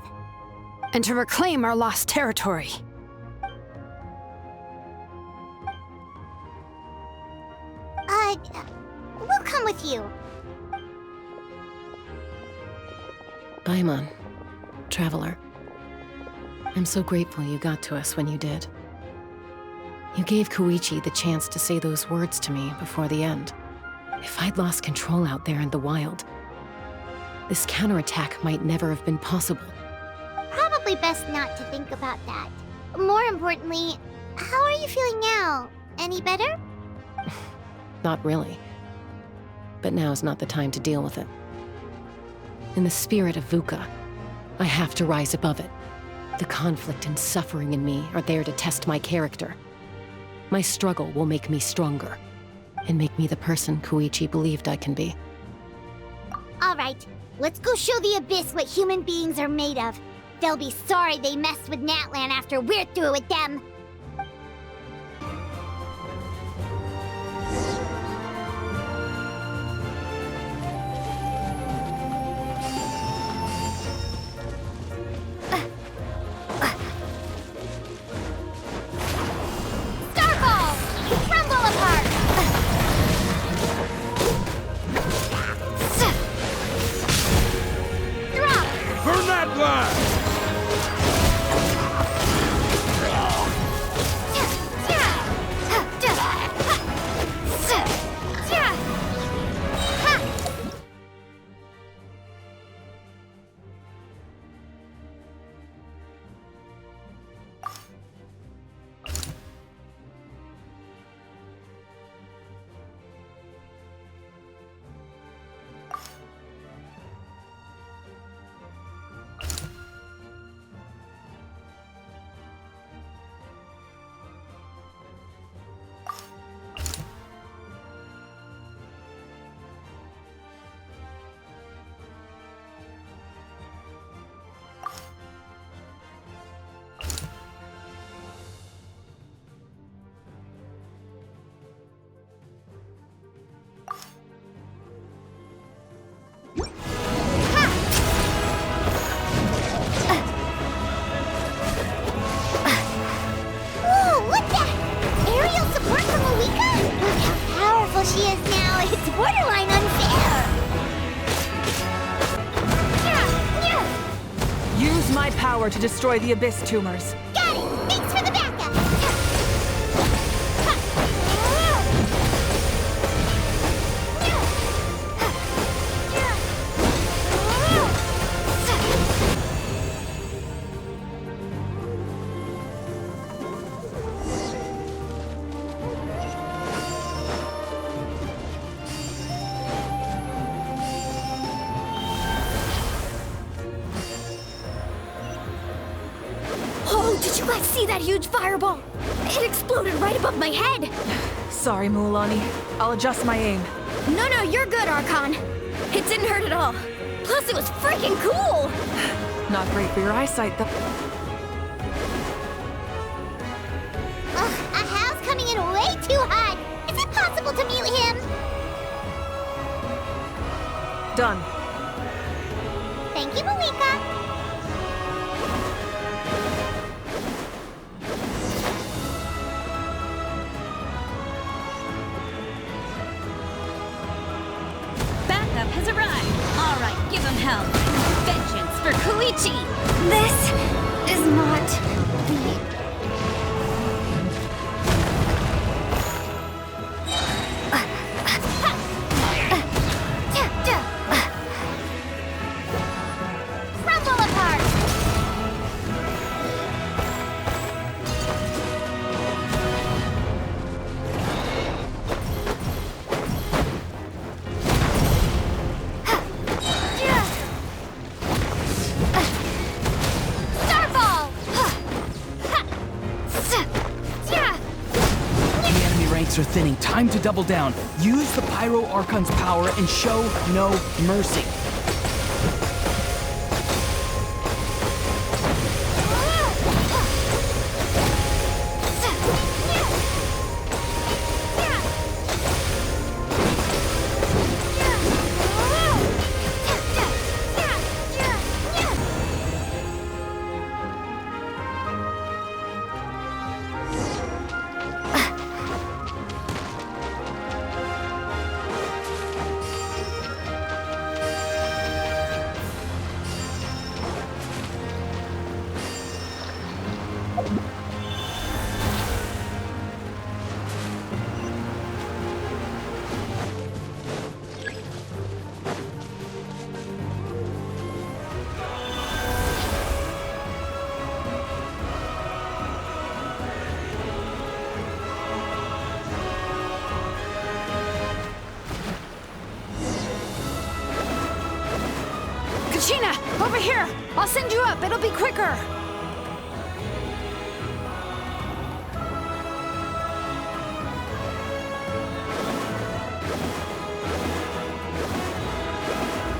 And to reclaim our lost territory. We'll come with you. Paimon, traveler. I'm so grateful you got to us when you did. You gave Koichi the chance to say those words to me before the end. If I'd lost control out there in the wild, this counterattack might never have been possible. Probably best not to think about that. More importantly, how are you feeling now? Any better? Not really. But now's not the time to deal with it. In the spirit of VUCA, I have to rise above it. The conflict and suffering in me are there to test my character. My struggle will make me stronger, and make me the person Koichi believed I can be. All right, let's go show the Abyss what human beings are made of. They'll be sorry they messed with Natlan after we're through with them. She is now. It's borderline unfair. Use my power power to destroy the Abyss tumors. Got it! Thanks for the backup! Oh, did you guys see that huge fireball? It exploded right above my head! Sorry, Mualani. I'll adjust my aim. No, you're good, Archon. It didn't hurt at all. Plus, it was freaking cool! Not great for your eyesight, though. Ugh, a howl's coming in way too hot! Is it possible to mute him? Done. Thank you, Malika. Backup has arrived. All right, give him hell. Vengeance for Koichi. This is not the... Crumble apart! Starball! The enemy ranks are thinning. Time to double down. Use the Pyro Archon's power and show no mercy. Kachina, over here! I'll send you up, it'll be quicker!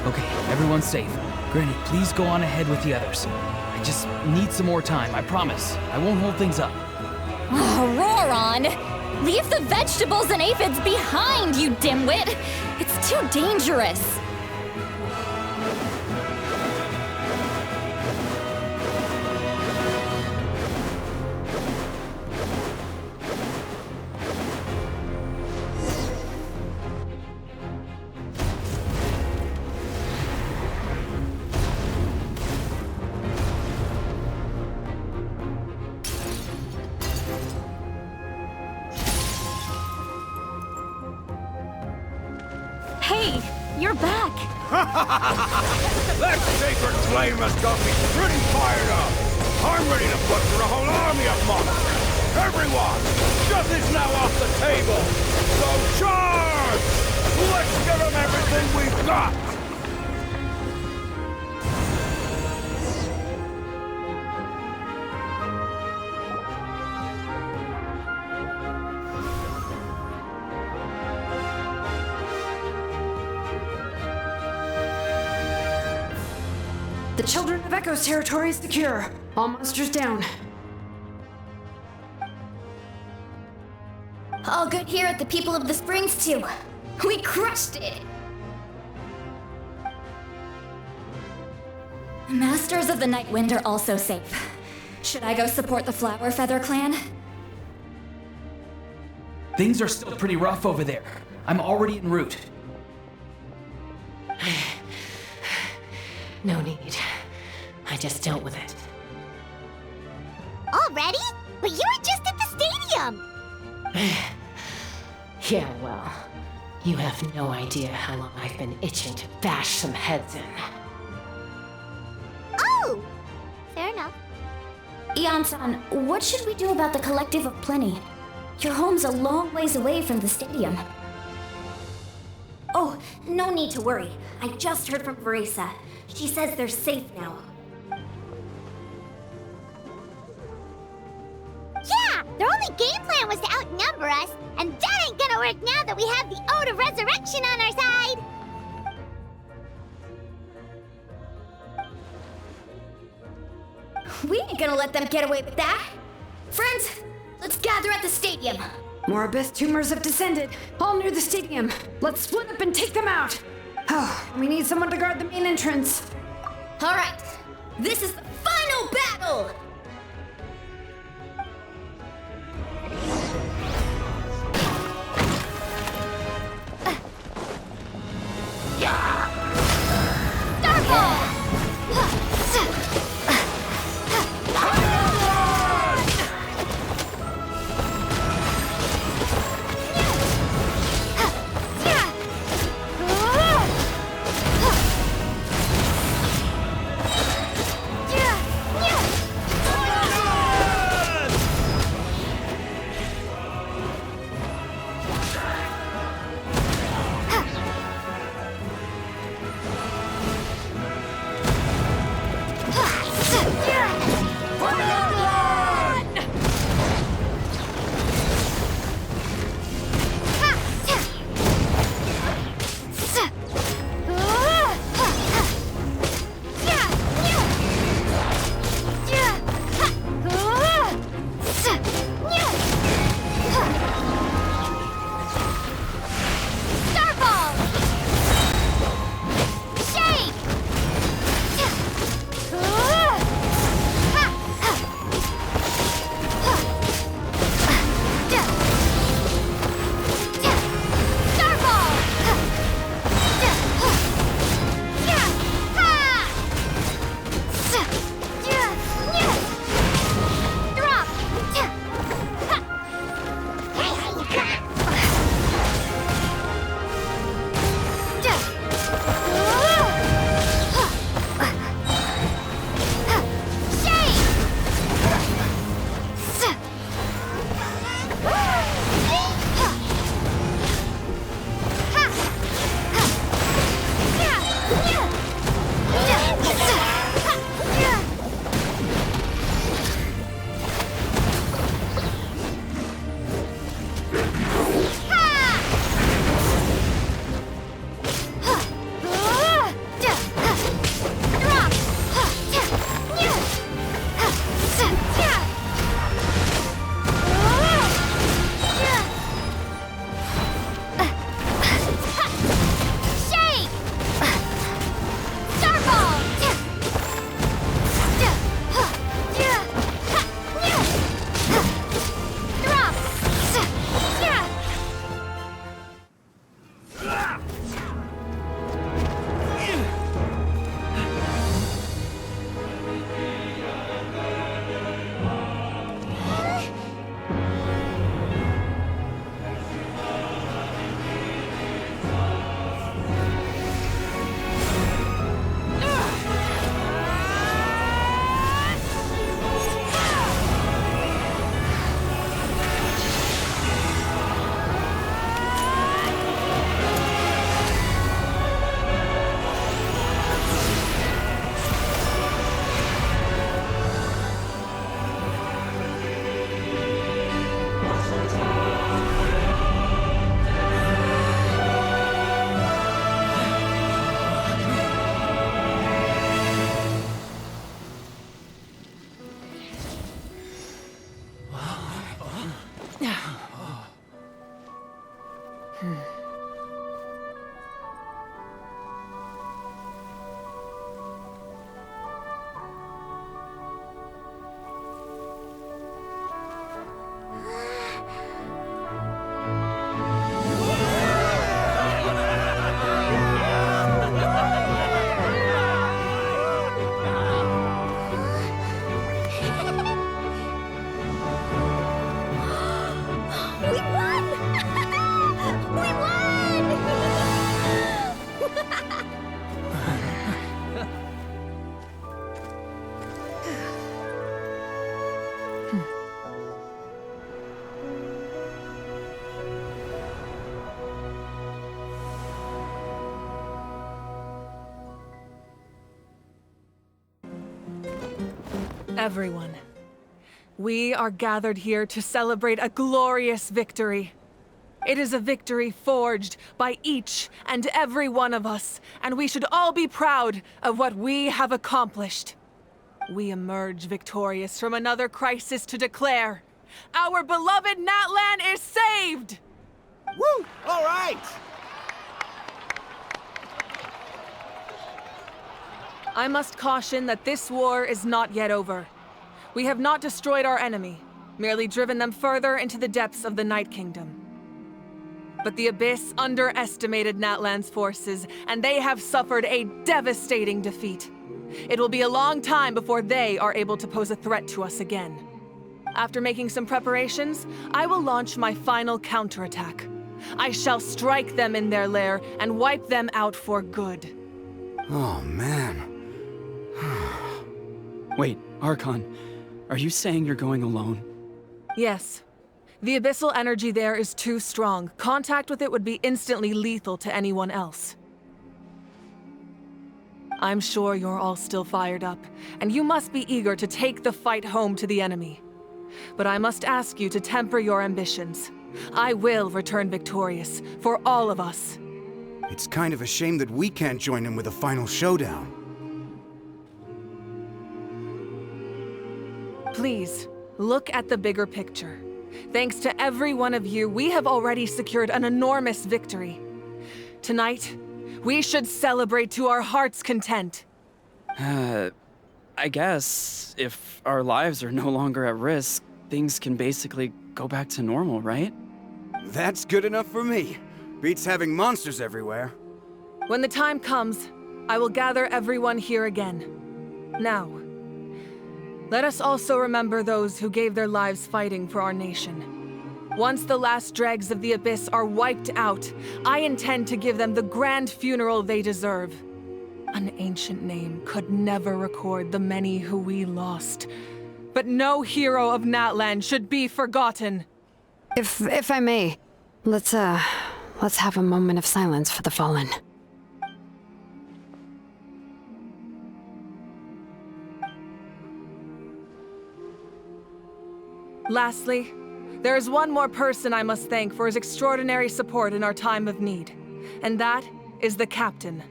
Okay, everyone's safe. Granny, please go on ahead with the others. I just need some more time, I promise. I won't hold things up. Oh, roar on! Leave the vegetables and aphids behind, you dimwit! It's too dangerous! Hey, you're back. That sacred flame has got me pretty fired up. I'm ready to butcher a whole army of monsters. Everyone, shut this now off the table. So charge! Let's give them everything we've got. The Children of Echo's territory is secure. All monsters down. All good here at the People of the Springs, too. We crushed it! Masters of the Night Wind are also safe. Should I go support the Flower Feather clan? Things are still pretty rough over there. I'm already en route. No need. I just dealt with it. But you were just at the stadium! Yeah, well, you have no idea how long I've been itching to bash some heads in. Oh! Fair enough. Ian-san, what should we do about the Collective of Plenty? Your home's a long ways away from the stadium. Oh, no need to worry. I just heard from Veresa. She says they're safe now. Yeah! Their only game plan was to outnumber us, and that ain't gonna work now that we have the Ode of Resurrection on our side! We ain't gonna let them get away with that! Friends, let's gather at the stadium! More abyss tumors have descended, all near the stadium. Let's split up and take them out. Oh, we need someone to guard the main entrance. Alright, this is the final battle! Everyone, we are gathered here to celebrate a glorious victory. It is a victory forged by each and every one of us, and we should all be proud of what we have accomplished. We emerge victorious from another crisis to declare, our beloved Natlan is saved! Woo! All right! I must caution that this war is not yet over. We have not destroyed our enemy, merely driven them further into the depths of the Night Kingdom. But the Abyss underestimated Natlan's forces, and they have suffered a devastating defeat. It will be a long time before they are able to pose a threat to us again. After making some preparations, I will launch my final counterattack. I shall strike them in their lair and wipe them out for good. Oh, man. Wait, Archon, are you saying you're going alone? Yes. The abyssal energy there is too strong. Contact with it would be instantly lethal to anyone else. I'm sure you're all still fired up, and you must be eager to take the fight home to the enemy. But I must ask you to temper your ambitions. I will return victorious, for all of us. It's kind of a shame that we can't join him with a final showdown. Please, look at the bigger picture. Thanks to every one of you, we have already secured an enormous victory. Tonight, we should celebrate to our heart's content. I guess if our lives are no longer at risk, things can basically go back to normal, right? That's good enough for me. Beats having monsters everywhere. When the time comes, I will gather everyone here again. Now, let us also remember those who gave their lives fighting for our nation. Once the last dregs of the Abyss are wiped out, I intend to give them the grand funeral they deserve. An ancient name could never record the many who we lost. But no hero of Natlan should be forgotten. If I may, let's have a moment of silence for the fallen. Lastly, there is one more person I must thank for his extraordinary support in our time of need, and that is the Captain.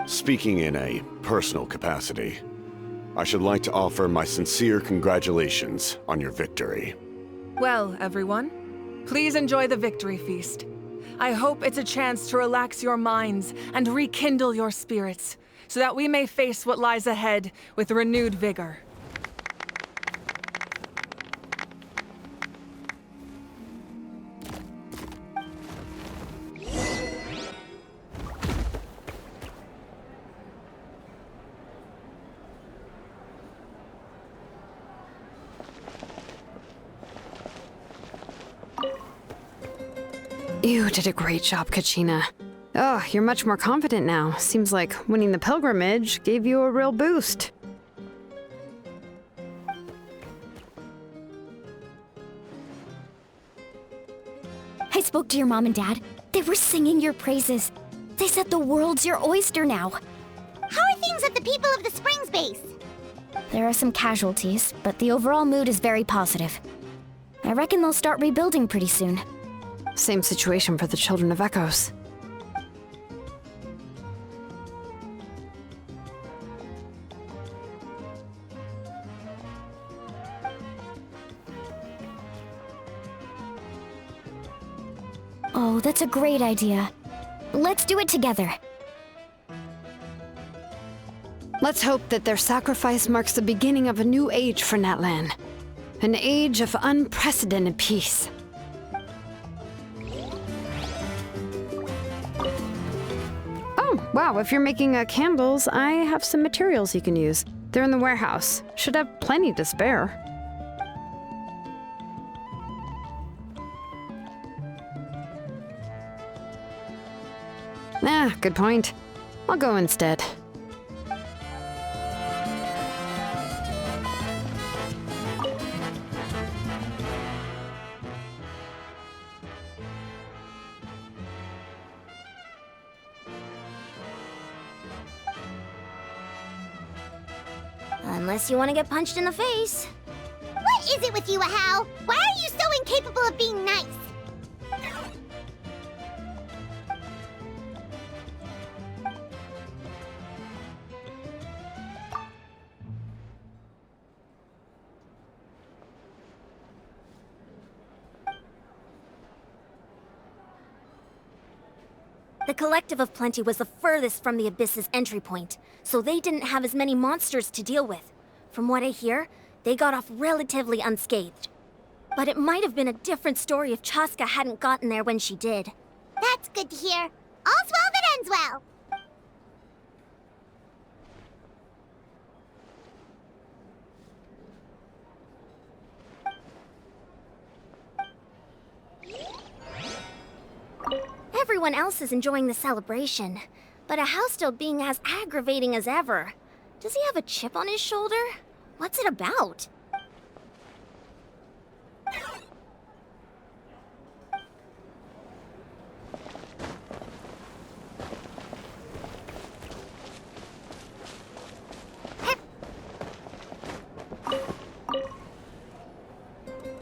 Speaking in a personal capacity, I should like to offer my sincere congratulations on your victory. Well, everyone, please enjoy the victory feast. I hope it's a chance to relax your minds and rekindle your spirits, so that we may face what lies ahead with renewed vigor. You did a great job, Kachina. Oh, you're much more confident now. Seems like winning the pilgrimage gave you a real boost. I spoke to your mom and dad. They were singing your praises. They said the world's your oyster now. How are things at the People of the Springs base? There are some casualties, but the overall mood is very positive. I reckon they'll start rebuilding pretty soon. Same situation for the Children of Echoes. Oh, that's a great idea. Let's do it together. Let's hope that their sacrifice marks the beginning of a new age for Natlan. An age of unprecedented peace. Oh, wow, if you're making candles, I have some materials you can use. They're in the warehouse. Should have plenty to spare. Ah, good point. I'll go instead. Unless you want to get punched in the face. What is it with you, Ahau? Why are you so incapable of being nice? The Collective of Plenty was the furthest from the Abyss's entry point, so they didn't have as many monsters to deal with. From what I hear, they got off relatively unscathed. But it might have been a different story if Chaska hadn't gotten there when she did. That's good to hear. All's well that ends well. Everyone else is enjoying the celebration, but Ahau's still being as aggravating as ever. Does he have a chip on his shoulder? What's it about?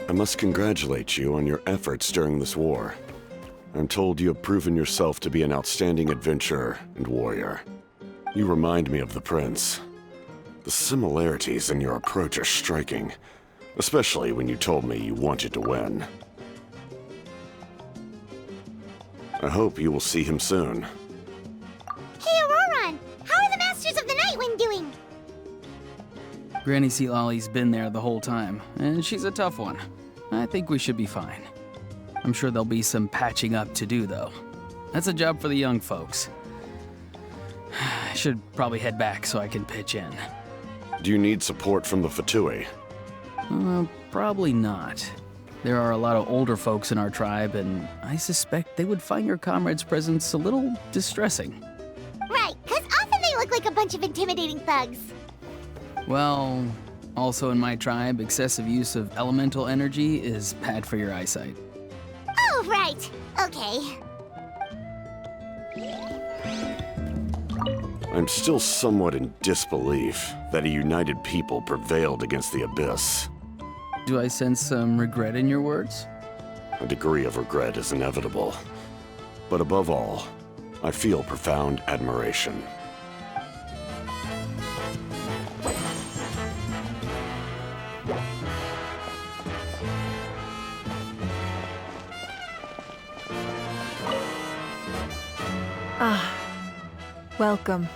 I must congratulate you on your efforts during this war. I'm told you have proven yourself to be an outstanding adventurer and warrior. You remind me of the Prince. The similarities in your approach are striking, especially when you told me you wanted to win. I hope you will see him soon. Hey, Auroron! How are the Masters of the Nightwind doing? Granny Sealolly's been there the whole time, and she's a tough one. I think we should be fine. I'm sure there'll be some patching up to do, though. That's a job for the young folks. I should probably head back so I can pitch in. Do you need support from the Fatui? Probably not. There are a lot of older folks in our tribe, and I suspect they would find your comrade's presence a little distressing. Right, because often they look like a bunch of intimidating thugs. Well, also in my tribe, excessive use of elemental energy is bad for your eyesight. Oh, right. Okay. I'm still somewhat in disbelief that a united people prevailed against the Abyss. Do I sense some regret in your words? A degree of regret is inevitable. But above all, I feel profound admiration. Ah, welcome.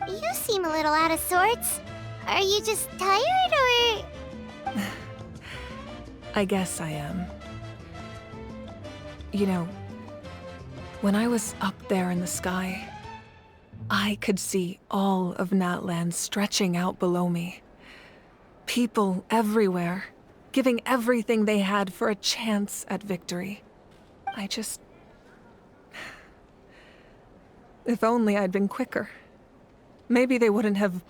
You seem a little out of sorts. Are you just tired, or...? I guess I am. You know, when I was up there in the sky, I could see all of Natlan stretching out below me. People everywhere, giving everything they had for a chance at victory. I just... If only I'd been quicker. Maybe they wouldn't have...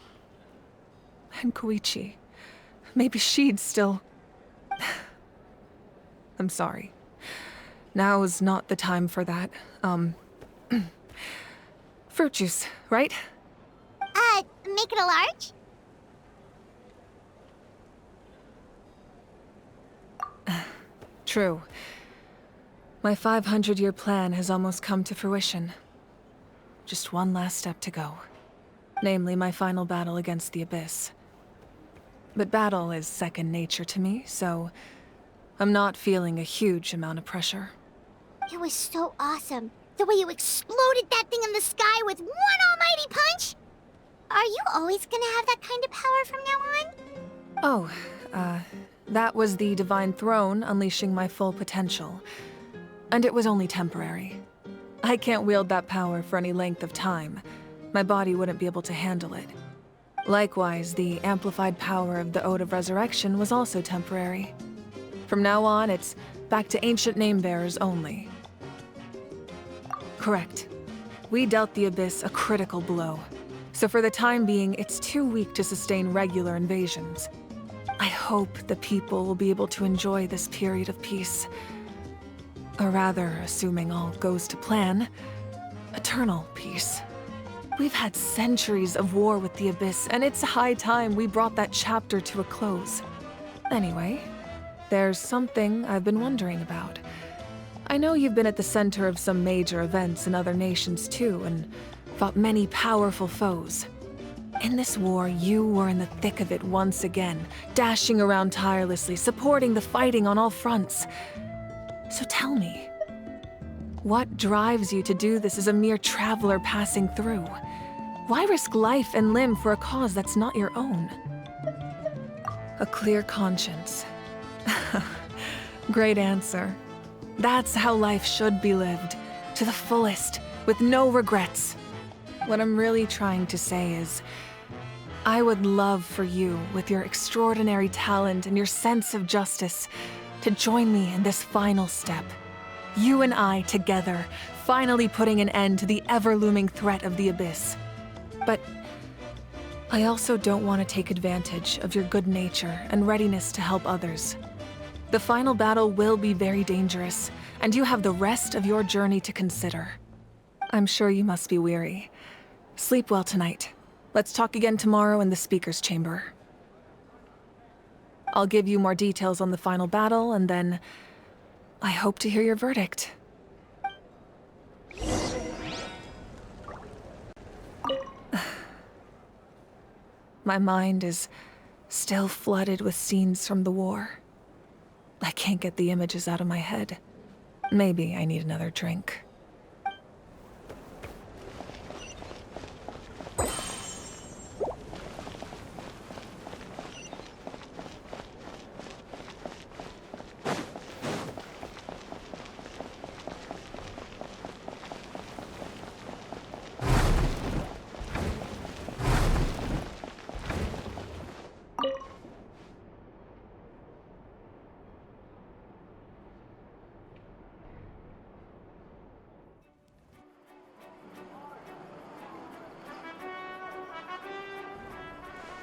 And Koichi. Maybe she'd still... I'm sorry. Now is not the time for that. Fruit juice, right? Make it a large? True. My 500-year plan has almost come to fruition. Just one last step to go. Namely, my final battle against the Abyss. But battle is second nature to me, so I'm not feeling a huge amount of pressure. It was so awesome. The way you exploded that thing in the sky with one almighty punch! Are you always gonna have that kind of power from now on? Oh, that was the Divine Throne unleashing my full potential. And it was only temporary. I can't wield that power for any length of time. My body wouldn't be able to handle it. Likewise, the amplified power of the Ode of Resurrection was also temporary. From now on, it's back to ancient name-bearers only. Correct. We dealt the Abyss a critical blow. So for the time being, it's too weak to sustain regular invasions. I hope the people will be able to enjoy this period of peace. Or rather, assuming all goes to plan, eternal peace. We've had centuries of war with the Abyss, and it's high time we brought that chapter to a close. Anyway, there's something I've been wondering about. I know you've been at the center of some major events in other nations too, and fought many powerful foes. In this war, you were in the thick of it once again, dashing around tirelessly, supporting the fighting on all fronts. So tell me, what drives you to do this as a mere traveler passing through? Why risk life and limb for a cause that's not your own? A clear conscience. Great answer. That's how life should be lived, to the fullest, with no regrets. What I'm really trying to say is, I would love for you, with your extraordinary talent and your sense of justice, to join me in this final step. You and I together, finally putting an end to the ever-looming threat of the Abyss. But I also don't want to take advantage of your good nature and readiness to help others. The final battle will be very dangerous, and you have the rest of your journey to consider. I'm sure you must be weary. Sleep well tonight. Let's talk again tomorrow in the speaker's chamber. I'll give you more details on the final battle, and then I hope to hear your verdict. My mind is still flooded with scenes from the war. I can't get the images out of my head. Maybe I need another drink.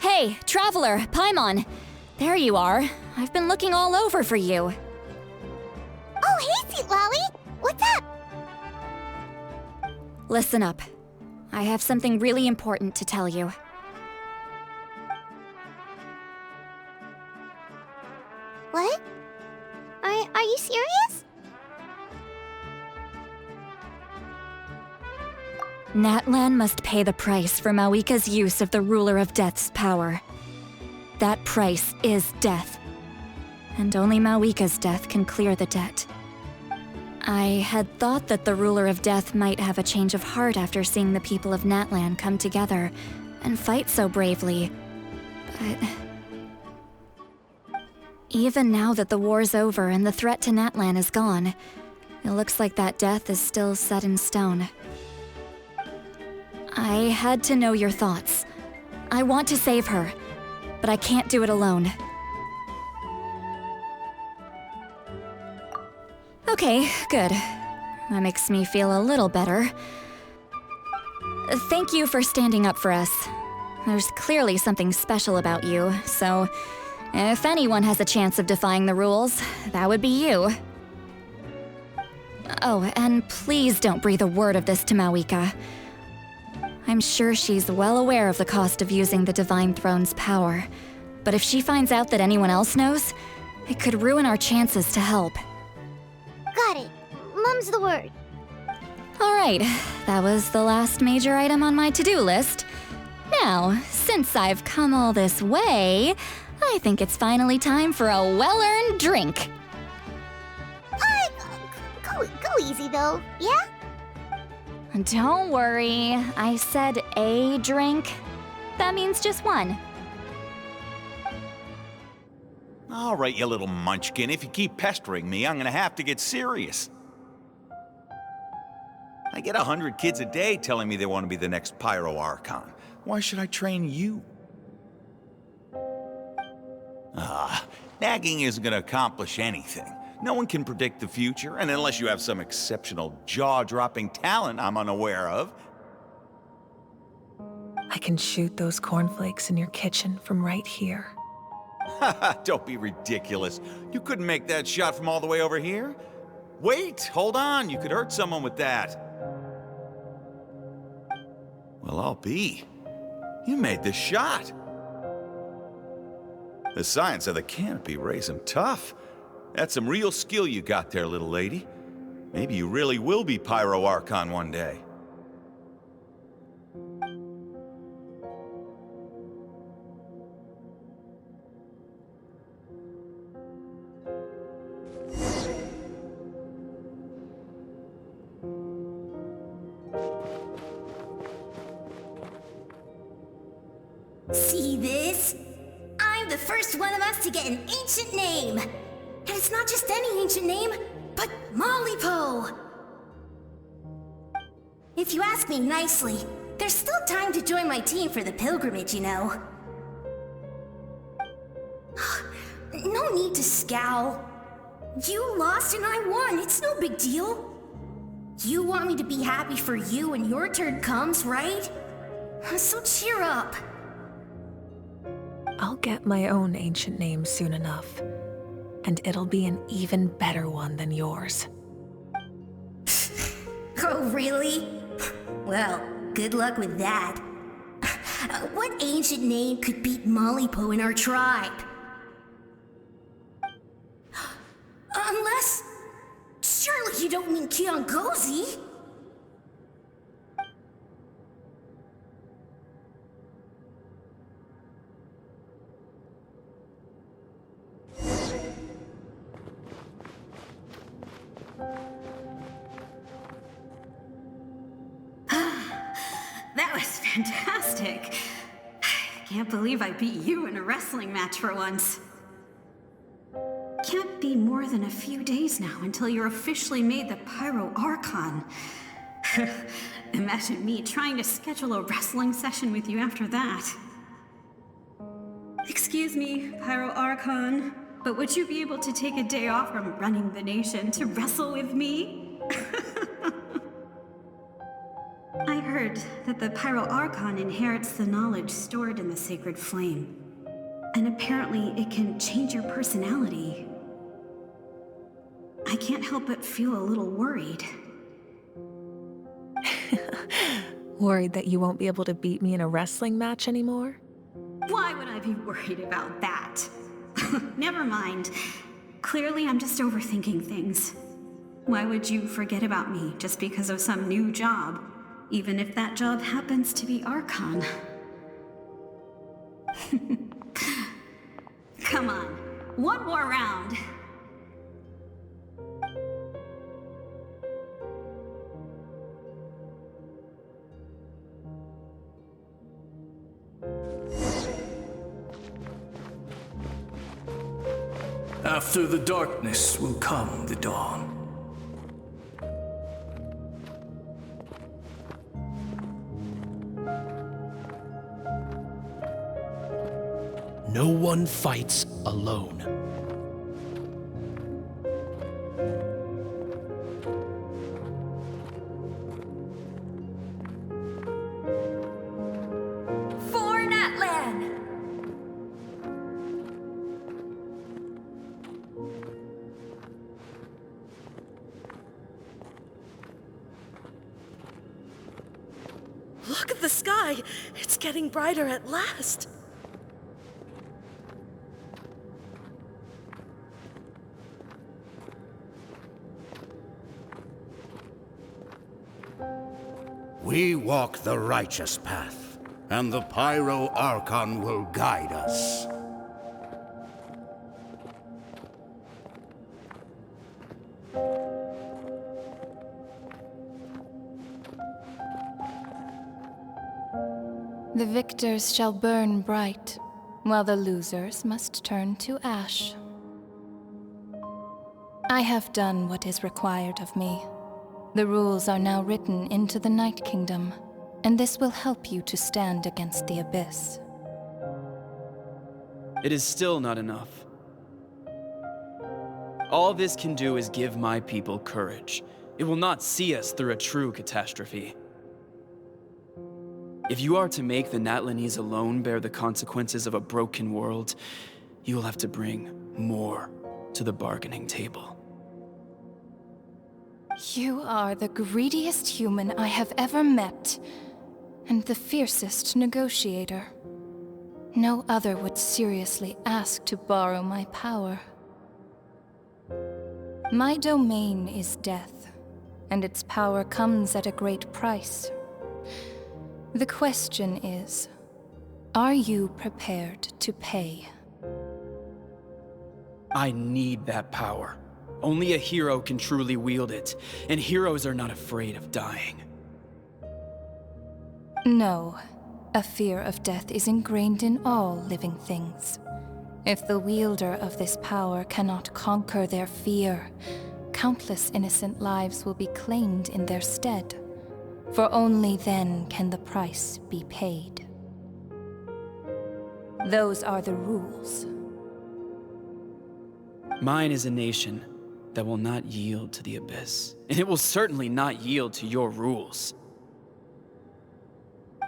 Hey, Traveler, Paimon! There you are. I've been looking all over for you. Oh, hey, Sweet Lolly! What's up? Listen up. I have something really important to tell you. What? Are you serious? Natlan must pay the price for Mawika's use of the Ruler of Death's power. That price is death. And only Mawika's death can clear the debt. I had thought that the Ruler of Death might have a change of heart after seeing the people of Natlan come together and fight so bravely. But even now that the war's over and the threat to Natlan is gone, it looks like that death is still set in stone. I had to know your thoughts. I want to save her, but I can't do it alone. Okay, good. That makes me feel a little better. Thank you for standing up for us. There's clearly something special about you, so if anyone has a chance of defying the rules, that would be you. Oh, and please don't breathe a word of this to Mawika. I'm sure she's well aware of the cost of using the Divine Throne's power, but if she finds out that anyone else knows, it could ruin our chances to help. Got it. Mum's the word. Alright, that was the last major item on my to-do list. Now, since I've come all this way, I think it's finally time for a well-earned drink. Go easy though, yeah? Don't worry, I said a drink. That means just one. All right, you little munchkin. If you keep pestering me, I'm gonna have to get serious. I get 100 kids a day telling me they want to be the next Pyro Archon. Why should I train you? Nagging isn't gonna accomplish anything. No one can predict the future, and unless you have some exceptional jaw-dropping talent I'm unaware of. I can shoot those cornflakes in your kitchen from right here. Haha, don't be ridiculous. You couldn't make that shot from all the way over here? Wait, hold on, you could hurt someone with that. Well, I'll be. You made the shot. The science of the canopy raised him tough. That's some real skill you got there, little lady. Maybe you really will be Pyro Archon one day. See this? I'm the first one of us to get an ancient name. And it's not just any ancient name, but Mollypo. If you ask me nicely, there's still time to join my team for the pilgrimage, you know. No need to scowl. You lost and I won, it's no big deal. You want me to be happy for you when your turn comes, right? So cheer up. I'll get my own ancient name soon enough, and it'll be an even better one than yours. Oh, really? Well, good luck with that. What ancient name could beat Mollypo in our tribe? Unless... surely you don't mean Kiangozi? That was fantastic. Can't believe I beat you in a wrestling match for once. Can't be more than a few days now until you're officially made the Pyro Archon. Imagine me trying to schedule a wrestling session with you after that. Excuse me, Pyro Archon, but would you be able to take a day off from running the nation to wrestle with me? I heard that the Pyro Archon inherits the knowledge stored in the sacred flame. And apparently it can change your personality. I can't help but feel a little worried. Worried that you won't be able to beat me in a wrestling match anymore? Why would I be worried about that? Never mind. Clearly I'm just overthinking things. Why would you forget about me just because of some new job? Even if that job happens to be Archon. Come on, one more round. After the darkness will come the dawn. No one fights alone. For Natlan! Look at the sky! It's getting brighter at last! We walk the righteous path, and the Pyro Archon will guide us. The victors shall burn bright, while the losers must turn to ash. I have done what is required of me. The rules are now written into the Night Kingdom, and this will help you to stand against the Abyss. It is still not enough. All this can do is give my people courage. It will not see us through a true catastrophe. If you are to make the Natlanese alone bear the consequences of a broken world, you will have to bring more to the bargaining table. You are the greediest human I have ever met. and the fiercest negotiator. No other would seriously ask to borrow my power. My domain is death, and its power comes at a great price. The question is, are you prepared to pay? I need that power. Only a hero can truly wield it, and heroes are not afraid of dying. No, a fear of death is ingrained in all living things. If the wielder of this power cannot conquer their fear, countless innocent lives will be claimed in their stead, for only then can the price be paid. Those are the rules. Mine is a nation that will not yield to the Abyss, and it will certainly not yield to your rules.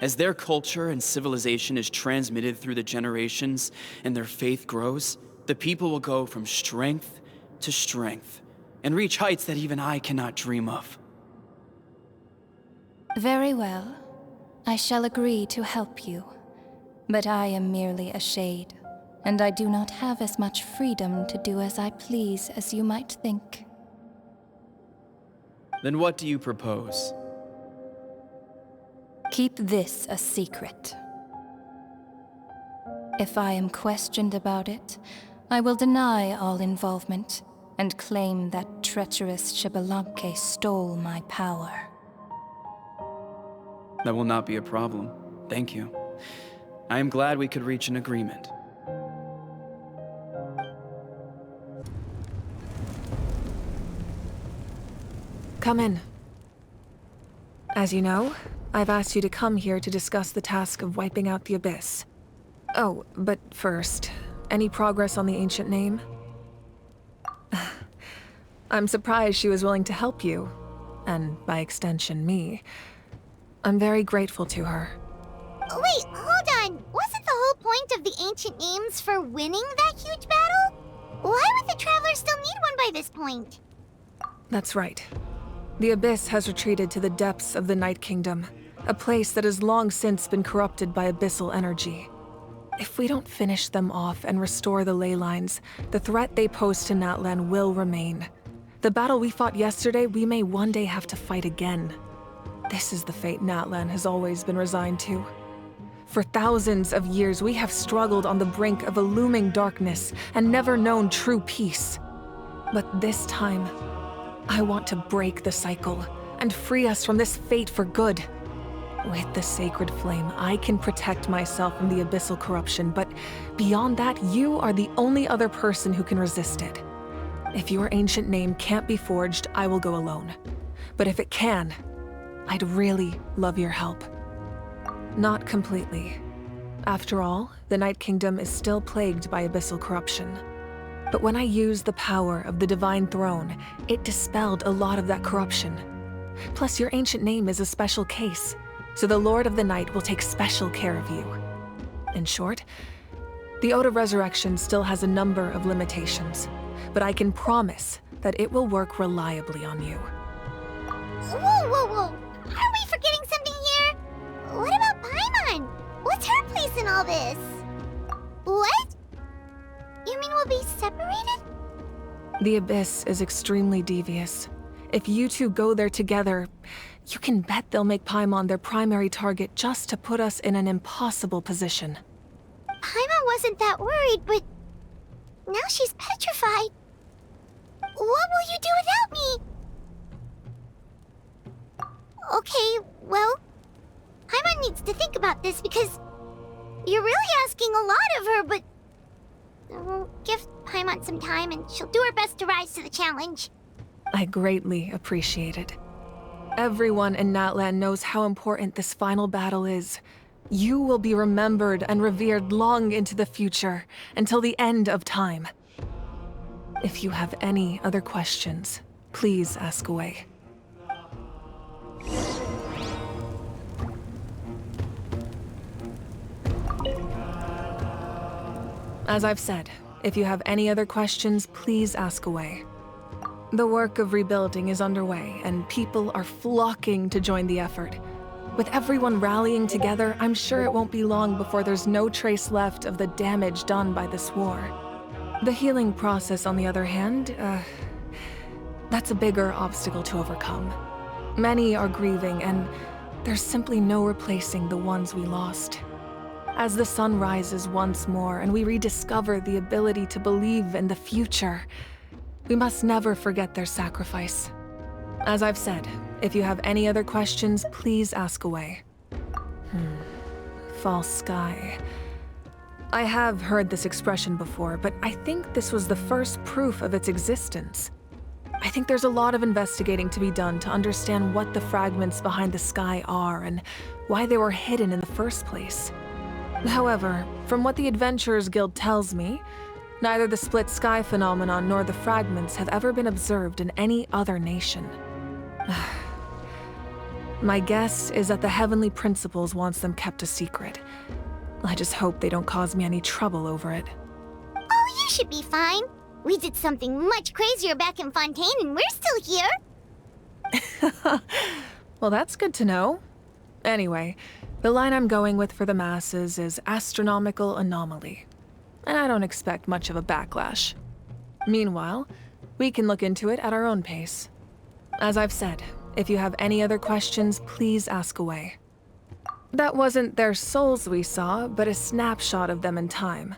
As their culture and civilization is transmitted through the generations and their faith grows, the people will go from strength to strength and reach heights that even I cannot dream of. Very well. I shall agree to help you. But I am merely a shade, and I do not have as much freedom to do as I please as you might think. Then what do you propose? Keep this a secret. If I am questioned about it, I will deny all involvement and claim that treacherous Xbalanque stole my power. That will not be a problem. Thank you. I am glad we could reach an agreement. Come in. As you know, I've asked you to come here to discuss the task of wiping out the Abyss. Oh, but first, any progress on the ancient name? I'm surprised she was willing to help you, and by extension, me. I'm very grateful to her. Wait, hold on. Wasn't the whole point of the ancient names for winning that huge battle? Why would the Travelers still need one by this point? That's right. The Abyss has retreated to the depths of the Night Kingdom, a place that has long since been corrupted by abyssal energy. If we don't finish them off and restore the ley lines, the threat they pose to Natlan will remain. The battle we fought yesterday, we may one day have to fight again. This is the fate Natlan has always been resigned to. For thousands of years, we have struggled on the brink of a looming darkness and never known true peace. But this time, I want to break the cycle and free us from this fate for good. With the sacred flame, I can protect myself from the abyssal corruption, but beyond that, you are the only other person who can resist it. If your ancient name can't be forged, I will go alone. But if it can, I'd really love your help. Not completely. After all, the Night Kingdom is still plagued by abyssal corruption. But when I used the power of the Divine Throne, it dispelled a lot of that corruption. Plus, your ancient name is a special case, so the Lord of the Night will take special care of you. In short, the Ode of Resurrection still has a number of limitations, but I can promise that it will work reliably on you. Whoa, whoa, whoa! Are we forgetting something here? What about Paimon? What's her place in all this? What? You mean we'll be separated? The Abyss is extremely devious. If you two go there together, you can bet they'll make Paimon their primary target just to put us in an impossible position. Paimon wasn't that worried, but now she's petrified. What will you do without me? Okay, well, Paimon needs to think about this because you're really asking a lot of her, but we'll give Paimon some time and she'll do her best to rise to the challenge. I greatly appreciate it. Everyone in Natlan knows how important this final battle is. You will be remembered and revered long into the future, until the end of time. If you have any other questions, please ask away. As I've said, if you have any other questions, please ask away. The work of rebuilding is underway, and people are flocking to join the effort. With everyone rallying together, I'm sure it won't be long before there's no trace left of the damage done by this war. The healing process, on the other hand, that's a bigger obstacle to overcome. Many are grieving, and there's simply no replacing the ones we lost. As the sun rises once more and we rediscover the ability to believe in the future, we must never forget their sacrifice. As I've said, if you have any other questions, please ask away. False sky. I have heard this expression before, but I think this was the first proof of its existence. I think there's a lot of investigating to be done to understand what the fragments behind the sky are and why they were hidden in the first place. However, from what the Adventurers Guild tells me, neither the split sky phenomenon nor the fragments have ever been observed in any other nation. My guess is that the Heavenly Principles wants them kept a secret. I just hope they don't cause me any trouble over it. Oh, you should be fine. We did something much crazier back in Fontaine and we're still here. Well, that's good to know. Anyway, the line I'm going with for the masses is astronomical anomaly. And I don't expect much of a backlash. Meanwhile, we can look into it at our own pace. As I've said, if you have any other questions, please ask away. That wasn't their souls we saw, but a snapshot of them in time.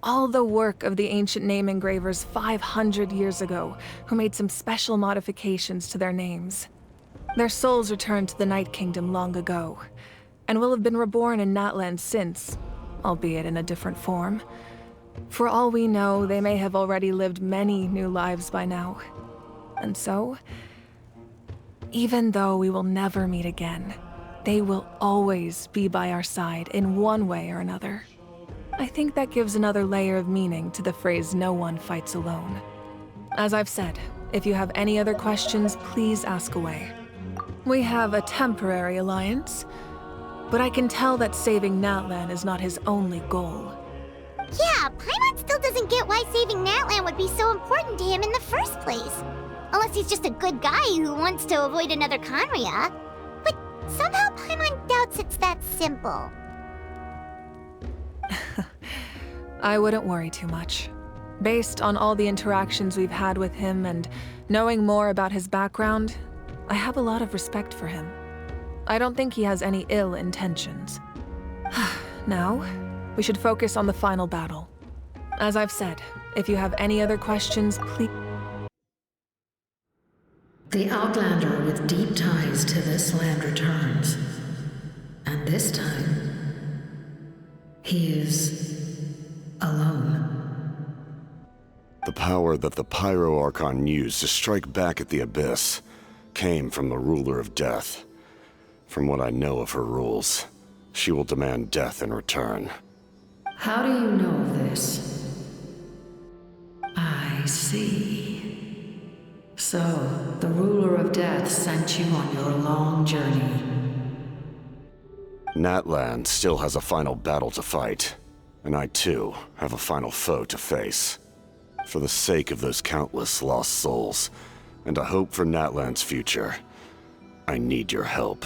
All the work of the ancient name engravers 500 years ago, who made some special modifications to their names. Their souls returned to the Night Kingdom long ago, and will have been reborn in Natlan since, albeit in a different form. For all we know, they may have already lived many new lives by now. And so, even though we will never meet again, they will always be by our side in one way or another. I think that gives another layer of meaning to the phrase "no one fights alone." As I've said, if you have any other questions, please ask away. We have a temporary alliance, but I can tell that saving Natlan is not his only goal. Yeah, Paimon still doesn't get why saving Natlan would be so important to him in the first place. Unless he's just a good guy who wants to avoid another Conria. But somehow Paimon doubts it's that simple. I wouldn't worry too much. Based on all the interactions we've had with him and knowing more about his background, I have a lot of respect for him. I don't think he has any ill intentions. Now, we should focus on the final battle. As I've said, if you have any other questions, please... The Outlander with deep ties to this land returns. And this time, he is alone. The power that the Pyro Archon used to strike back at the Abyss came from the Ruler of Death. From what I know of her rules, she will demand death in return. How do you know this? I see. So, the Ruler of Death sent you on your long journey. Natlan still has a final battle to fight, and I too have a final foe to face. For the sake of those countless lost souls, and a hope for Natlan's future, I need your help.